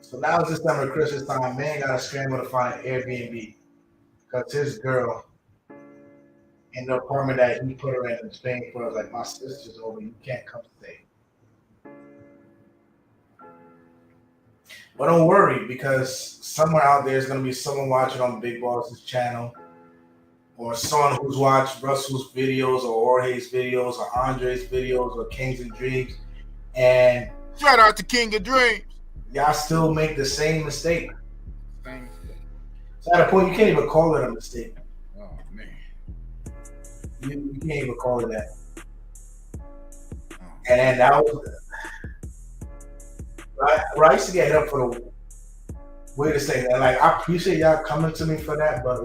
So now it's December, Christmas time. Man got to scramble to find an Airbnb because his girl in the apartment that he put her in Spain for was like, "My sister's over. You can't come stay." But don't worry, because somewhere out there is going to be someone watching on Big Boss's channel, or someone who's watched Russell's videos, or Jorge's videos, or Andre's videos, or Kings and Dreams, and shout out to King of Dreams. Y'all still make the same mistake. So at a point, you can't even call it a mistake. Oh man, you can't even call it that. And that was. I used to get hit up for the weirdest thing. And I appreciate y'all coming to me for that, but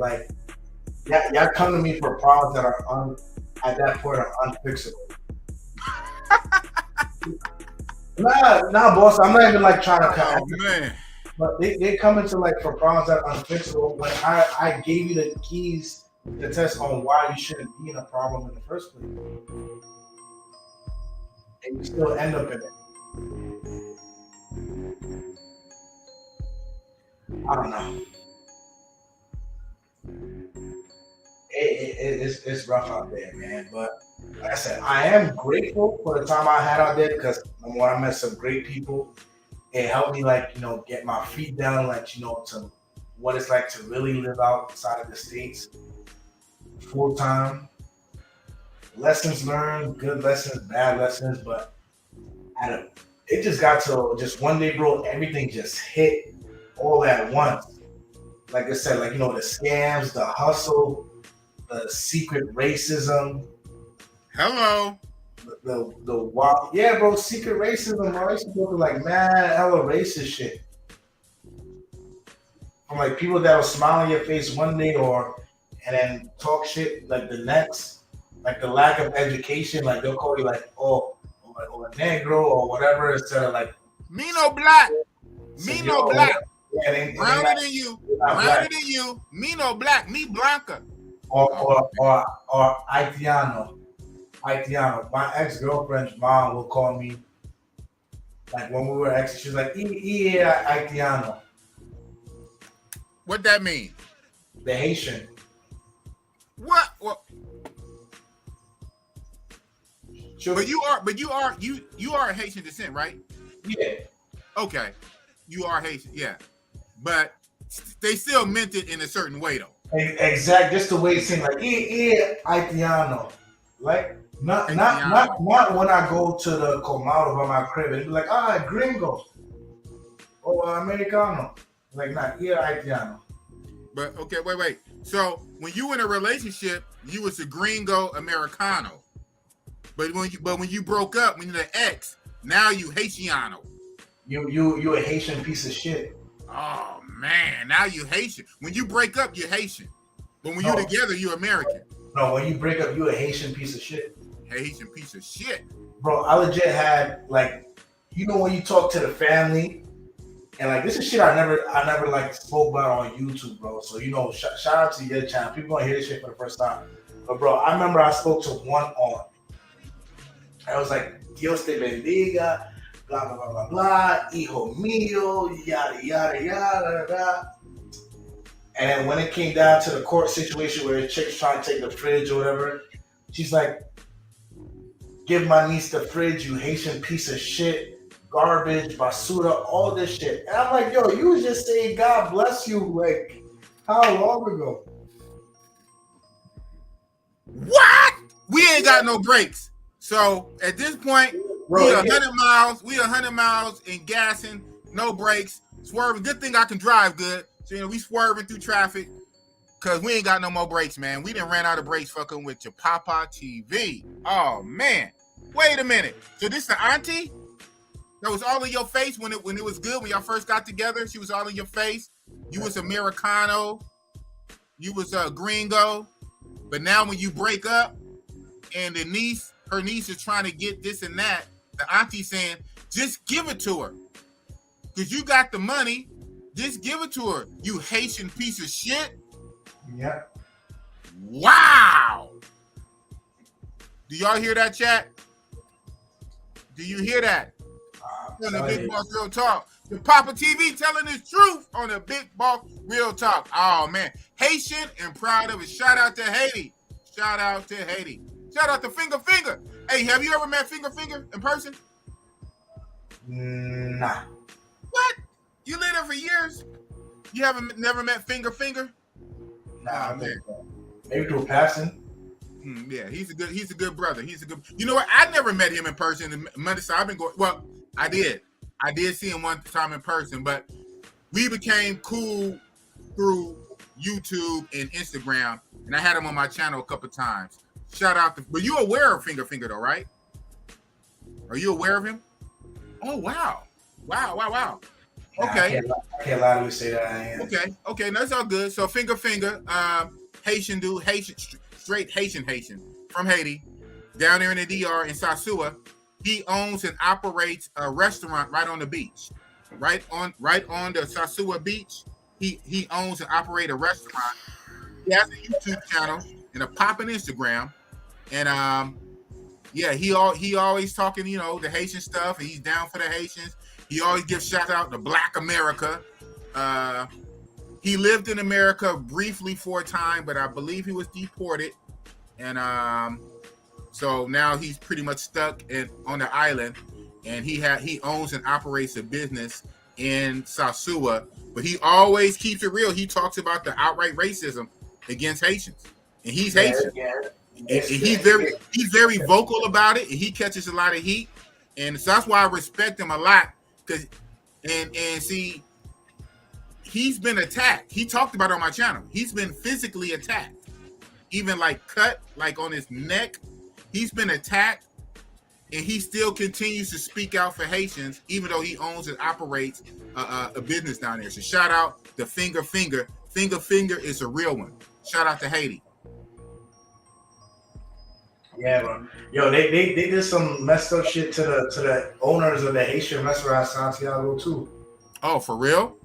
y'all come to me for problems that are at that point are unfixable. Nah, boss. I'm not even trying to come. Oh man. But they come into for problems that are unfixable. But I gave you the keys to test on why you shouldn't be in a problem in the first place, and you still end up in it. I don't know. It's rough out there, man. But like I said, I am grateful for the time I had out there because number one, I met some great people. It helped me get my feet down, to what it's like to really live outside of the States full time. Lessons learned, good lessons, bad lessons, but it just got to just one day, bro, everything just hit all at once. Like I said, the scams, the hustle, the secret racism. Hello. The wild, yeah, bro, secret racism, bro. I used to go to hella racist shit. From people that will smile on your face one day and then talk shit the next. The lack of education, they'll call you or negro or whatever instead of me no black. Me no black. Yeah, browner than you. Browner than you. Me no black. Me blanca. Or Haitiano. Haitiano. My ex-girlfriend's mom will call me, like when we were exes, she was like, yeah, Haitiano. What that mean? The Haitian. What? Well, She'll- but you are Haitian descent, right? Yeah. Okay, you are Haitian, yeah. But they still meant it in a certain way, though. Exact, just the way it seemed like Haitiano. Like not when I go to the Comado by my crib, it'd be like, gringo or Americano. Like not Haitiano. But okay, wait. So when you in a relationship, you was a gringo Americano. But when you broke up, when you're the ex, now you Haitiano. You a Haitian piece of shit. Oh man, now you Haitian. When you break up, you're Haitian. But when you're together, you're American. No, when you break up, you a Haitian piece of shit. Haitian piece of shit. Bro, I legit had like, when you talk to the family, and like this is shit I never like spoke about on YouTube, bro. So shout out to your channel. People gonna hear this shit for the first time. But bro, I remember I spoke to one aunt. I was like, Dios te bendiga, blah blah blah blah blah, hijo mío, yada yada yada yada. And then when it came down to the court situation where the chick's trying to take the fridge or whatever, she's like, give my niece the fridge, you Haitian piece of shit, garbage, basura, all this shit. And I'm like, yo, you was just saying God bless you, like, how long ago? What? We ain't got no brakes. So at this point, we 100 miles. We 100 miles in gassing, no brakes, swerving. Good thing I can drive good. So we swerving through traffic because we ain't got no more brakes, man. We done ran out of brakes fucking with Chapapa TV. Oh man, wait a minute. So this the auntie that was all in your face when it was good when y'all first got together. She was all in your face. You was Americano. You was a gringo. But now when you break up and her niece is trying to get this and that, the auntie saying, just give it to her. Because you got the money, just give it to her, you Haitian piece of shit. Yeah. Wow. Do y'all hear that, chat? Do you hear that? On the Big Boss Real Talk. The Papa TV telling his truth on the Big Boss Real Talk. Oh, man. Haitian and proud of it. Shout out to Haiti. Shout out to Haiti. Shout out to Finger. Hey, have you ever met Finger in person? Nah. What? You lived there for years? You never met Finger? Nah, man. Maybe through passing. Yeah, he's a good brother. You know what? I never met him in person. I've been going. Well, I did see him one time in person, but we became cool through YouTube and Instagram, and I had him on my channel a couple times. Shout out but you aware of Finger though, right? Are you aware of him? Oh wow. Okay. I can't lie to you, say that I am. Okay, that's all good. So Finger, Haitian dude, straight Haitian from Haiti, down there in the DR in Sasua. He owns and operates a restaurant right on the beach, right on the Sasua beach. He owns and operates a restaurant. He has a YouTube channel and a popping Instagram, and he always talking, the Haitian stuff, and he's down for the Haitians. He always gives shout out to Black America. He lived in America briefly for a time, but I believe he was deported, and so now he's pretty much stuck on the island, and he owns and operates a business in Sasua, but he always keeps it real. He talks about the outright racism against Haitians, and he's Haitian. Yeah. And he's very vocal about it, and he catches a lot of heat, and so that's why I respect him a lot. Because and see, he's been attacked. He talked about it on my channel. He's been physically attacked, even like cut like on his neck. He's been attacked, and he still continues to speak out for Haitians, even though he owns and operates a business down there. So shout out to Finger. Finger is a real one. Shout out to Haiti. Yeah, bro. Yo, they did some messed up shit to the owners of the Haitian restaurant Santiago too. Oh, for real?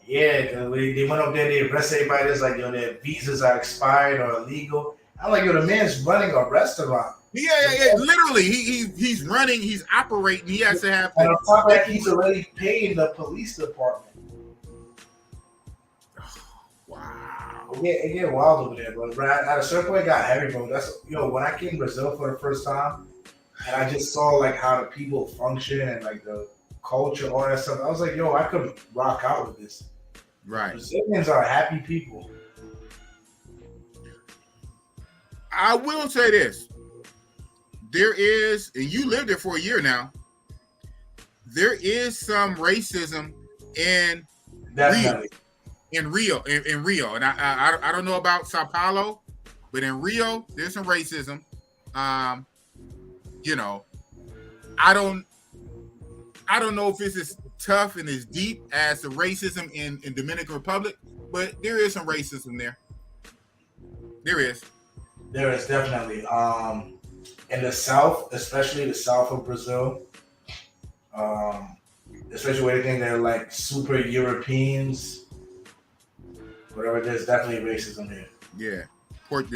Yeah, they went up there, they arrested everybody that's like, yo, their visas are expired or illegal. I'm like, yo, the man's running a restaurant. Yeah. Literally, he's running, he's operating. He has to have. And on top of that, he's already paying the police department. Wow. It get wild over there, bro. At a certain point, it got heavy, bro. That's when I came to Brazil for the first time, and I just saw like how the people function and like the culture, all that stuff. I was like, yo, I could rock out with this. Right. Brazilians are happy people. I will say this. There is, and you lived there for a year now, there is some racism in Definitely. Rio. And I don't know about Sao Paulo, but in Rio, there's some racism. You know, I don't know if it's as tough and as deep as the racism in Dominican Republic, but there is some racism there. There is. There is definitely. In the south, especially the south of Brazil, especially where they think they're like super Europeans, whatever, there's definitely racism here. Yeah.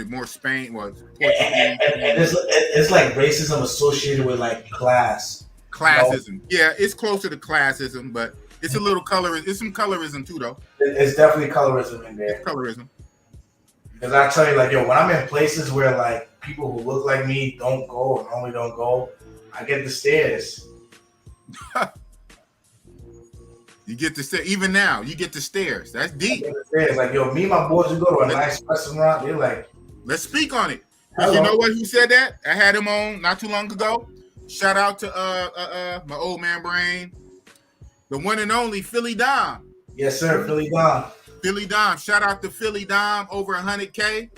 More Spain was. It's like racism associated with like class. Classism. Yeah, it's closer to classism, but it's a little colorism. It's some colorism too, though. It's definitely colorism in there. It's colorism. Because I tell you, like, when I'm in places where like people who look like me don't go or normally don't go, I get the stares. You get the stare. Even now, you get the stares. That's deep. Stares. Like, me and my boys, we go to a nice restaurant. They're like, let's speak on it. Because you know what? Who said that? I had him on not too long ago. Shout out to my old man brain, the one and only Philly Dom. Yes, sir, Philly Dom. Philly Dom. Shout out to Philly Dom, over 100K.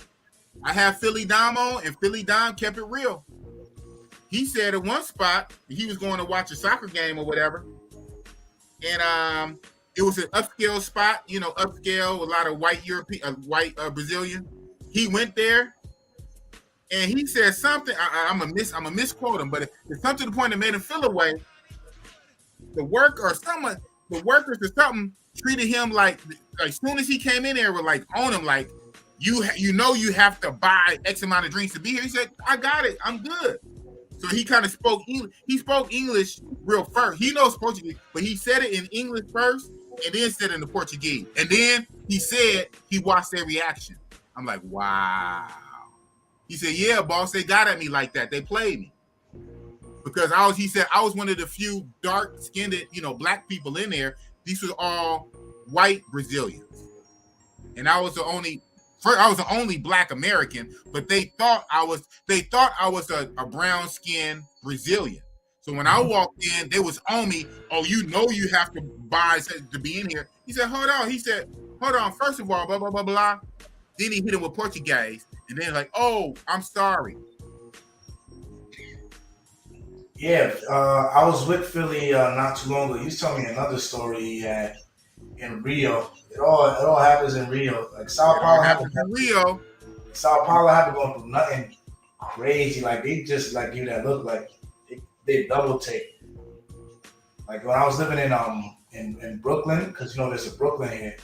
I have Philly Dom on, and Philly Dom kept it real. He said at one spot he was going to watch a soccer game or whatever, and it was an upscale spot, upscale, a lot of white Brazilian. He went there, and he said something. I'm gonna misquote him, but it's something to the point that made him feel away. The workers or something treated him like as soon as he came in there, were like on him, like you have to buy X amount of drinks to be here. He said, I got it, I'm good. So he kind of spoke English. He spoke English real first. He knows Portuguese, but he said it in English first and then said it in the Portuguese. And then he said he watched their reaction. I'm like, wow. He said, yeah, boss, they got at me like that. They played me. Because I was one of the few dark-skinned, black people in there. These were all white Brazilians. And I was the only black American, but they thought I was a brown-skinned Brazilian. So when I walked in, they was on me. Oh, you have to buy to be in here. He said, hold on. He said, hold on. First of all, blah, blah, blah, blah. Then he hit him with Portuguese. And then like, oh, I'm sorry. Yeah, I was with Philly not too long ago. He was telling me another story he had in Rio. It all happens in Rio. Like Sao Paulo happens in Rio. Sao Paulo haven't gone through nothing crazy. Like they just like give you that look, like they double take. Like when I was living in Brooklyn, because there's a Brooklyn here.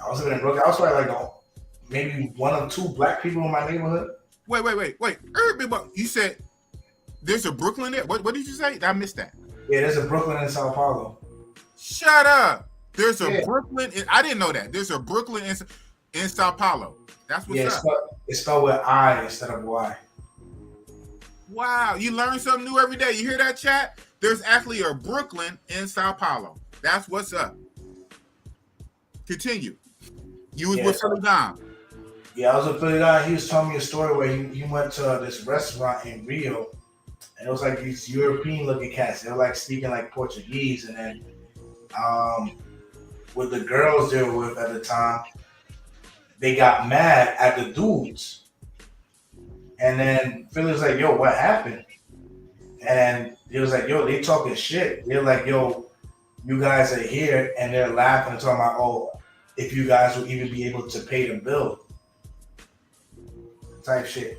I was living in Brooklyn. I was probably like maybe one or two black people in my neighborhood. Wait. You said there's a Brooklyn there? What did you say? I missed that. Yeah, there's a Brooklyn in Sao Paulo. Shut up. There's a Brooklyn. I didn't know that. There's a Brooklyn in Sao Paulo. That's what's up. It's spelled with I instead of Y. Wow. You learn something new every day. You hear that, chat? There's actually a Brooklyn in Sao Paulo. That's what's up. Continue. You was with Philly Dom. Yeah, I was with Philly Dom. He was telling me a story where he went to this restaurant in Rio. And it was like these European-looking cats. They were like speaking like Portuguese, and then with the girls they were with at the time, they got mad at the dudes. And then Philly was like, "Yo, what happened?" And it was like, "Yo, they talking shit. They're like, yo, you guys are here," and they're laughing and talking about, "Oh, if you guys will even be able to pay the bill," type shit.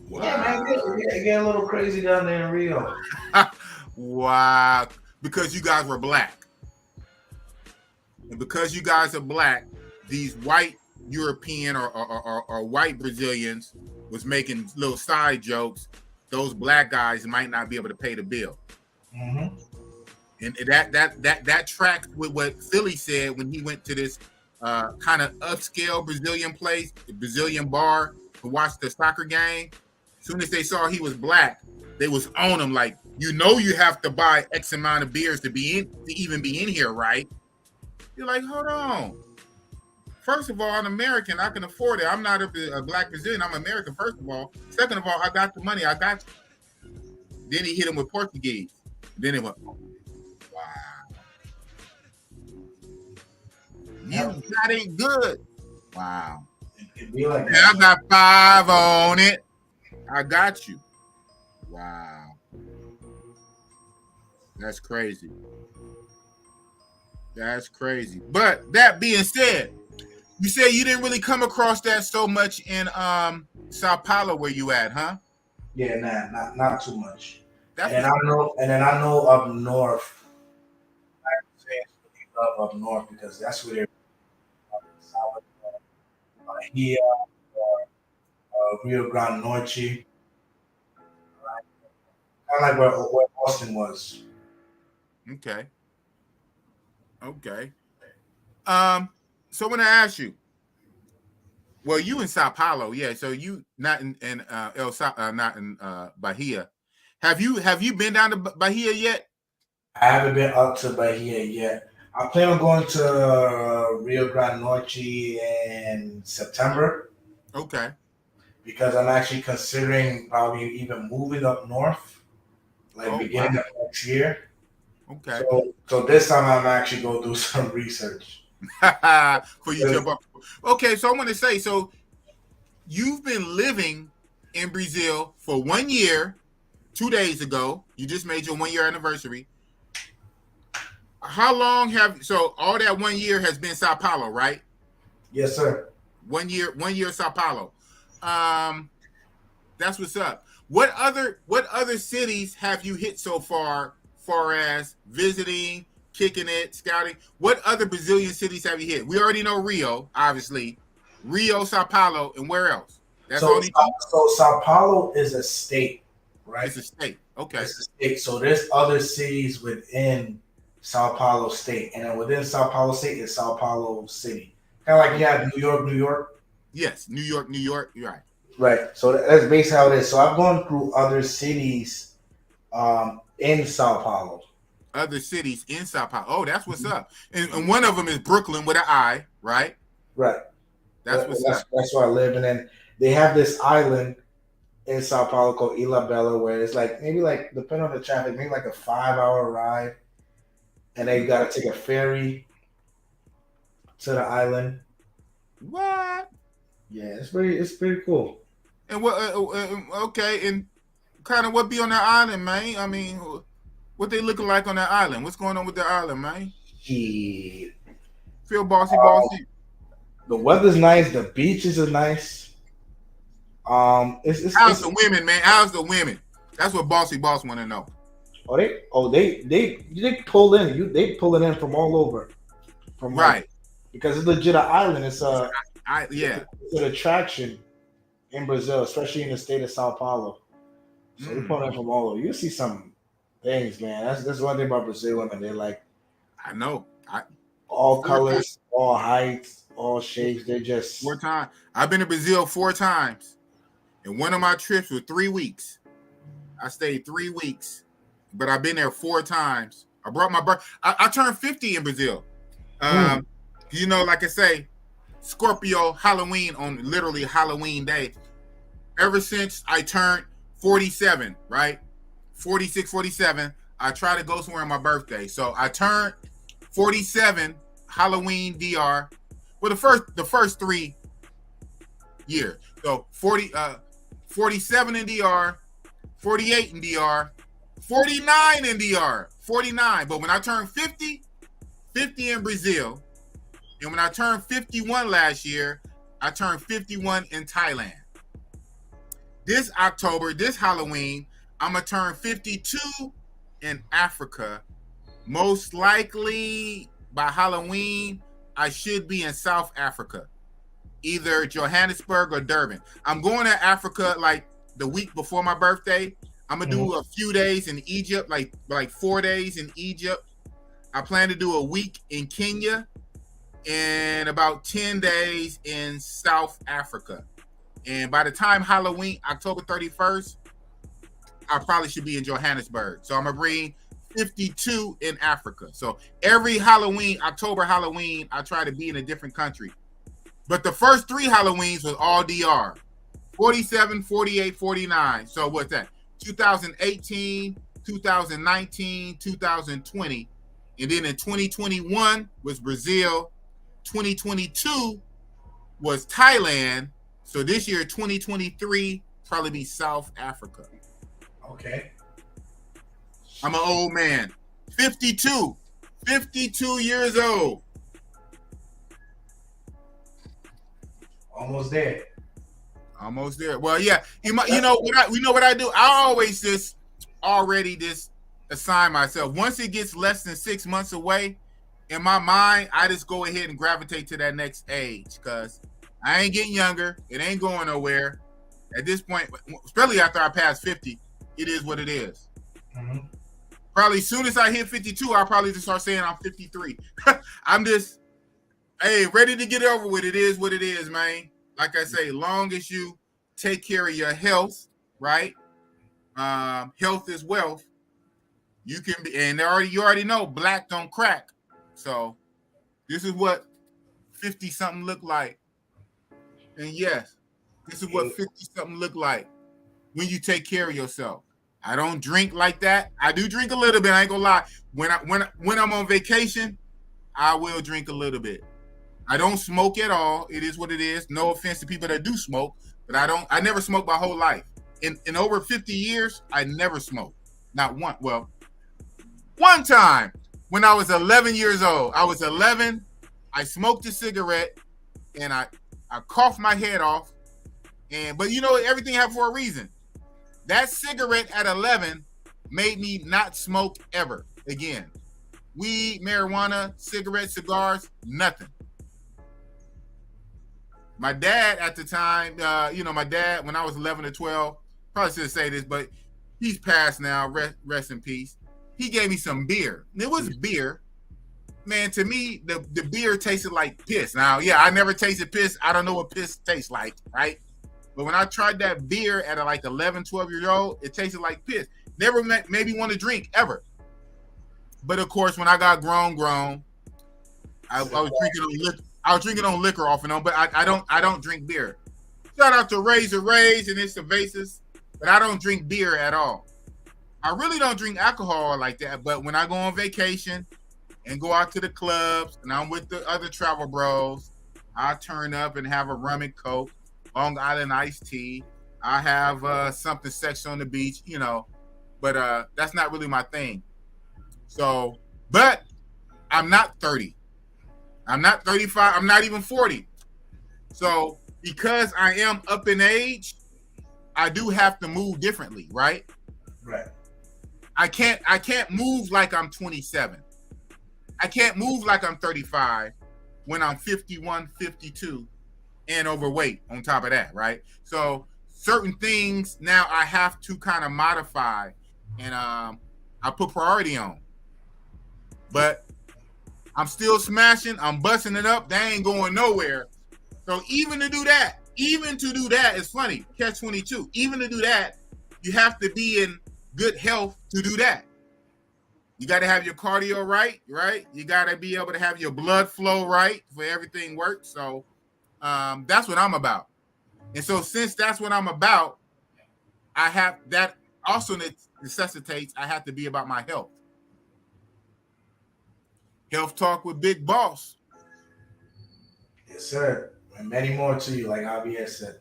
Wow. Yeah, man, it get a little crazy down there in Rio. Wow. Because you guys were black. And because you guys are black, these white European or white Brazilians was making little side jokes, those black guys might not be able to pay the bill. Mm-hmm. And that tracks with what Philly said when he went to this kind of upscale Brazilian place, the Brazilian bar, to watch the soccer game. As soon as they saw he was black, they was on him like, you have to buy X amount of beers to even be in here, right? You're like, hold on. First of all, I'm American. I can afford it. I'm not a black Brazilian. I'm American, first of all. Second of all, I got the money. I got you. Then he hit him with Portuguese. Then it went, wow. That ain't good. Wow. It'd be like I got 5 on it. I got you. Wow. That's crazy. That's crazy. But that being said, you said you didn't really come across that so much in Sao Paulo where you at, huh? Yeah, not too much. That's and then I know up north. I say up north because that's where they're here, Rio Grande Norte, right? Kind of like where Austin was. Okay. So when I ask you, well, you in Sao Paulo, yeah. So you not in not in Bahia. Have you been down to Bahia yet? I haven't been up to Bahia yet. I plan on going to Rio Grande Norte in September. Okay. Because I'm actually considering probably even moving up north, like beginning of next year. Okay. So this time I'm actually going to do some research. For you jump up. Okay, so I want to say, so you've been living in Brazil for 1 year, 2 days ago. You just made your 1 year anniversary. How long so all that 1 year has been Sao Paulo, right? Yes, sir. 1 year Sao Paulo. That's what's up. What other cities have you hit so far as visiting, kicking it, scouting? What other Brazilian cities have you hit? We already know Rio, obviously. Rio, Sao Paulo, and where else? That's so, only so Sao Paulo is a state, right? It's a state. Okay. It's a state. So there's other cities within Sao Paulo state. And then within Sao Paulo state is Sao Paulo city. Kind of like you have New York. Yes, New York. You're right. Right. So that's basically how it is. So I've gone through other cities in Sao Paulo. Other cities in Sao Paulo. Oh, that's what's up. And one of them is Brooklyn with an I, right? Right. That's what's up. That's where I live. And then they have this island in Sao Paulo called Ilha Bela where it's like maybe like, depending on the traffic, maybe like a 5-hour ride. And then you got to take a ferry to the island. What? Yeah, it's pretty cool. And what? Okay, and kind of what be on that island, man? I mean, what they looking like on that island? What's going on with that island, man? Shit. Feel bossy. The weather's nice. The beaches are nice. How's the women, man? How's the women? That's what bossy boss want to know. They pull in. They pull it in from all over. From right. Because it's legit an island. It's it's an attraction in Brazil, especially in the state of Sao Paulo. So they pull in from all over. You see some things, man. That's one thing about Brazil women. They're like, I know. All colors, all heights, all shapes. They're just 4 times. I've been to Brazil 4 times, and one of my trips was 3 weeks. I stayed 3 weeks, but I've been there 4 times. I brought my birth. I turned 50 in Brazil. You know, like I say, Scorpio Halloween on literally Halloween day. Ever since I turned 47, right? 46, 47, I try to go somewhere on my birthday. So I turned 47 Halloween DR. Well, the first 3 years. So 47 in DR, 48 in DR, 49 in DR, 49. But when I turned 50 in Brazil, and when I turned 51 last year, I turned 51 in Thailand. This October, this Halloween, I'm going to turn 52 in Africa. Most likely by Halloween, I should be in South Africa. either Johannesburg or Durban. I'm going to Africa like the week before my birthday. I'm gonna do a few days in Egypt, like 4 days in Egypt. I plan to do a week in Kenya and about 10 days in South Africa. And by the time Halloween, October 31st, I probably should be in Johannesburg. So I'm gonna bring 52 in Africa. So every Halloween, October Halloween, I try to be in a different country. But the first 3 Halloweens was all DR. 47, 48, 49. So what's that? 2018, 2019, 2020. And then in 2021 was Brazil. 2022 was Thailand. So this year, 2023, probably be South Africa. Okay. I'm an old man. 52 years old. Almost there. Almost there. Well, yeah. You know what I do? I always just assign myself. Once it gets less than 6 months away, in my mind, I just go ahead and gravitate to that next age because I ain't getting younger. It ain't going nowhere. At this point, especially after I pass 50, it is what it is. Mm-hmm. Probably as soon as I hit 52, I'll probably just start saying I'm 53. I'm just, ready to get it over with. It is what it is, man. Like I say, long as you take care of your health, right? Health is wealth. You can be, and you already know, black don't crack. So this is what 50-something look like. And yes, this is what 50-something look like when you take care of yourself. I don't drink like that. I do drink a little bit. I ain't gonna lie. When I'm on vacation, I will drink a little bit. I don't smoke at all. It is what it is. No offense to people that do smoke, but I never smoked my whole life. In over 50 years, I never smoked. Not one. Well, one time when I was 11 years old. I was 11. I smoked a cigarette and I coughed my head off. But you know, everything happened for a reason. That cigarette at 11 made me not smoke ever again. Weed, marijuana, cigarettes, cigars, nothing. My dad at the time, my dad, when I was 11 or 12, probably shouldn't say this, but he's passed now, rest in peace. He gave me some beer. And it was beer. Man, to me, the beer tasted like piss. Now, yeah, I never tasted piss. I don't know what piss tastes like, right? But when I tried that beer at like 11, 12 years old, it tasted like piss. Never made me want to drink ever. But of course, when I got grown, I was drinking on liquor off and on, but I don't drink beer. Shout out to Razor Rays and its Cervezas, but I don't drink beer at all. I really don't drink alcohol like that, but when I go on vacation and go out to the clubs and I'm with the other travel bros, I turn up and have a rum and coke, Long Island iced tea. I have something sexy on the beach, but that's not really my thing. So, but I'm not 30. I'm not 35. I'm not even 40. So because I am up in age, I do have to move differently, right? Right. I can't move like I'm 27. I can't move like I'm 35 when I'm 51, 52 and overweight on top of that, right? So certain things now I have to kind of modify and I put priority on. But I'm still smashing. I'm busting it up. They ain't going nowhere. So even to do that, it's funny. Catch 22. Even to do that, you have to be in good health to do that. You got to have your cardio right? You got to be able to have your blood flow right for everything works. So that's what I'm about. And so since that's what I'm about, I have that also necessitates I have to be about my health. Health Talk with Big Boss. Yes, sir. And many more to you, like Javier said.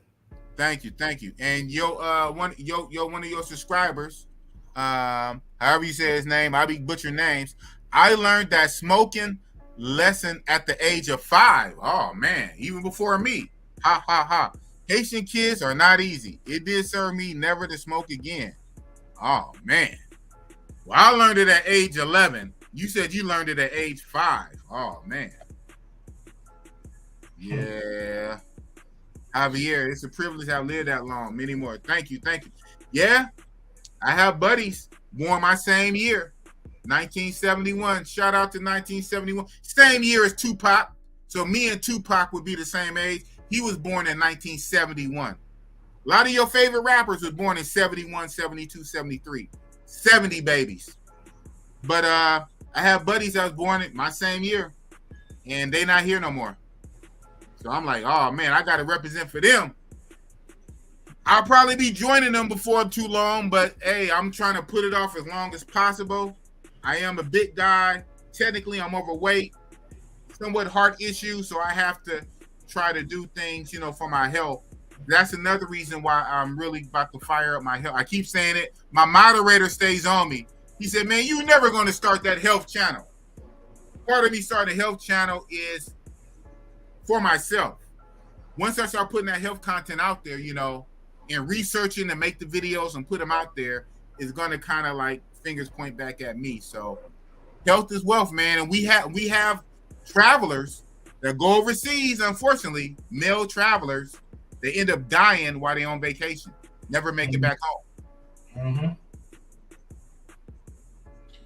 Thank you. And one of your subscribers, however you say his name, I be butchering names. I learned that smoking lesson at the age of 5. Oh man, even before me. Ha ha ha. Haitian kids are not easy. It did serve me never to smoke again. Oh man. Well, I learned it at age 11. You said you learned it at age 5. Oh man. Yeah. Javier, it's a privilege I've lived that long. Many more. Thank you. Yeah, I have buddies born my same year, 1971. Shout out to 1971. Same year as Tupac. So me and Tupac would be the same age. He was born in 1971. A lot of your favorite rappers were born in 71, 72, 73. 70 babies. But I have buddies that was born in my same year, and they not here no more. So I'm like, oh man, I got to represent for them. I'll probably be joining them before too long, but hey, I'm trying to put it off as long as possible. I am a big guy. Technically, I'm overweight, somewhat heart issues, so I have to try to do things, for my health. That's another reason why I'm really about to fire up my health. I keep saying it. My moderator stays on me. He said, man, you're never going to start that health channel. Part of me starting a health channel is for myself. Once I start putting that health content out there, and researching to make the videos and put them out there, is going to kind of like fingers point back at me. So health is wealth, man. And we have travelers that go overseas, unfortunately, male travelers, they end up dying while they're on vacation, never make it back home. Mm-hmm.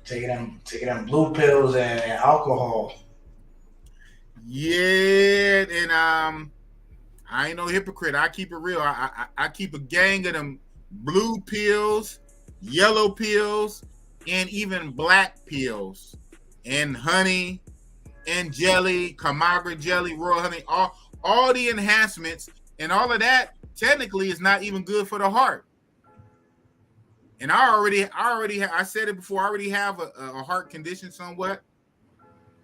Taking them blue pills and alcohol. Yeah, and I ain't no hypocrite. I keep it real. I keep a gang of them blue pills, yellow pills, and even black pills, and honey, and jelly, Kamagra jelly, royal honey, all the enhancements, and all of that technically is not even good for the heart. And I said it before, I already have a heart condition somewhat,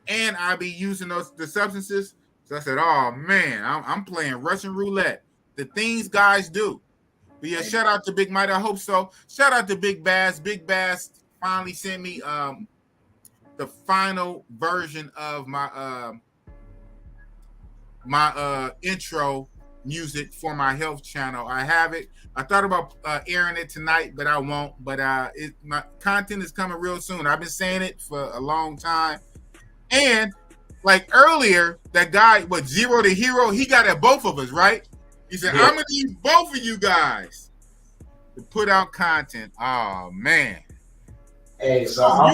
and I be using the substances. So I said, oh man, I'm playing Russian roulette. The things guys do. But yeah, shout out to Big Mike. I hope so. Shout out to Big Bass. Big Bass finally sent me the final version of my intro music for my health channel. I have it. I thought about airing it tonight, but I won't. But my content is coming real soon. I've been saying it for a long time. And like earlier, that guy, Zero to Hero, he got at both of us, right? He said, I'm going to need both of you guys to put out content. Oh, man. Hey, so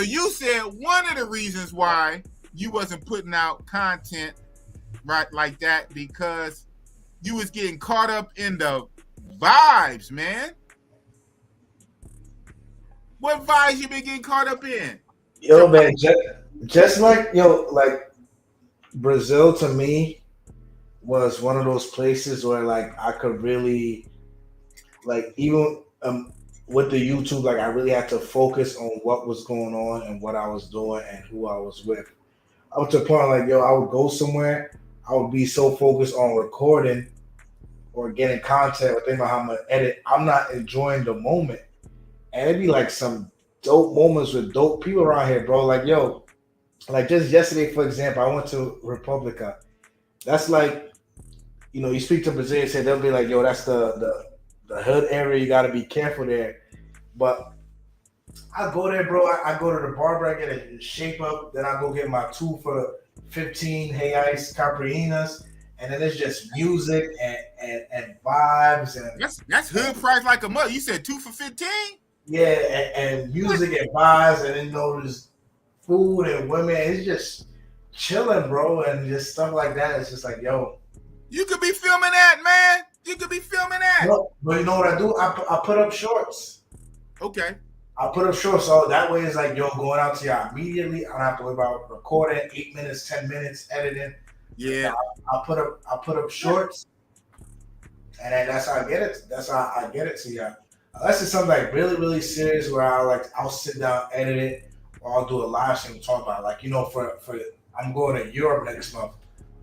you said one of the reasons why you wasn't putting out content right like that because you was getting caught up in the vibes, man. What vibes you been getting caught up in? Yo, man, just like Brazil to me was one of those places where like I could really even with the YouTube, I really had to focus on what was going on and what I was doing and who I was with. Up to the point I would go somewhere, I would be so focused on recording or getting content or thinking about how I'm gonna edit, I'm not enjoying the moment. And it'd be like some dope moments with dope people around here, bro. Just yesterday, for example, I went to Republica. That's you speak to Brazilians, they'll be like, yo, that's the hood area. You got to be careful there. But I go there, bro. I go to the barber, I get a shape up. Then I go get my 2 for 15 Hey Ice Caprinas. And then it's just music and vibes. And that's hood price like a mother. You said 2 for 15? Yeah, and music and vibes. And then there's food and women. It's just chilling, bro. And just stuff like that. It's just like, yo. You could be filming that, man. You could be filming that. No, but you know what I do? I put up shorts. Okay. I put up shorts, so that way it's like, yo, going out to y'all immediately. I don't have to worry about recording, 8 minutes, 10 minutes, editing. Yeah. I put up shorts, and then that's how I get it. That's how I get it to y'all. Unless it's something like really, really serious where I'll sit down, edit it, or I'll do a live stream and talk about it. For I'm going to Europe next month.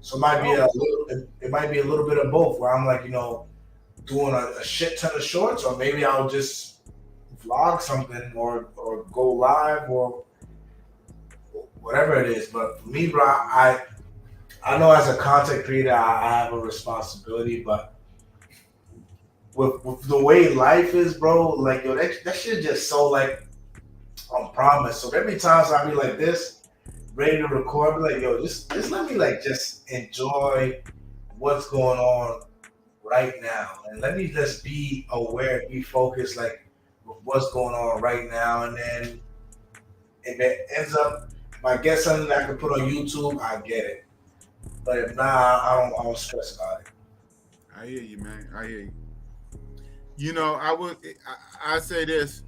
So it might be a little bit of both where I'm doing a shit ton of shorts, or maybe I'll just vlog something or go live or whatever it is. But for me, bro, I know as a content creator, I have a responsibility, but with the way life is, bro, that shit just so on promise. So every time I be like this, ready to record, be like, yo, just let me just enjoy what's going on right now. And let me just be aware, be focused, like with what's going on right now. And then if it ends up, if I get something that I can put on YouTube, I get it. But if not, I don't stress about it. I hear you, man. I hear you. You know, I say this.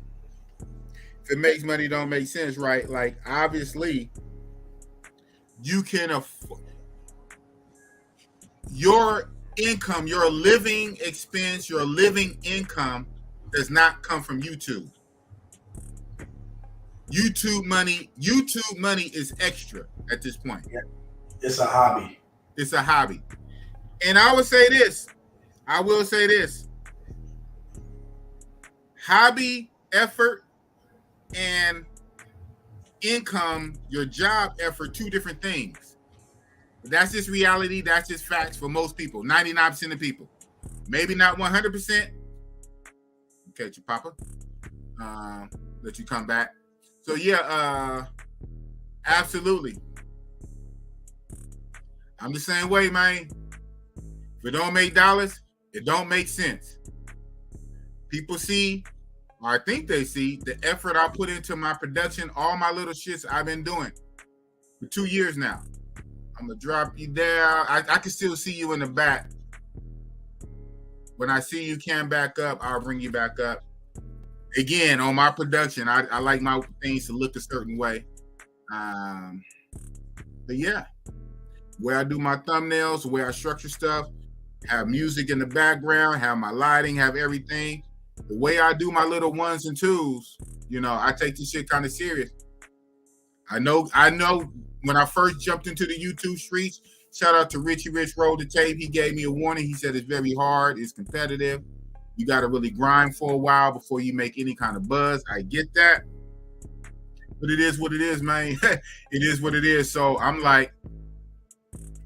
If it makes money, don't make sense, right? Like, obviously, you can afford your income, your living expense, your living income does not come from YouTube. YouTube money is extra at this point. Yeah. It's a hobby. It's a hobby. And I will say this. Hobby, effort, and income, your job effort, two different things. But that's just reality. That's just facts for most people, 99% of people. Maybe not 100%. Okay, Chapapa. Let you come back. So yeah, absolutely. I'm the same way, man. If it don't make dollars, it don't make sense. People see, or I think they see, the effort I put into my production, all my little shits I've been doing for 2 years now. I'm going to drop you down. I can still see you in the back. When I see you can back up, I'll bring you back up. Again, on my production, I like my things to look a certain way. But yeah, where I do my thumbnails, where I structure stuff, have music in the background, have my lighting, have everything. The way I do my little ones and twos, you know, I take this shit kind of serious. I know when I first jumped into the YouTube streets, shout out to Richie Rich Roll the Tape. He gave me a warning. He said it's very hard, it's competitive. You got to really grind for a while before you make any kind of buzz. I get that. But it is what it is, man. It is what it is. So I'm like,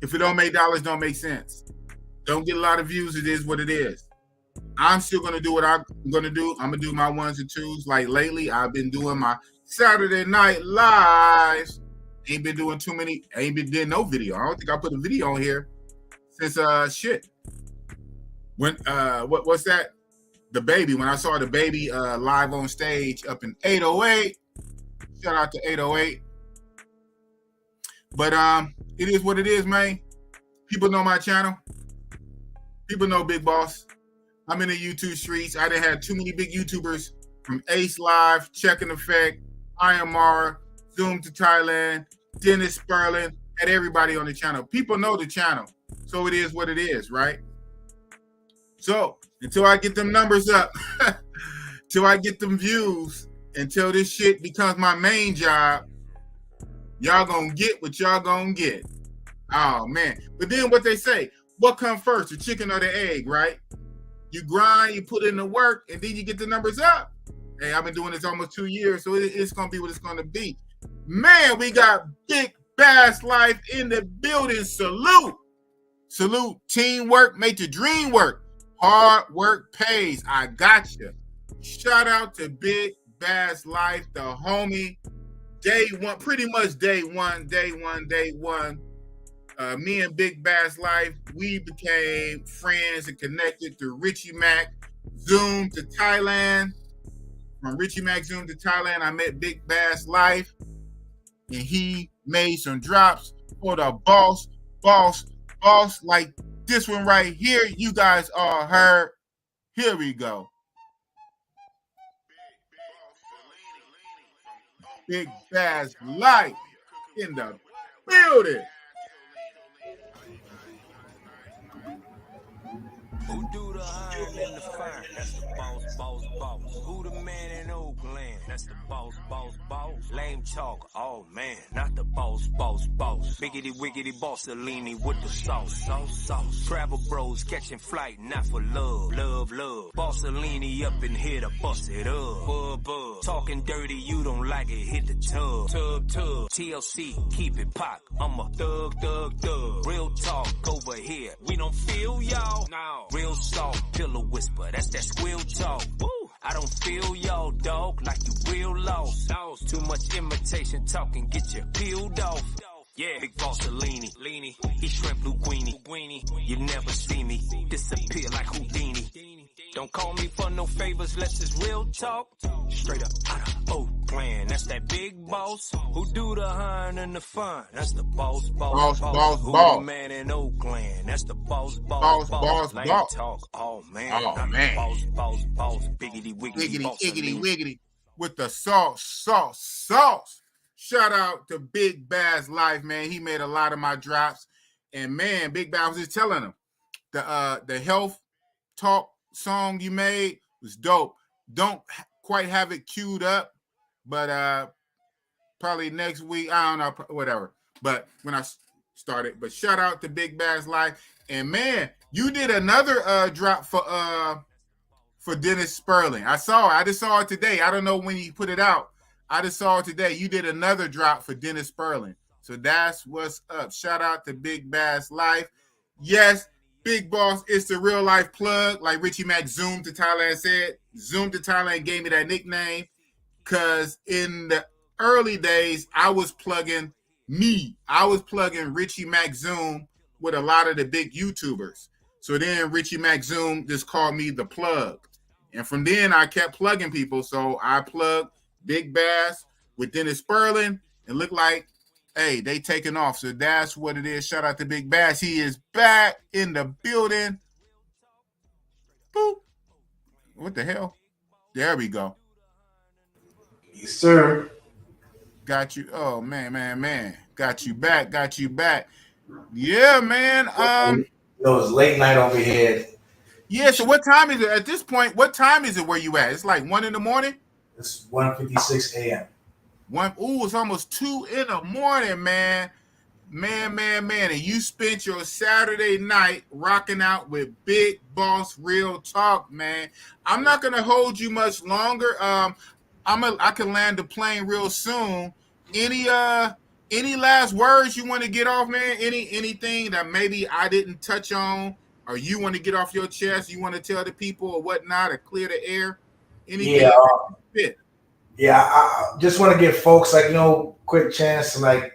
if it don't make dollars, don't make sense. Don't get a lot of views. It is what it is. I'm still going to do what I'm going to do. I'm going to do my ones and twos. Like lately, I've been doing my Saturday Night Lives. Ain't been doing too many. Ain't been doing no video. I don't think I put a video on here since shit. When what's that? The Baby. When I saw The Baby live on stage up in 808. Shout out to 808. But it is what it is, man. People know my channel. People know Big Boss. I'm in the YouTube streets. I done had too many big YouTubers from Ace Live, Check and Effect, IMR, Zoom to Thailand, Dennis Sperlin, and everybody on the channel. People know the channel. So it is what it is, right? So until I get them numbers up, till I get them views, until this shit becomes my main job, y'all gonna get what y'all gonna get. Oh, man. But then what they say, what comes first, the chicken or the egg, right? You grind, you put in the work, and then you get the numbers up. Hey, I've been doing this almost 2 years, so it's going to be what it's going to be. Man, we got Big Bass Life in the building. Salute. Salute. Teamwork, make the dream work. Hard work pays. I got you. Shout out to Big Bass Life, the homie. Day one, pretty much day one. Me and Big Bass Life, we became friends and connected through Richie Mac, Zoom to Thailand. From Richie Mac, Zoom to Thailand, I met Big Bass Life, and he made some drops for the boss, like this one right here. You guys all heard. Here we go. Big Bass Life in the building. Who do the iron in the fire? That's the boss. Who the man in Oakland? That's the boss. Lame talk, oh man, not the boss. Biggity wiggity Bossellini with the sauce. Travel bros catching flight, not for love. Bossellini up in here to bust it up. Bub. Talking dirty, you don't like it, hit the tub. TLC, keep it pop. I'm a thug. Real talk over here. We don't feel y'all. No. Real soft, pillow whisper. That's that squeal talk. Woo. I don't feel y'all, dog, like you real lost. Too much imitation talking, get you peeled off. Yeah, big boss of Leany. He shrimp linguine. You never see me disappear like Houdini. Don't call me for no favors, less it's real talk. Straight up out of Oakland, that's that big boss who do the hiring and the fun. That's the boss. Who the man in Oakland? That's the boss. Lame talk, oh man. Oh, Not man. the boss. Biggity wiggity, boss of Leany. Wiggity with the sauce. Shout out to Big Bass Life, man. He made a lot of my drops, and man, Big Bass was just telling him the health talk song you made was dope. Don't quite have it queued up, but probably next week. I don't know, whatever. But when I started, but shout out to Big Bass Life, and man, you did another drop for Dennis Sperling. I just saw it today. I don't know when you put it out. I just saw it today. You did another drop for Dennis Sperling. So that's what's up. Shout out to Big Bass Life. Yes, Big Boss, it's the real life plug. Like Richie Mack Zoom to Thailand said. Zoom to Thailand gave me that nickname because in the early days, I was plugging Richie Mack Zoom with a lot of the big YouTubers. So then Richie Mack Zoom just called me the plug. And from then I kept plugging people. So I plugged Big Bass with Dennis Sperling and looked like, hey, they taking off. So that's what it is. Shout out to Big Bass. He is back in the building. Boop. What the hell? There we go. Yes, sir. Got you. Oh, man. Got you back. Yeah, man. It was late night over here. Yeah, so what time is it at this point? What time is it where you at? It's like 1 in the morning? It's 1:56 a.m. It's almost 2 in the morning, man. Man. And you spent your Saturday night rocking out with Big Boss Real Talk, man. I'm not gonna hold you much longer. I can land the plane real soon. Any last words you want to get off, man? Anything that maybe I didn't touch on, or you want to get off your chest? You want to tell the people or whatnot, or clear the air? Anything? Yeah, I just want to give folks quick chance to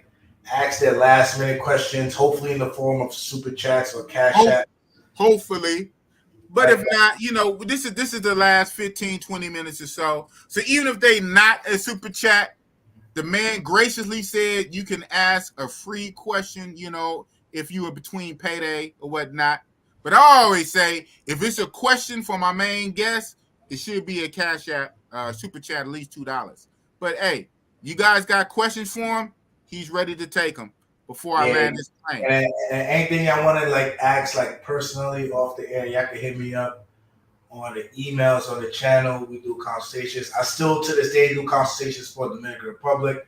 ask their last minute questions, hopefully in the form of super chats or cash app. Hopefully. But if not, this is the last 15, 20 minutes or so. So even if they not a super chat, the man graciously said you can ask a free question, if you are between payday or whatnot. But I always say, if it's a question for my main guest, it should be a cash app, super chat, at least $2. But hey, you guys got questions for him? He's ready to take them before I land this plane. And anything I want to ask personally off the air, y'all can hit me up on the emails on the channel. We do consultations. I still to this day do consultations for the Dominican Republic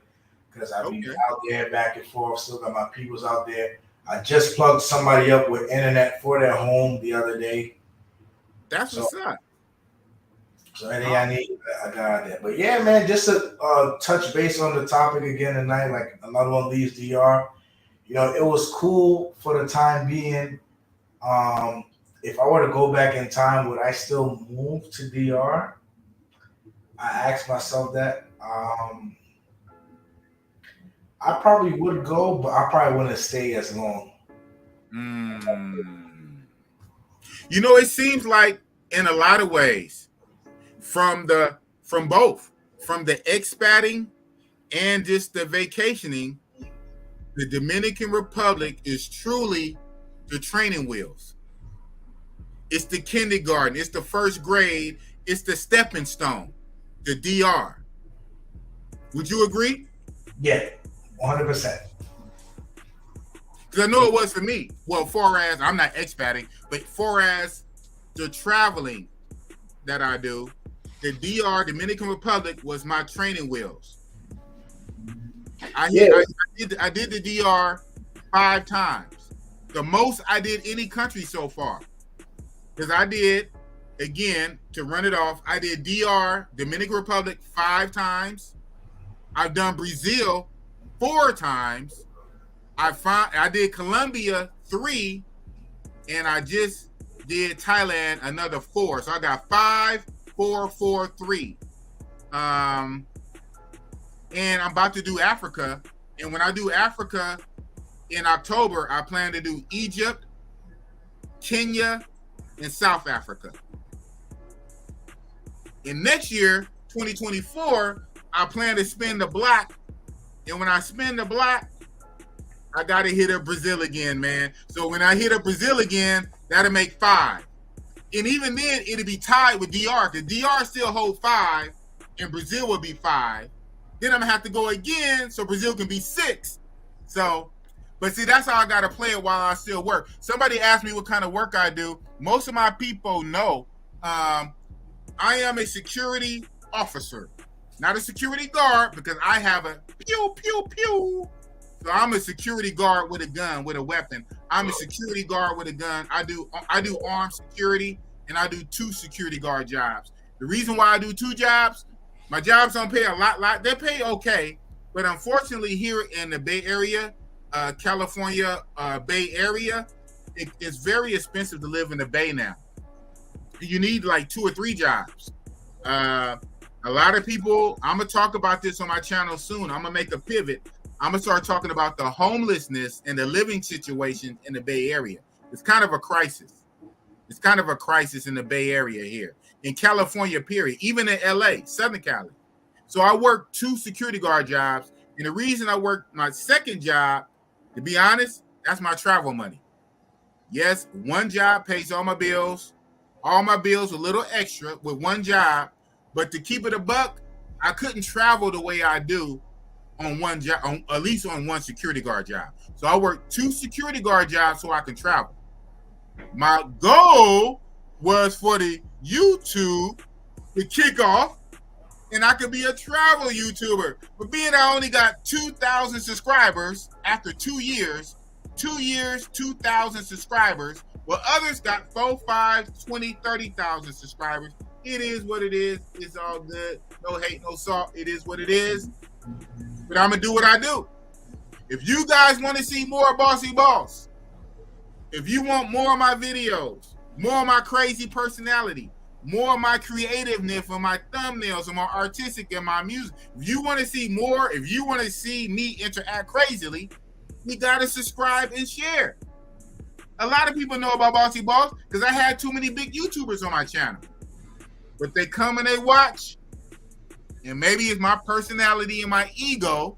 because I've been out there back and forth. Still got my peoples out there. I just plugged somebody up with internet for their home the other day. That's what's up. So anything I need, I got that. But yeah, man, just to touch base on the topic again tonight, another one leaves DR. It was cool for the time being. If I were to go back in time, would I still move to DR? I asked myself that. I probably would go, but I probably wouldn't stay as long. It seems like in a lot of ways, from the expatting and just the vacationing, the Dominican Republic is truly the training wheels. It's the kindergarten. It's the first grade. It's the stepping stone, the DR. Would you agree? Yeah, 100%. Because I know it was for me. Well, far as I'm not expating, but far as the traveling that I do, the DR, Dominican Republic, was my training wheels. I did the DR 5 times. The most I did any country so far. Because I did, again, to run it off, I did DR, Dominican Republic 5 times. I've done Brazil 4 times. I did Colombia 3, and I just did Thailand another 4. So I got 5, 4, 4, 3. And I'm about to do Africa. And when I do Africa, in October, I plan to do Egypt, Kenya, and South Africa. And next year, 2024, I plan to spin the block. And when I spin the block, I got to hit up Brazil again, man. So when I hit up Brazil again, that'll make 5. And even then, it'll be tied with DR, because DR still hold 5, and Brazil will be 5. Then I'm going to have to go again so Brazil can be 6. So, but see, that's how I got to play it while I still work. Somebody asked me what kind of work I do. Most of my people know I am a security officer, not a security guard, because I have a pew, pew, pew. So I'm a security guard with a gun, with a weapon. I'm a security guard with a gun. I do armed security, and I do 2 security guard jobs. The reason why I do 2 jobs, my jobs don't pay a lot. They pay okay, but unfortunately here in the Bay Area, California, Bay Area, it's very expensive to live in the Bay now. You need like 2 or 3 jobs. A lot of people, I'm going to talk about this on my channel soon. I'm going to make a pivot. I'm going to start talking about the homelessness and the living situation in the Bay Area. It's kind of a crisis. It's kind of a crisis in the Bay Area here. In California, period. Even in LA, Southern Cali. So I work 2 security guard jobs. And the reason I work my second job, to be honest, that's my travel money. Yes, 1 job pays all my bills. All my bills a little extra with 1 job. But to keep it a buck, I couldn't travel the way I do on 1 job, at least on 1 security guard job. So I work 2 security guard jobs so I can travel. My goal was for the YouTube to kick off and I could be a travel YouTuber. But being I only got 2,000 subscribers after 2 years, 2,000 subscribers, while others got 4, 5, 20, 30,000 subscribers. It is what it is. It's all good. No hate, no salt. It is what it is. But I'm going to do what I do. If you guys want to see more Bossy Boss, if you want more of my videos, more of my crazy personality, more of my creativeness on my thumbnails and my artistic and my music, if you want to see more, if you want to see me interact crazily, you got to subscribe and share. A lot of people know about Bossy Boss because I had too many big YouTubers on my channel. But they come and they watch, and maybe it's my personality and my ego.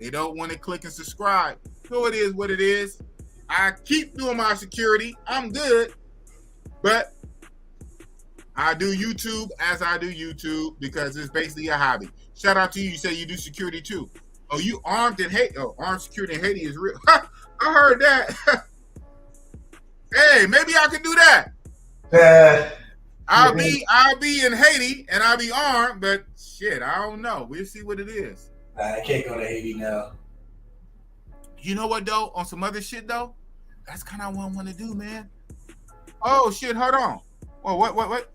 They don't want to click and subscribe. So it is what it is. I keep doing my security. I'm good. But I do YouTube as I do YouTube because it's basically a hobby. Shout out to you. You say you do security too. Oh, you armed in Haiti. Oh, armed security in Haiti is real. I heard that. Hey, maybe I can do that. I'll be in Haiti and I'll be armed, but shit, I don't know. We'll see what it is. I can't go to Haiti now. You know what though? On some other shit though, that's kind of what I want to do, man. Oh shit, hold on. Well, what?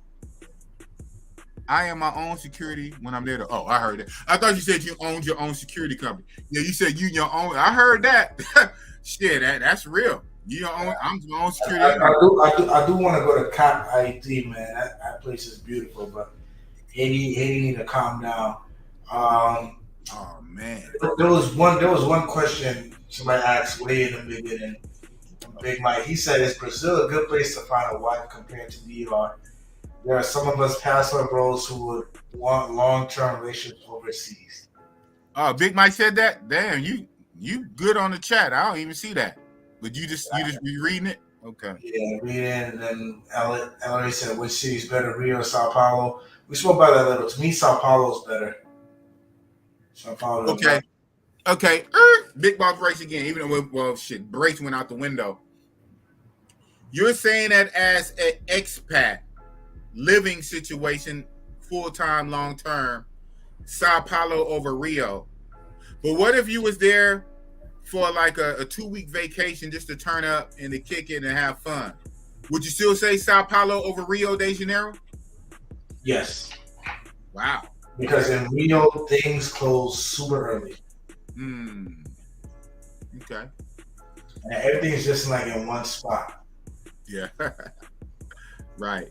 I am my own security when I'm there. Oh, I heard that. I thought you said you owned your own security company. Yeah, you said you your own. I heard that. Shit, that's real. You your own. I'm my own security. I do want to go to Cap IT, man. That place is beautiful, but Haiti need to calm down. Oh man. There was one question somebody asked way in the beginning. Big Mike, he said, "Is Brazil a good place to find a wife compared to DR? There are some of us passport bros who would want long-term relationships overseas." Oh, Big Mike said that. Damn, you good on the chat. I don't even see that. But you just be reading it. Okay. Yeah, reading it. And then Ellery said, "Which city is better, Rio or Sao Paulo?" We spoke about that a little. To me, Sao Paulo is better. Sao Paulo. Okay. Okay. Big Boss Brace again. Even though Brace went out the window. You're saying that as an expat living situation, full-time, long-term, Sao Paulo over Rio. But what if you was there for like a 2-week vacation just to turn up and to kick it and have fun? Would you still say Sao Paulo over Rio de Janeiro? Yes. Wow. Because in Rio, things close super early. Okay. And everything's just like in one spot. Yeah. Right.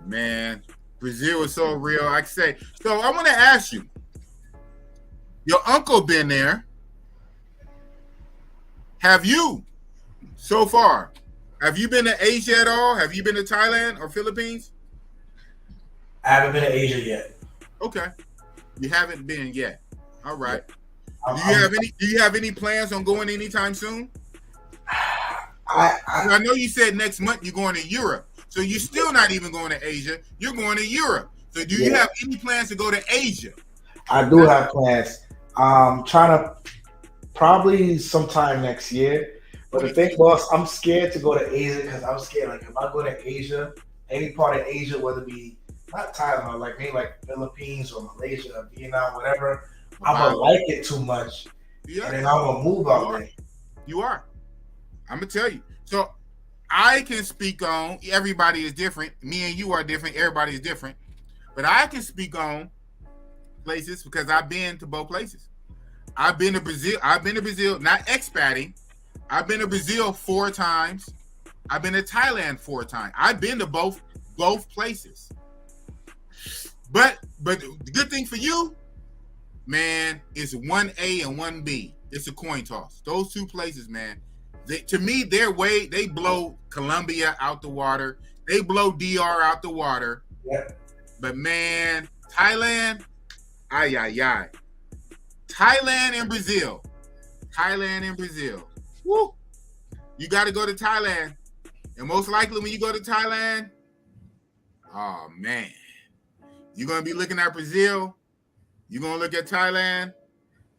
Man, Brazil is so real. I say. So I want to ask you. Your uncle been there. Have you so far? Have you been to Asia at all? Have you been to Thailand or Philippines? I haven't been to Asia yet. Okay, you haven't been yet. All right. I'm, Do you have any plans on going anytime soon? I I know you said next month you're going to Europe, so you're still not even going to Asia. You're going to Europe. So do you have any plans to go to Asia? I do have plans. Trying to probably sometime next year. But the thing, boss, I'm scared to go to Asia because I'm scared. Like if I go to Asia, any part of Asia, whether it be not Thailand, like maybe like Philippines or Malaysia or Vietnam, whatever, I'm gonna like it too much, and then I'm gonna move out there. You are. I'm gonna tell you. So I can speak on. Everybody is different. Me and you are different. Everybody is different. But I can speak on places because I've been to both places. I've been to Brazil. Not expatting. I've been to Brazil 4 times. I've been to Thailand 4 times. I've been to both places. But the good thing for you, man, is 1A and 1B. It's a coin toss. Those 2 places, man. To me, they blow Colombia out the water. They blow DR out the water. Yeah. But man, Thailand, ay. Thailand and Brazil. Woo. You got to go to Thailand. And most likely when you go to Thailand, oh man, you're going to be looking at Brazil. You're going to look at Thailand.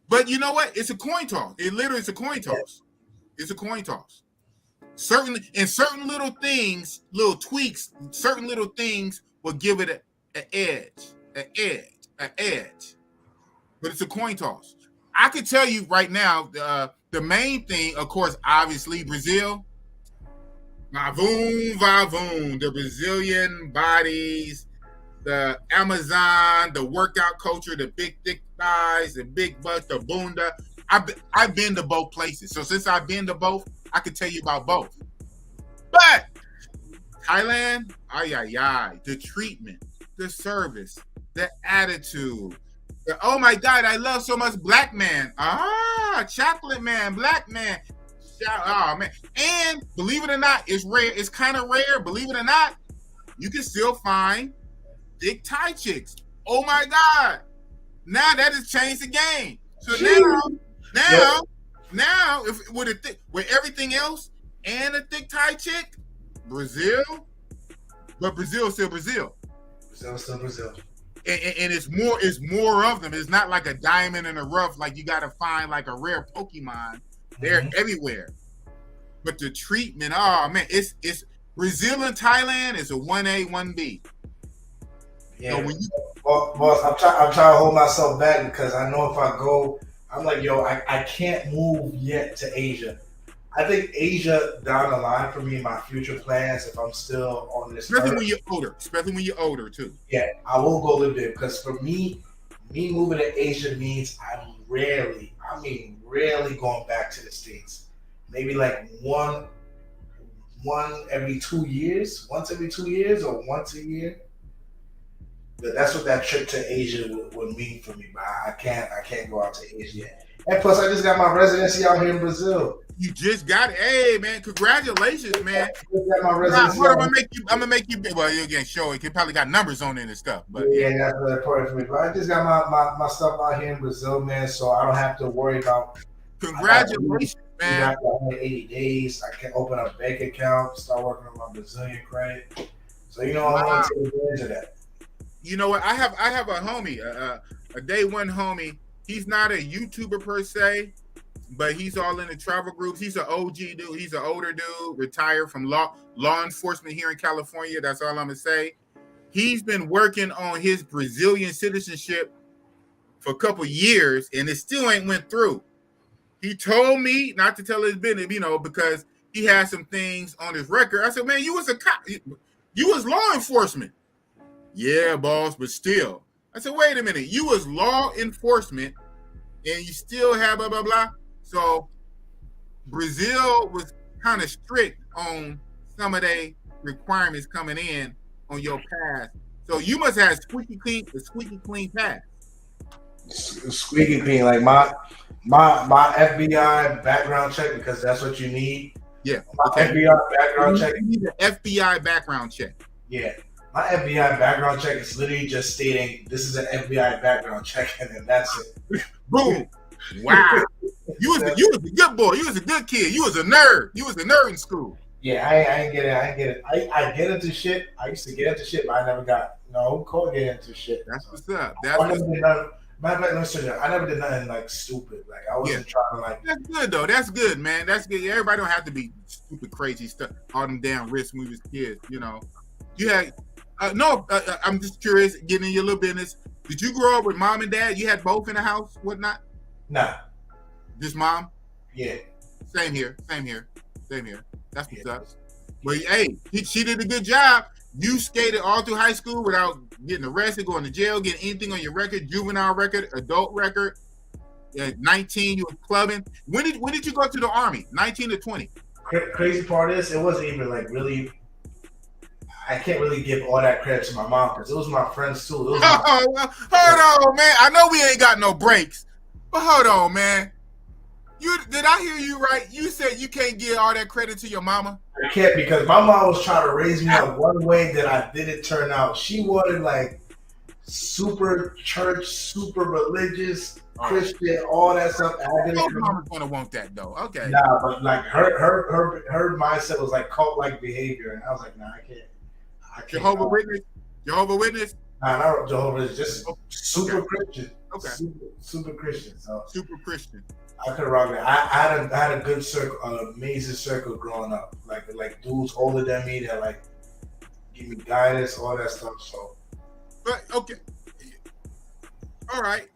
But you know what? It's a coin toss. It literally is a coin toss. It's a coin toss. Certain little things, little tweaks, certain little things will give it an edge. But it's a coin toss. I could tell you right now, the main thing, of course, obviously Brazil. Vavoom, the Brazilian bodies, the Amazon, the workout culture, the big thick thighs, the big butt, the bunda. I've been to both places. So since I've been to both, I can tell you about both. But Thailand, the treatment, the service, the attitude. Oh my God, I love so much black man. Chocolate man, black man. Oh man. And believe it or not, it's rare. It's kind of rare. Believe it or not, you can still find thick Thai chicks. Oh my God. Now that has changed the game. So now, if with everything else and a thick Thai chick, Brazil, but Brazil is still Brazil. Brazil. And it's more of them. It's not like a diamond in the rough, like you gotta find like a rare Pokemon. They're everywhere. But the treatment, oh man, it's Brazil and Thailand is a 1A, 1B. Yeah. So boss, I'm trying to hold myself back because I know if I go, I'm like, yo, I can't move yet to Asia. I think Asia down the line for me in my future plans, if I'm still on this Especially when you're older too. Yeah, I will go live there because for me moving to Asia means I'm rarely going back to the States. Maybe like once every 2 years or once a year. But that's what that trip to Asia would mean for me. But I can't go out to Asia yet. And plus, I just got my residency out here in Brazil. You just got it. Hey, man, congratulations, man. I got my residency. I'm gonna make you. Well, you again show it. You probably got numbers on it and stuff. But yeah, that's really important for me. But I just got my stuff out here in Brazil, man. So I don't have to worry about. Congratulations, man. After 180 days, I can open up a bank account, start working on my Brazilian credit. So I'm gonna take advantage of that. You know what? I have a homie, a day one homie. He's not a YouTuber per se, but he's all in the travel groups. He's an OG dude. He's an older dude, retired from law enforcement here in California. That's all I'm gonna say. He's been working on his Brazilian citizenship for a couple years, and it still ain't went through. He told me not to tell his business, because he had some things on his record. I said, man, you was a cop. You was law enforcement. Yeah, boss, but still. I said, wait a minute. You was law enforcement and you still have blah, blah, blah. So Brazil was kind of strict on some of their requirements coming in on your pass. So you must have a squeaky clean pass. Squeaky clean. Like My FBI background check, because that's what you need. Yeah. My FBI background check. You need an FBI background check. Yeah. My FBI background check is literally just stating this is an FBI background check, and then that's it. Boom. Wow. You was a good boy. You was a good kid. You was a nerd. You was a nerd in school. Yeah, I ain't get it. I get into shit. I used to get into shit, but I never got called get into shit. That's what's up. I never did nothing like stupid. Like I wasn't trying to like. That's good though. That's good, man. That's good. Everybody don't have to be stupid, crazy stuff. All them damn risks when we was kids. You know. You had I'm just curious. Getting in your little business. Did you grow up with mom and dad? You had both in the house, whatnot? Nah. Just mom? Yeah. Same here. That's what's up. But hey, she did a good job. You skated all through high school without getting arrested, going to jail, getting anything on your record, juvenile record, adult record. At 19, you were clubbing. When did you go to the Army? 19 to 20? Crazy part is, it wasn't even like really. I can't really give all that credit to my mom because it was my friends too. Hold on, man. I know we ain't got no breaks, but hold on, man. Did I hear you right? You said you can't give all that credit to your mama? I can't, because my mom was trying to raise me up one way that I didn't turn out. She wanted like super church, super religious, Christian, all that stuff. No mama's gonna want that though. Okay. Nah, but like her mindset was like cult-like behavior, and I was like, nah, I can't. Jehovah's Witness? Nah, not Jehovah's, just super Christian. Okay. Super Christian. So super Christian. I could rock that. I had a good circle, an amazing circle growing up. Like dudes older than me that like give me guidance, all that stuff. So, but okay, all right.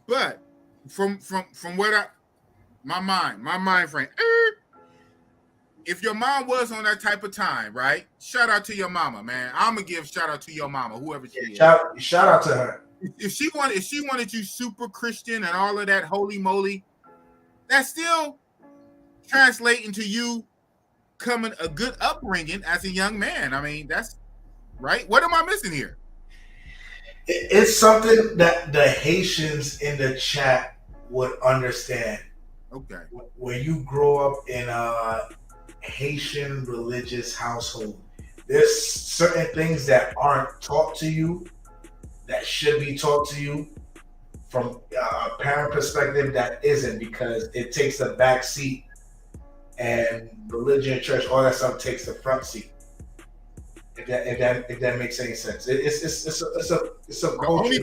But from what my mind frame. If your mom was on that type of time, right? Shout out to your mama, man. I'm gonna give shout out to your mama, whoever she is. Shout out to her. If she wanted you super Christian and all of that holy moly, that's still translating to you coming a good upbringing as a young man. I mean, that's right. What am I missing here? It's something that the Haitians in the chat would understand. Okay. When you grow up in a Haitian religious household, there's certain things that aren't taught to you that should be taught to you from a parent perspective that isn't, because it takes the back seat and religion, church, all that stuff takes the front seat. If that makes any sense, it's a the only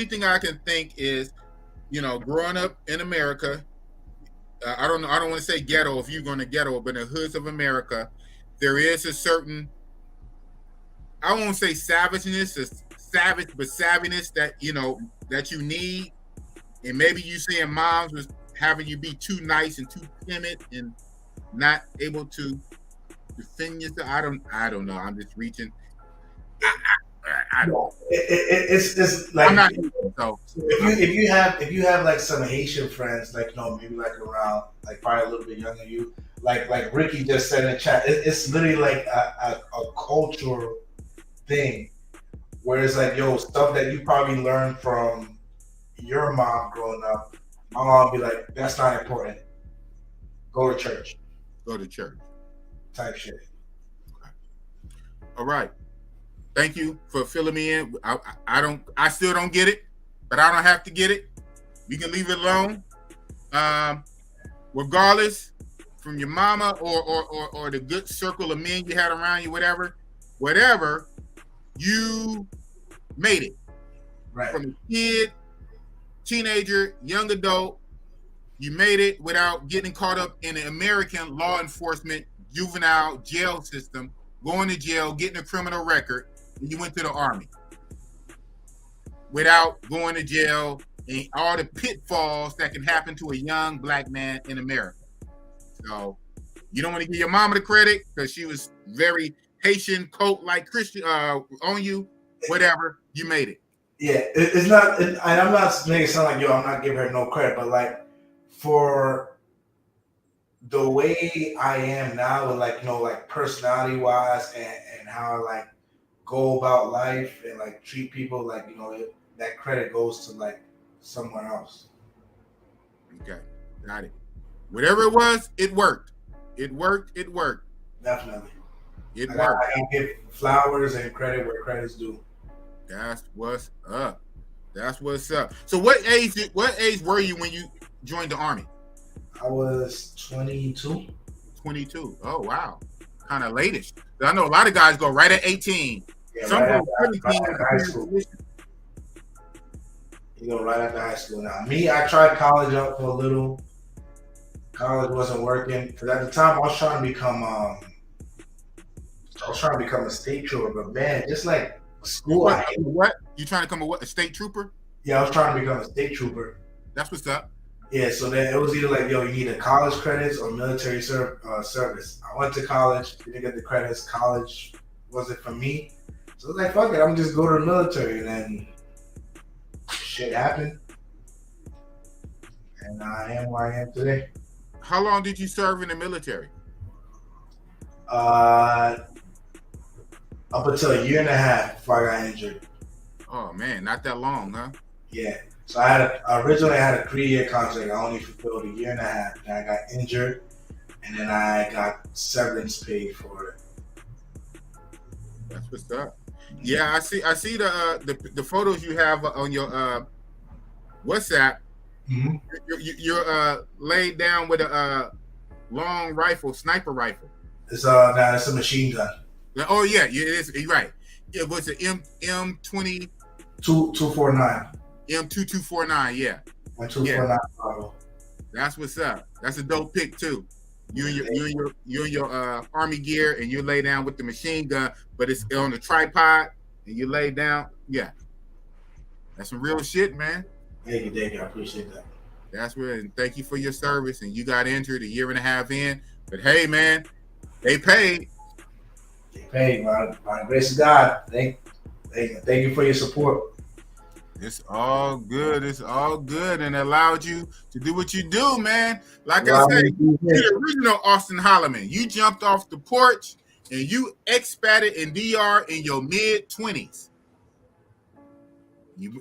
thing I can think is, growing up in America. I don't want to say ghetto if you're going to ghetto, but in the hoods of America, there is a certain, I won't say savageness, but savviness that you need. And maybe you seeing moms was having you be too nice and too timid and not able to defend yourself. I don't know. I'm just reaching. I don't. It's like, I'm not so. If you have like some Haitian friends, like maybe like around like probably a little bit younger than you, like Ricky just said in the chat, it's literally like a cultural thing, where it's like, stuff that you probably learned from your mom growing up. My mom be like, that's not important. Go to church. Type shit. Okay. All right. Thank you for filling me in. I still don't get it, but I don't have to get it. We can leave it alone. Regardless, from your mama or the good circle of men you had around you, whatever, you made it. Right. From a kid, teenager, young adult, you made it without getting caught up in the American law enforcement juvenile jail system, going to jail, getting a criminal record. You went to the Army without going to jail and all the pitfalls that can happen to a young black man in America. So you don't want to give your mama the credit because she was very Haitian, cult-like Christian on you. Whatever, you made it. Yeah, it's not, and I'm not making it sound like, I'm not giving her no credit, but like for the way I am now, with like personality-wise and how I like go about life and like treat people, like that credit goes to like somewhere else. Okay, got it. Whatever it was, it worked. It worked. It worked. Definitely. It I worked. gotta give flowers and credit where credit's due. That's what's up. That's what's up. So what age were you when you joined the Army? I was 22. 22. Oh, wow. Kind of latish. I know a lot of guys go right at 18. Yeah, Some right go after high school. You go right after high school now. Me, I tried college out for a little. College wasn't working. Because at the time I was trying to become a state trooper, but man, just like school. What? You trying to become a state trooper? Yeah, I was trying to become a state trooper. That's what's up. Yeah, so then it was either like, yo, you need a college credits or military service. I went to college, didn't get the credits. College wasn't for me. So I was like, fuck it, I'm just go to the military. And then shit happened. And I am where I am today. How long did you serve in the military? Up until a year and a half before I got injured. Oh, man, not that long, huh? Yeah. So I originally had a 3-year contract. I only fulfilled a year and a half. Then I got injured, and then I got severance paid for it. That's what's up. Yeah, I see the photos you have on your WhatsApp. Mm-hmm. You're laid down with a long rifle, sniper rifle. It's a machine gun. Oh yeah, it is. You're right. It was an M20 249. M2249. Yeah. My 249 model. That's what's up. That's a dope pick too. You and your army gear, and you lay down with the machine gun, but it's on a tripod, and you lay down. Yeah, that's some real shit, man. Thank you. I appreciate that. That's real. And thank you for your service. And you got injured a year and a half in, but hey, man, they paid. They paid. By the grace of God. Thank you for your support. It's all good. It's all good, and allowed you to do what you do, man. Like I said, you're the original Austin Holloman. You jumped off the porch and you expated in DR in your mid-20s.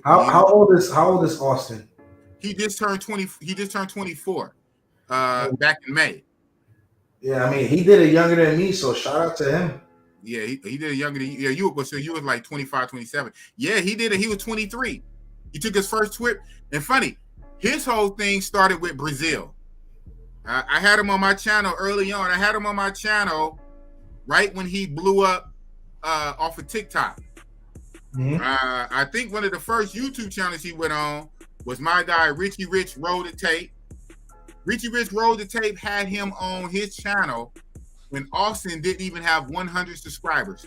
How old is Austin? He just turned 20. He just turned 24 back in May. Yeah, I mean, he did it younger than me, so shout out to him. Yeah, he did it younger than you. Yeah, you was like 25, 27. Yeah, he did it. He was 23. He took his first trip. And funny, his whole thing started with Brazil. I had him on my channel early on. I had him on my channel right when he blew up off of TikTok. Mm-hmm. I think one of the first YouTube channels he went on was my guy Richie Rich Roll the Tape. Richie Rich Roll the Tape had him on his channel when Austin didn't even have 100 subscribers.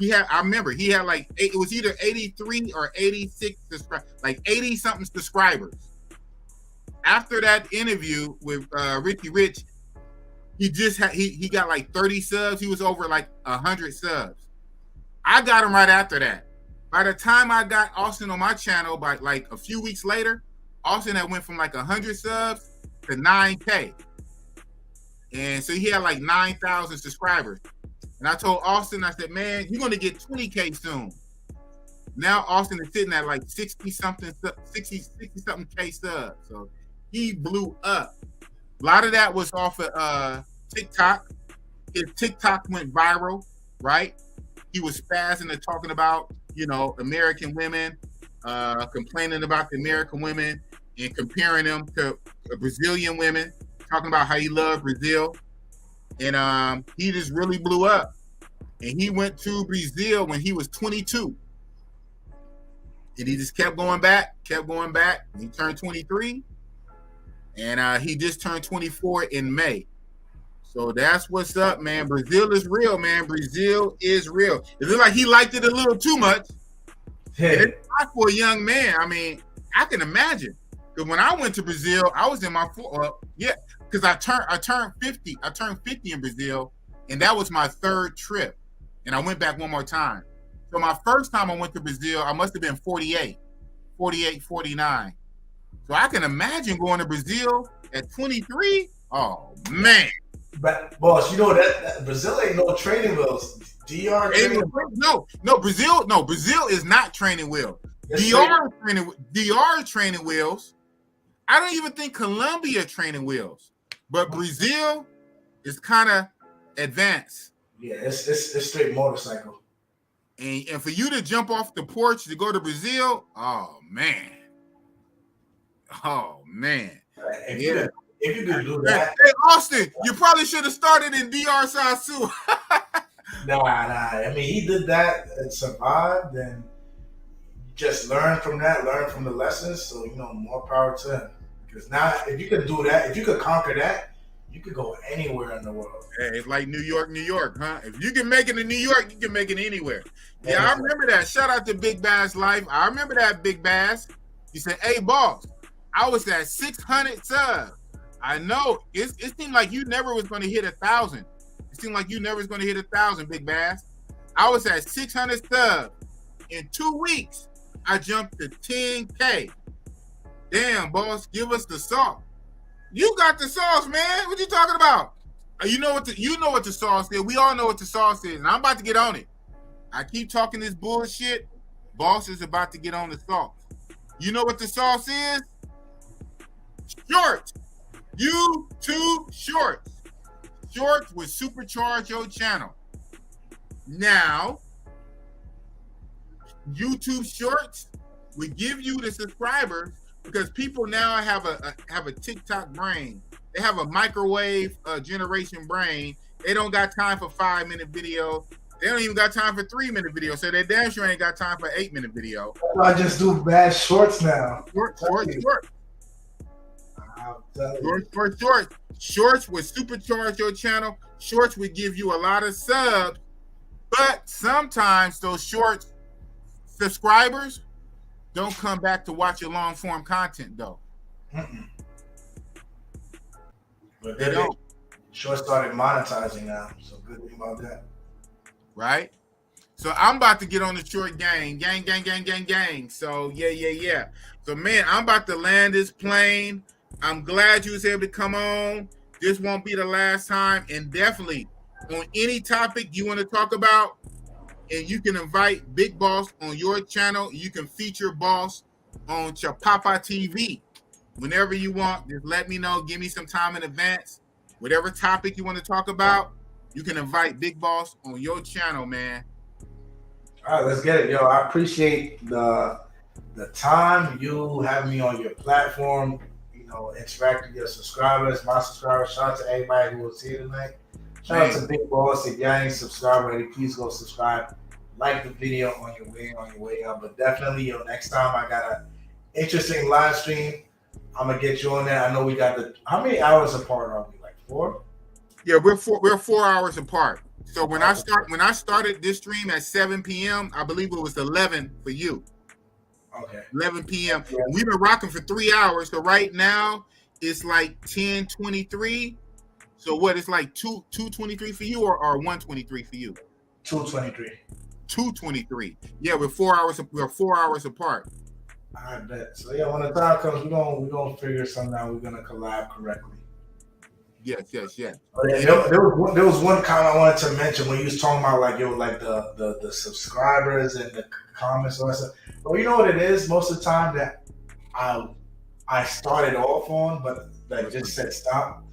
I remember he had like, it was either 83 or 86 subscribers, like 80 something subscribers. After that interview with Richie Rich, he got like 30 subs. He was over like 100 subs. I got him right after that. By the time I got Austin on my channel, by like a few weeks later, Austin had went from like 100 subs to 9K. And so he had like 9,000 subscribers. And I told Austin, I said, man, you're going to get 20K soon. Now Austin is sitting at like 60 something K subs. So he blew up. A lot of that was off of TikTok. His TikTok went viral, right? He was spazzing and talking about, American women, complaining about the American women and comparing them to Brazilian women, talking about how he loved Brazil. And he just really blew up. And he went to Brazil when he was 22. And he just kept going back. He turned 23. And he just turned 24 in May. So that's what's up, man. Brazil is real, man. Brazil is real. It looked like he liked it a little too much. Yeah. And it's not for a young man. I mean, I can imagine. Because when I went to Brazil, I was in my because I turned 50. I turned 50 in Brazil, and that was my third trip. And I went back one more time. So my first time I went to Brazil, I must have been 48, 49. So I can imagine going to Brazil at 23. Oh, man. But, boss, that Brazil ain't no training wheels. DR training. No, Brazil is not training wheels. DR training wheels. I don't even think Colombia training wheels, but Brazil is kind of advanced. Yeah, it's straight motorcycle. And for you to jump off the porch to go to Brazil, oh man. If you could do that. Hey, Austin, you probably should have started in DR size too. Nah. I mean, he did that and survived, and just learn from that, learn from the lessons. So, more power to him. Because now, if you could do that, if you could conquer that, you could go anywhere in the world. Hey, it's like New York, huh? If you can make it in New York, you can make it anywhere. Yeah, I remember that. Shout out to Big Bass Life. I remember that, Big Bass. He said, hey, boss, I was at 600 subs. I know. It seemed like you never was going to hit 1,000. It seemed like you never was going to hit 1,000, Big Bass. I was at 600 subs. In 2 weeks, I jumped to 10K. Damn, boss, give us the sauce. You got the sauce, man. What you talking about? You know what the sauce is. We all know what the sauce is, and I'm about to get on it. I keep talking this bullshit. Boss is about to get on the sauce. You know what the sauce is? Shorts. YouTube Shorts. Shorts will supercharge your channel. Now, YouTube Shorts will give you the subscribers because people now have a TikTok brain. They have a microwave generation brain. They don't got time for 5-minute video. They don't even got time for 3-minute video. So they damn sure ain't got time for 8-minute video. I just do bad shorts now. Short. Short. Shorts would supercharge your channel. Shorts would give you a lot of subs. But sometimes those short subscribers don't come back to watch your long form content though. But they don't. Short started monetizing now, so good thing about that. Right? So I'm about to get on the short gang. So yeah. So man, I'm about to land this plane. I'm glad you was able to come on. This won't be the last time, and definitely on any topic you want to talk about, and you can invite Big Boss on your channel. You can feature Boss on Chapapa TV. Whenever you want, just let me know. Give me some time in advance. Whatever topic you want to talk about, you can invite Big Boss on your channel, man. All right, let's get it, yo. I appreciate the time you have me on your platform. Interact with your subscribers, my subscribers. Shout out to everybody who was here tonight. Shout out to Big Boss. If y'all ain't subscribed already, please go subscribe. Like the video on your way up. But definitely, next time I got an interesting live stream, I'm gonna get you on there. I know we got how many hours apart are we? Like 4? Yeah, we're 4 hours apart. So when I started this stream at 7 p.m., I believe it was 11 for you. Okay. 11 p.m. Yeah. We've been rocking for 3 hours. So right now it's like 10:23. So what? It's like 2:23 for you, or 1:23 for you? 2:23. 2:23. Yeah, we're 4 hours. We're 4 hours apart. I bet. So yeah, when the time comes, we're gonna figure something out. We're gonna collab correctly. Yes. Oh, yeah, there was one comment I wanted to mention when you was talking about like the subscribers and the comments and all that stuff. Well, you know what it is? Most of the time that I started off on, but that just said stop.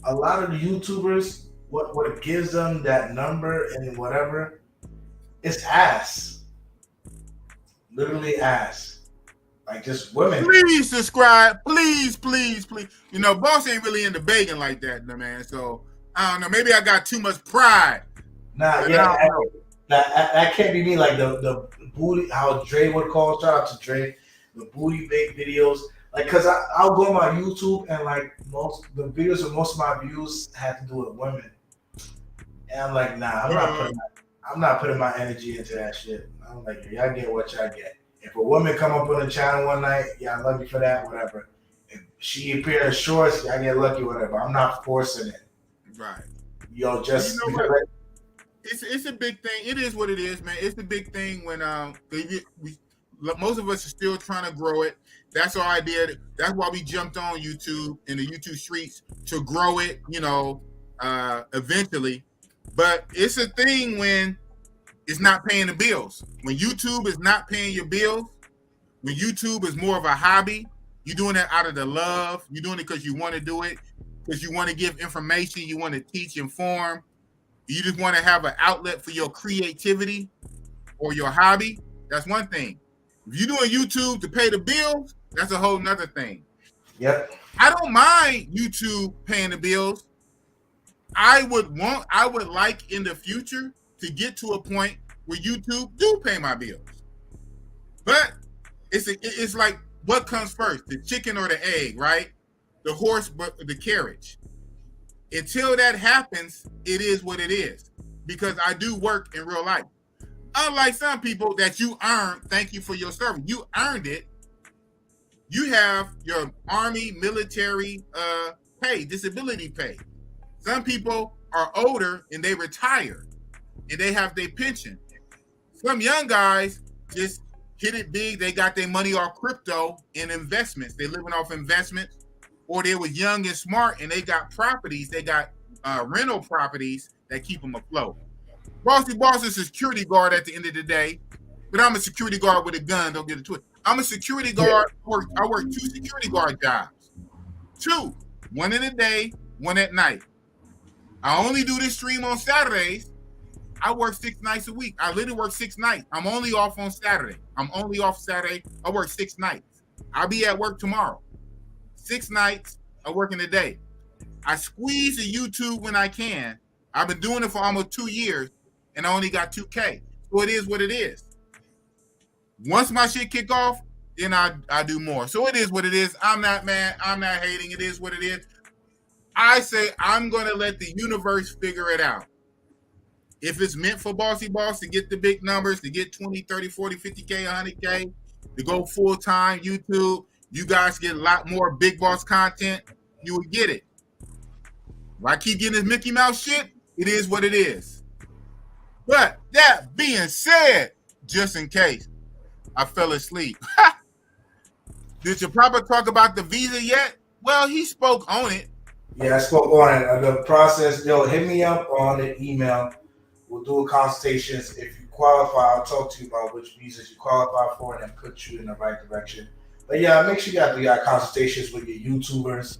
A lot of the YouTubers, what gives them that number and whatever, it's ass. Literally ass. Like just women. Please subscribe. Please. Boss ain't really into begging like that, man. So I don't know. Maybe I got too much pride. Nah, yeah. That can't be me. Like the booty, how Dre would call. Shout out to Dre. The booty bake videos. Like, cause I'll go on my YouTube and like the videos with most of my views have to do with women. And I'm like, nah, I'm not putting my energy into that shit. I'm like, y'all get what y'all get. If a woman come up on the channel one night, yeah, I love you for that, whatever. If she appear in shorts, I get lucky, whatever. I'm not forcing it. Right. Just what? It's a big thing. It is what it is, man. It's a big thing when most of us are still trying to grow it. That's our idea. That's why we jumped on YouTube in the YouTube streets to grow it, eventually. But it's a thing when it's not paying the bills. When YouTube is not paying your bills, When YouTube is more of a hobby, you're doing it out of the love. You're doing it because you want to do it, because you want to give information, you want to teach, inform. You just want to have an outlet for your creativity or your hobby. That's one thing. If you're doing YouTube to pay the bills, that's a whole nother thing. Yep. I don't mind YouTube paying the bills. I would like in the future to get to a point where YouTube do pay my bills. But it's like, what comes first, the chicken or the egg, right? The horse, but the carriage. Until that happens, it is what it is, because I do work in real life. Unlike some people that you earn, thank you for your service. You earned it. You have your Army, military pay, disability pay. Some people are older and they retire and they have their pension. Some young guys just hit it big. They got their money off crypto and investments. They're living off investments, or they were young and smart and they got properties. They got rental properties that keep them afloat. Bossy Boss is a security guard at the end of the day, but I'm a security guard with a gun. Don't get it twisted. I'm a security guard. I work 2 security guard jobs. 2, one in the day, one at night. I only do this stream on Saturdays. I work 6 nights a week. I literally work 6 nights. I'm only off on Saturday. I'm only off Saturday. I work 6 nights. I'll be at work tomorrow. 6 nights. I work in the day. I squeeze the YouTube when I can. I've been doing it for almost 2 years, and I only got 2K. So it is what it is. Once my shit kick off, then I do more. So it is what it is. I'm not mad. I'm not hating. It is what it is. I say I'm going to let the universe figure it out. If it's meant for Bossy Boss to get the big numbers, to get 20, 30, 40, 50K, 100K, to go full-time YouTube, you guys get a lot more Big Boss content, you would get it. If I keep getting this Mickey Mouse shit, it is what it is. But that being said, just in case I fell asleep, did Chapapa talk about the visa yet? Well, he spoke on it. Yeah, I spoke on it. The process, hit me up on the email. We'll do a consultations. If you qualify, I'll talk to you about which visas you qualify for and then put you in the right direction. But yeah, make sure you got your consultations with your YouTubers,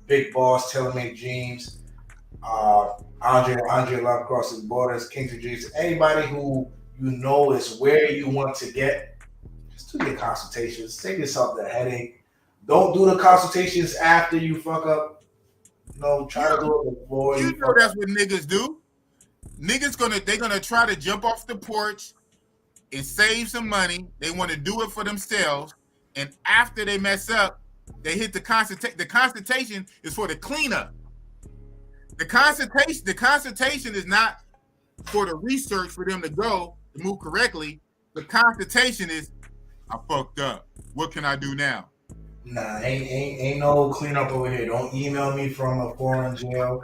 Big Boss, Tailor-Made Dreams, Andre Love Crossing Borders, Kings of Dreams, anybody who you know is where you want to get, just do your consultations. Save yourself the headache. Don't do the consultations after you fuck up. Try to do it before you know that's what niggas do. Niggas gonna try to jump off the porch and save some money. They want to do it for themselves, and after they mess up, they hit the consultation. The consultation is for the cleanup. The consultation is not for the research for them to go to move correctly. The consultation is, I fucked up. What can I do now? Nah, ain't no cleanup over here. Don't email me from a foreign jail.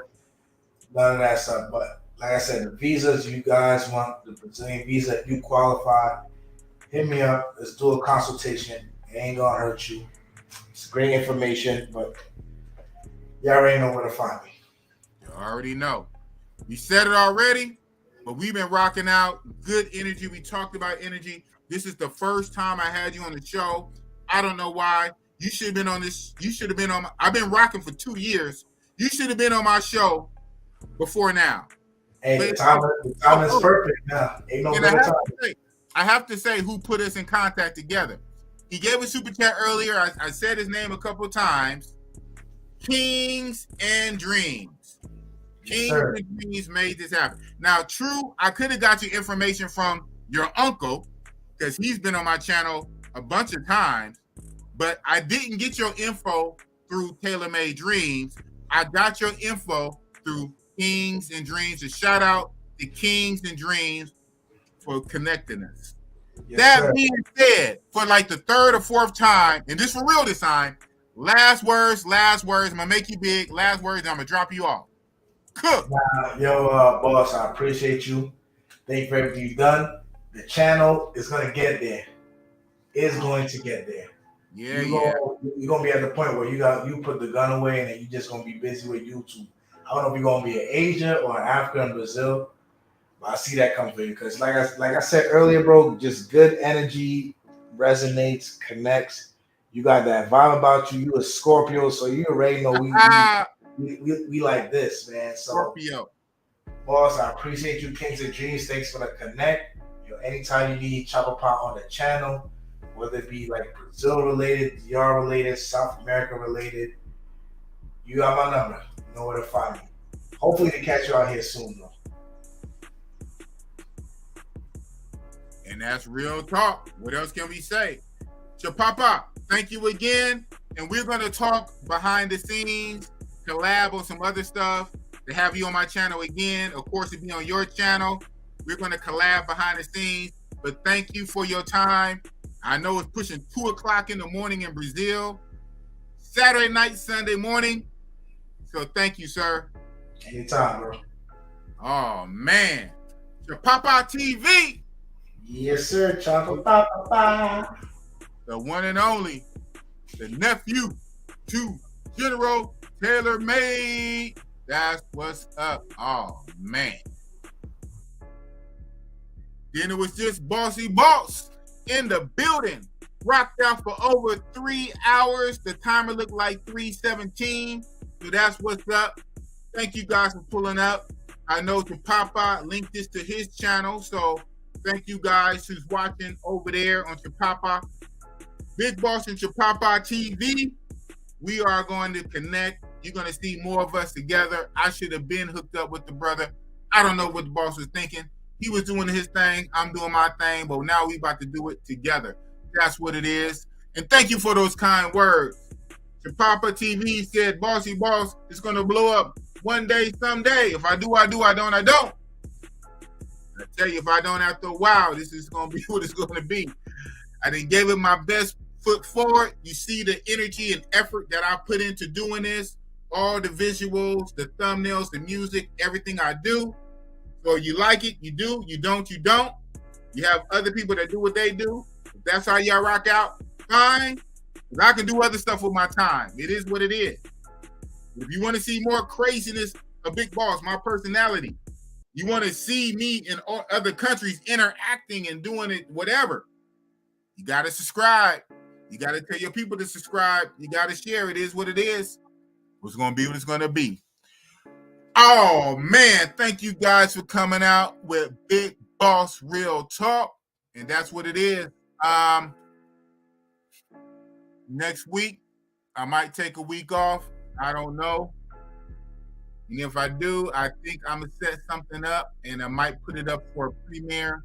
None of that stuff. But like I said, the visas you guys want, the Brazilian visa, if you qualify, hit me up. Let's do a consultation. It ain't gonna hurt you. It's great information, but y'all already know where to find me. You already know. We said it already, but we've been rocking out. Good energy. We talked about energy. This is the first time I had you on the show. I don't know why. You should have been on this. You should have been on. I've been rocking for 2 years. You should have been on my show before now. Hey, the time is perfect now. Ain't no better time. I have to say who put us in contact together. He gave a super chat earlier. I said his name a couple of times. Kings and Dreams. Kings and Dreams made this happen. Now, true, I could have got your information from your uncle because he's been on my channel a bunch of times. But I didn't get your info through Tailor-Made Dreams. I got your info through Kings and Dreams. A shout out to Kings and Dreams for connecting us. Yes, that being said, for like the 3rd or 4th time, and this for real this time, last words. I'm gonna make you big. Last words, I'm gonna drop you off. Cook. Boss, I appreciate you. Thank you for everything you've done. The channel is gonna get there. It's going to get there. You're gonna be at the point where you put the gun away and then you're just gonna be busy with YouTube. I don't know if you're gonna be in Asia or in Africa and Brazil, but I see that coming for you because like I said earlier, bro, just good energy, resonates, connects. You got that vibe about you. You a Scorpio, so you already know we like this, man. So Scorpio. boss, I appreciate you, Kings of Dreams. Thanks for the connect. Anytime you need Chapapa on the channel, whether it be like Brazil related, DR related, South America related, you got my number. You know where to find me. Hopefully to catch you out here soon, though. And that's real talk. What else can we say? Chapapa, thank you again. And we're going to talk behind the scenes, collab on some other stuff, to have you on my channel again. Of course, to be on your channel. We're going to collab behind the scenes. But thank you for your time. I know it's pushing 2 o'clock in the morning in Brazil. Saturday night, Sunday morning. So thank you, sir. Anytime, bro. Oh, man. Chapapa TV. Yes, sir. Chapapa. The one and only, the nephew to General Taylor Made. That's what's up. Oh, man. Then it was just Bossy Boss in the building. Rocked out for over 3 hours. The timer looked like 3:17. So that's what's up. Thank you guys for pulling up. I know Chapapa linked this to his channel. So thank you guys who's watching over there on Chapapa. Big Boss and Chapapa TV. We are going to connect. You're going to see more of us together. I should have been hooked up with the brother. I don't know what the boss was thinking. He was doing his thing. I'm doing my thing. But now we about to do it together. That's what it is. And thank you for those kind words. Chapapa TV said, Bossy Boss is going to blow up one day, someday. If I do, I do. I don't, I don't. I tell you, if I don't, after a while, this is going to be what it's going to be. I done gave it my best foot forward. You see the energy and effort that I put into doing this. All the visuals, the thumbnails, the music, everything I do. So you like it, you do. You don't, you don't. You have other people that do what they do. If that's how y'all rock out, fine. Because I can do other stuff with my time. It is what it is. If you want to see more craziness of Big Boss, my personality, you want to see me in other countries interacting and doing it, whatever, you got to subscribe. You got to tell your people to subscribe. You got to share. It is what it is. What's going to be what it's going to be. Oh, man. Thank you guys for coming out with Big Boss Real Talk. And that's what it is. Next week, I might take a week off. I don't know. And if I do, I think I'm going to set something up and I might put it up for a premiere.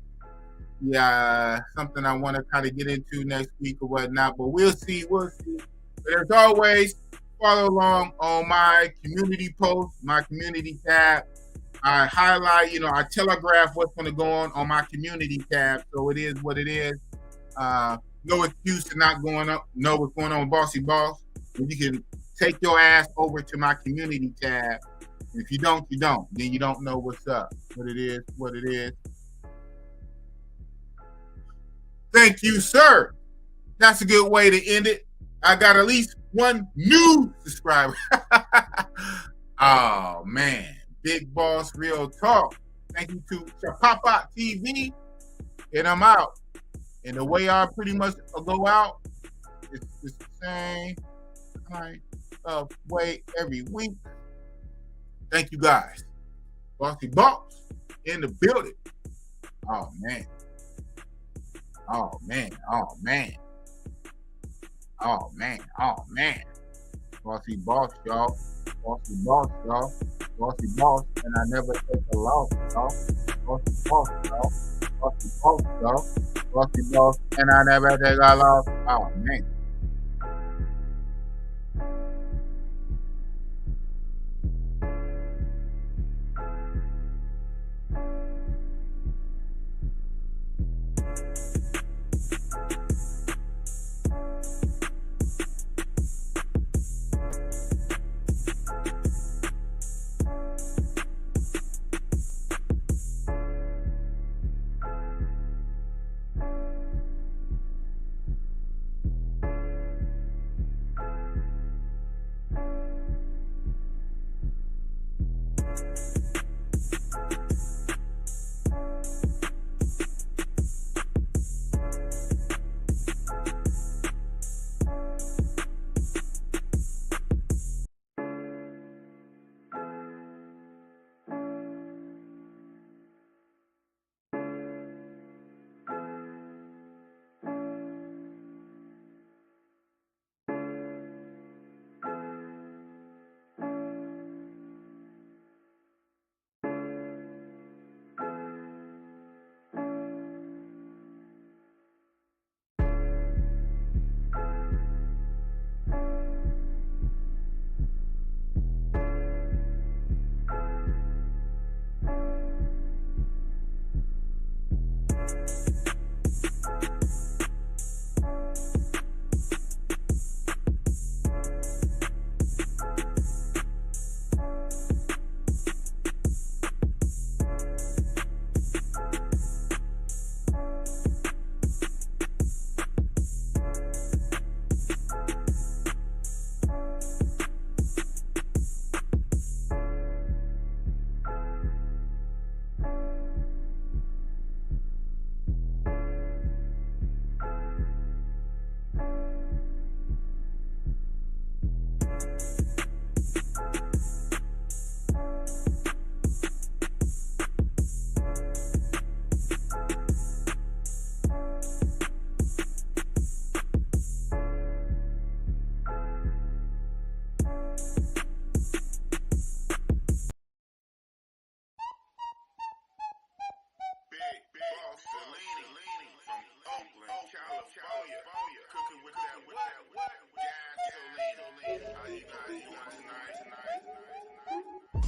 Yeah, something I want to kind of get into next week or whatnot, but we'll see. We'll see. But as always, follow along on my community post, my community tab. I highlight, I telegraph what's going to go on my community tab. So it is what it is. No excuse to not going up. Know what's going on with Bossy Boss. And you can take your ass over to my community tab. And if you don't, you don't. Then you don't know what's up. What it is, what it is. Thank you, sir. That's a good way to end it. I got at least one new subscriber. Oh, man. Big Boss Real Talk. Thank you to Chapapa TV. And I'm out. And the way I pretty much go out is the same kind of way every week. Thank you, guys. Bossy Boss in the building. Oh, man. Oh, man. Oh, man. Oh, man. Oh, man. Bossy Boss, y'all. Bossy Boss, y'all. Bossy Boss, and I never take a loss, y'all. Bossy Boss, y'all. Bossy Boss, y'all. Bossy Boss, and I never take a loss. Oh, man.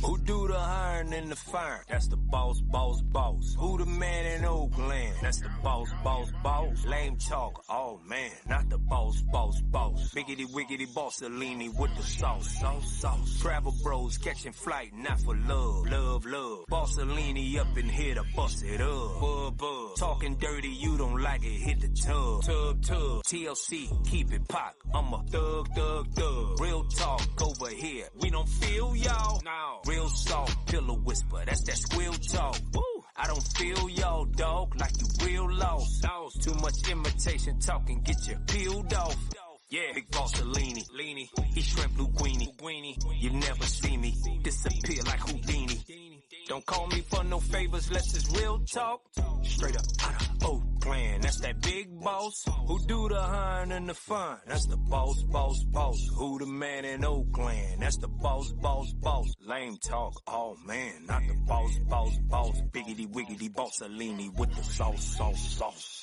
Who do the hiring and the firing? That's the boss, boss, boss. Who the man in Oakland? That's the boss, boss, boss. Lame talk, oh man, not the boss, boss, boss. Biggity wiggity Bossalini with the sauce, sauce, sauce. Travel bros catching flight, not for love, love, love. Bossalini up in here to bust it up, bub, bub. Talking dirty, you don't like it, hit the tub, tub, tub. TLC, keep it pop. I'm a thug, thug, thug. Real talk over here, we don't feel y'all. No. Real soft, pillow whisper, that's that squeal talk. Woo. I don't feel y'all, dog, like you real lost. Too much imitation talking, get you peeled off. Yeah, big Bossalini, Leany, he shrimp linguine. You never see me disappear like Houdini. Don't call me for no favors, less it's real talk. Straight up out of Oakland, that's that big boss. Who do the hiring and the fun? That's the boss, boss, boss. Who the man in Oakland? That's the boss, boss, boss. Lame talk, oh man, not the boss, boss, boss. Biggity wiggity Bossalini with the sauce, sauce, sauce.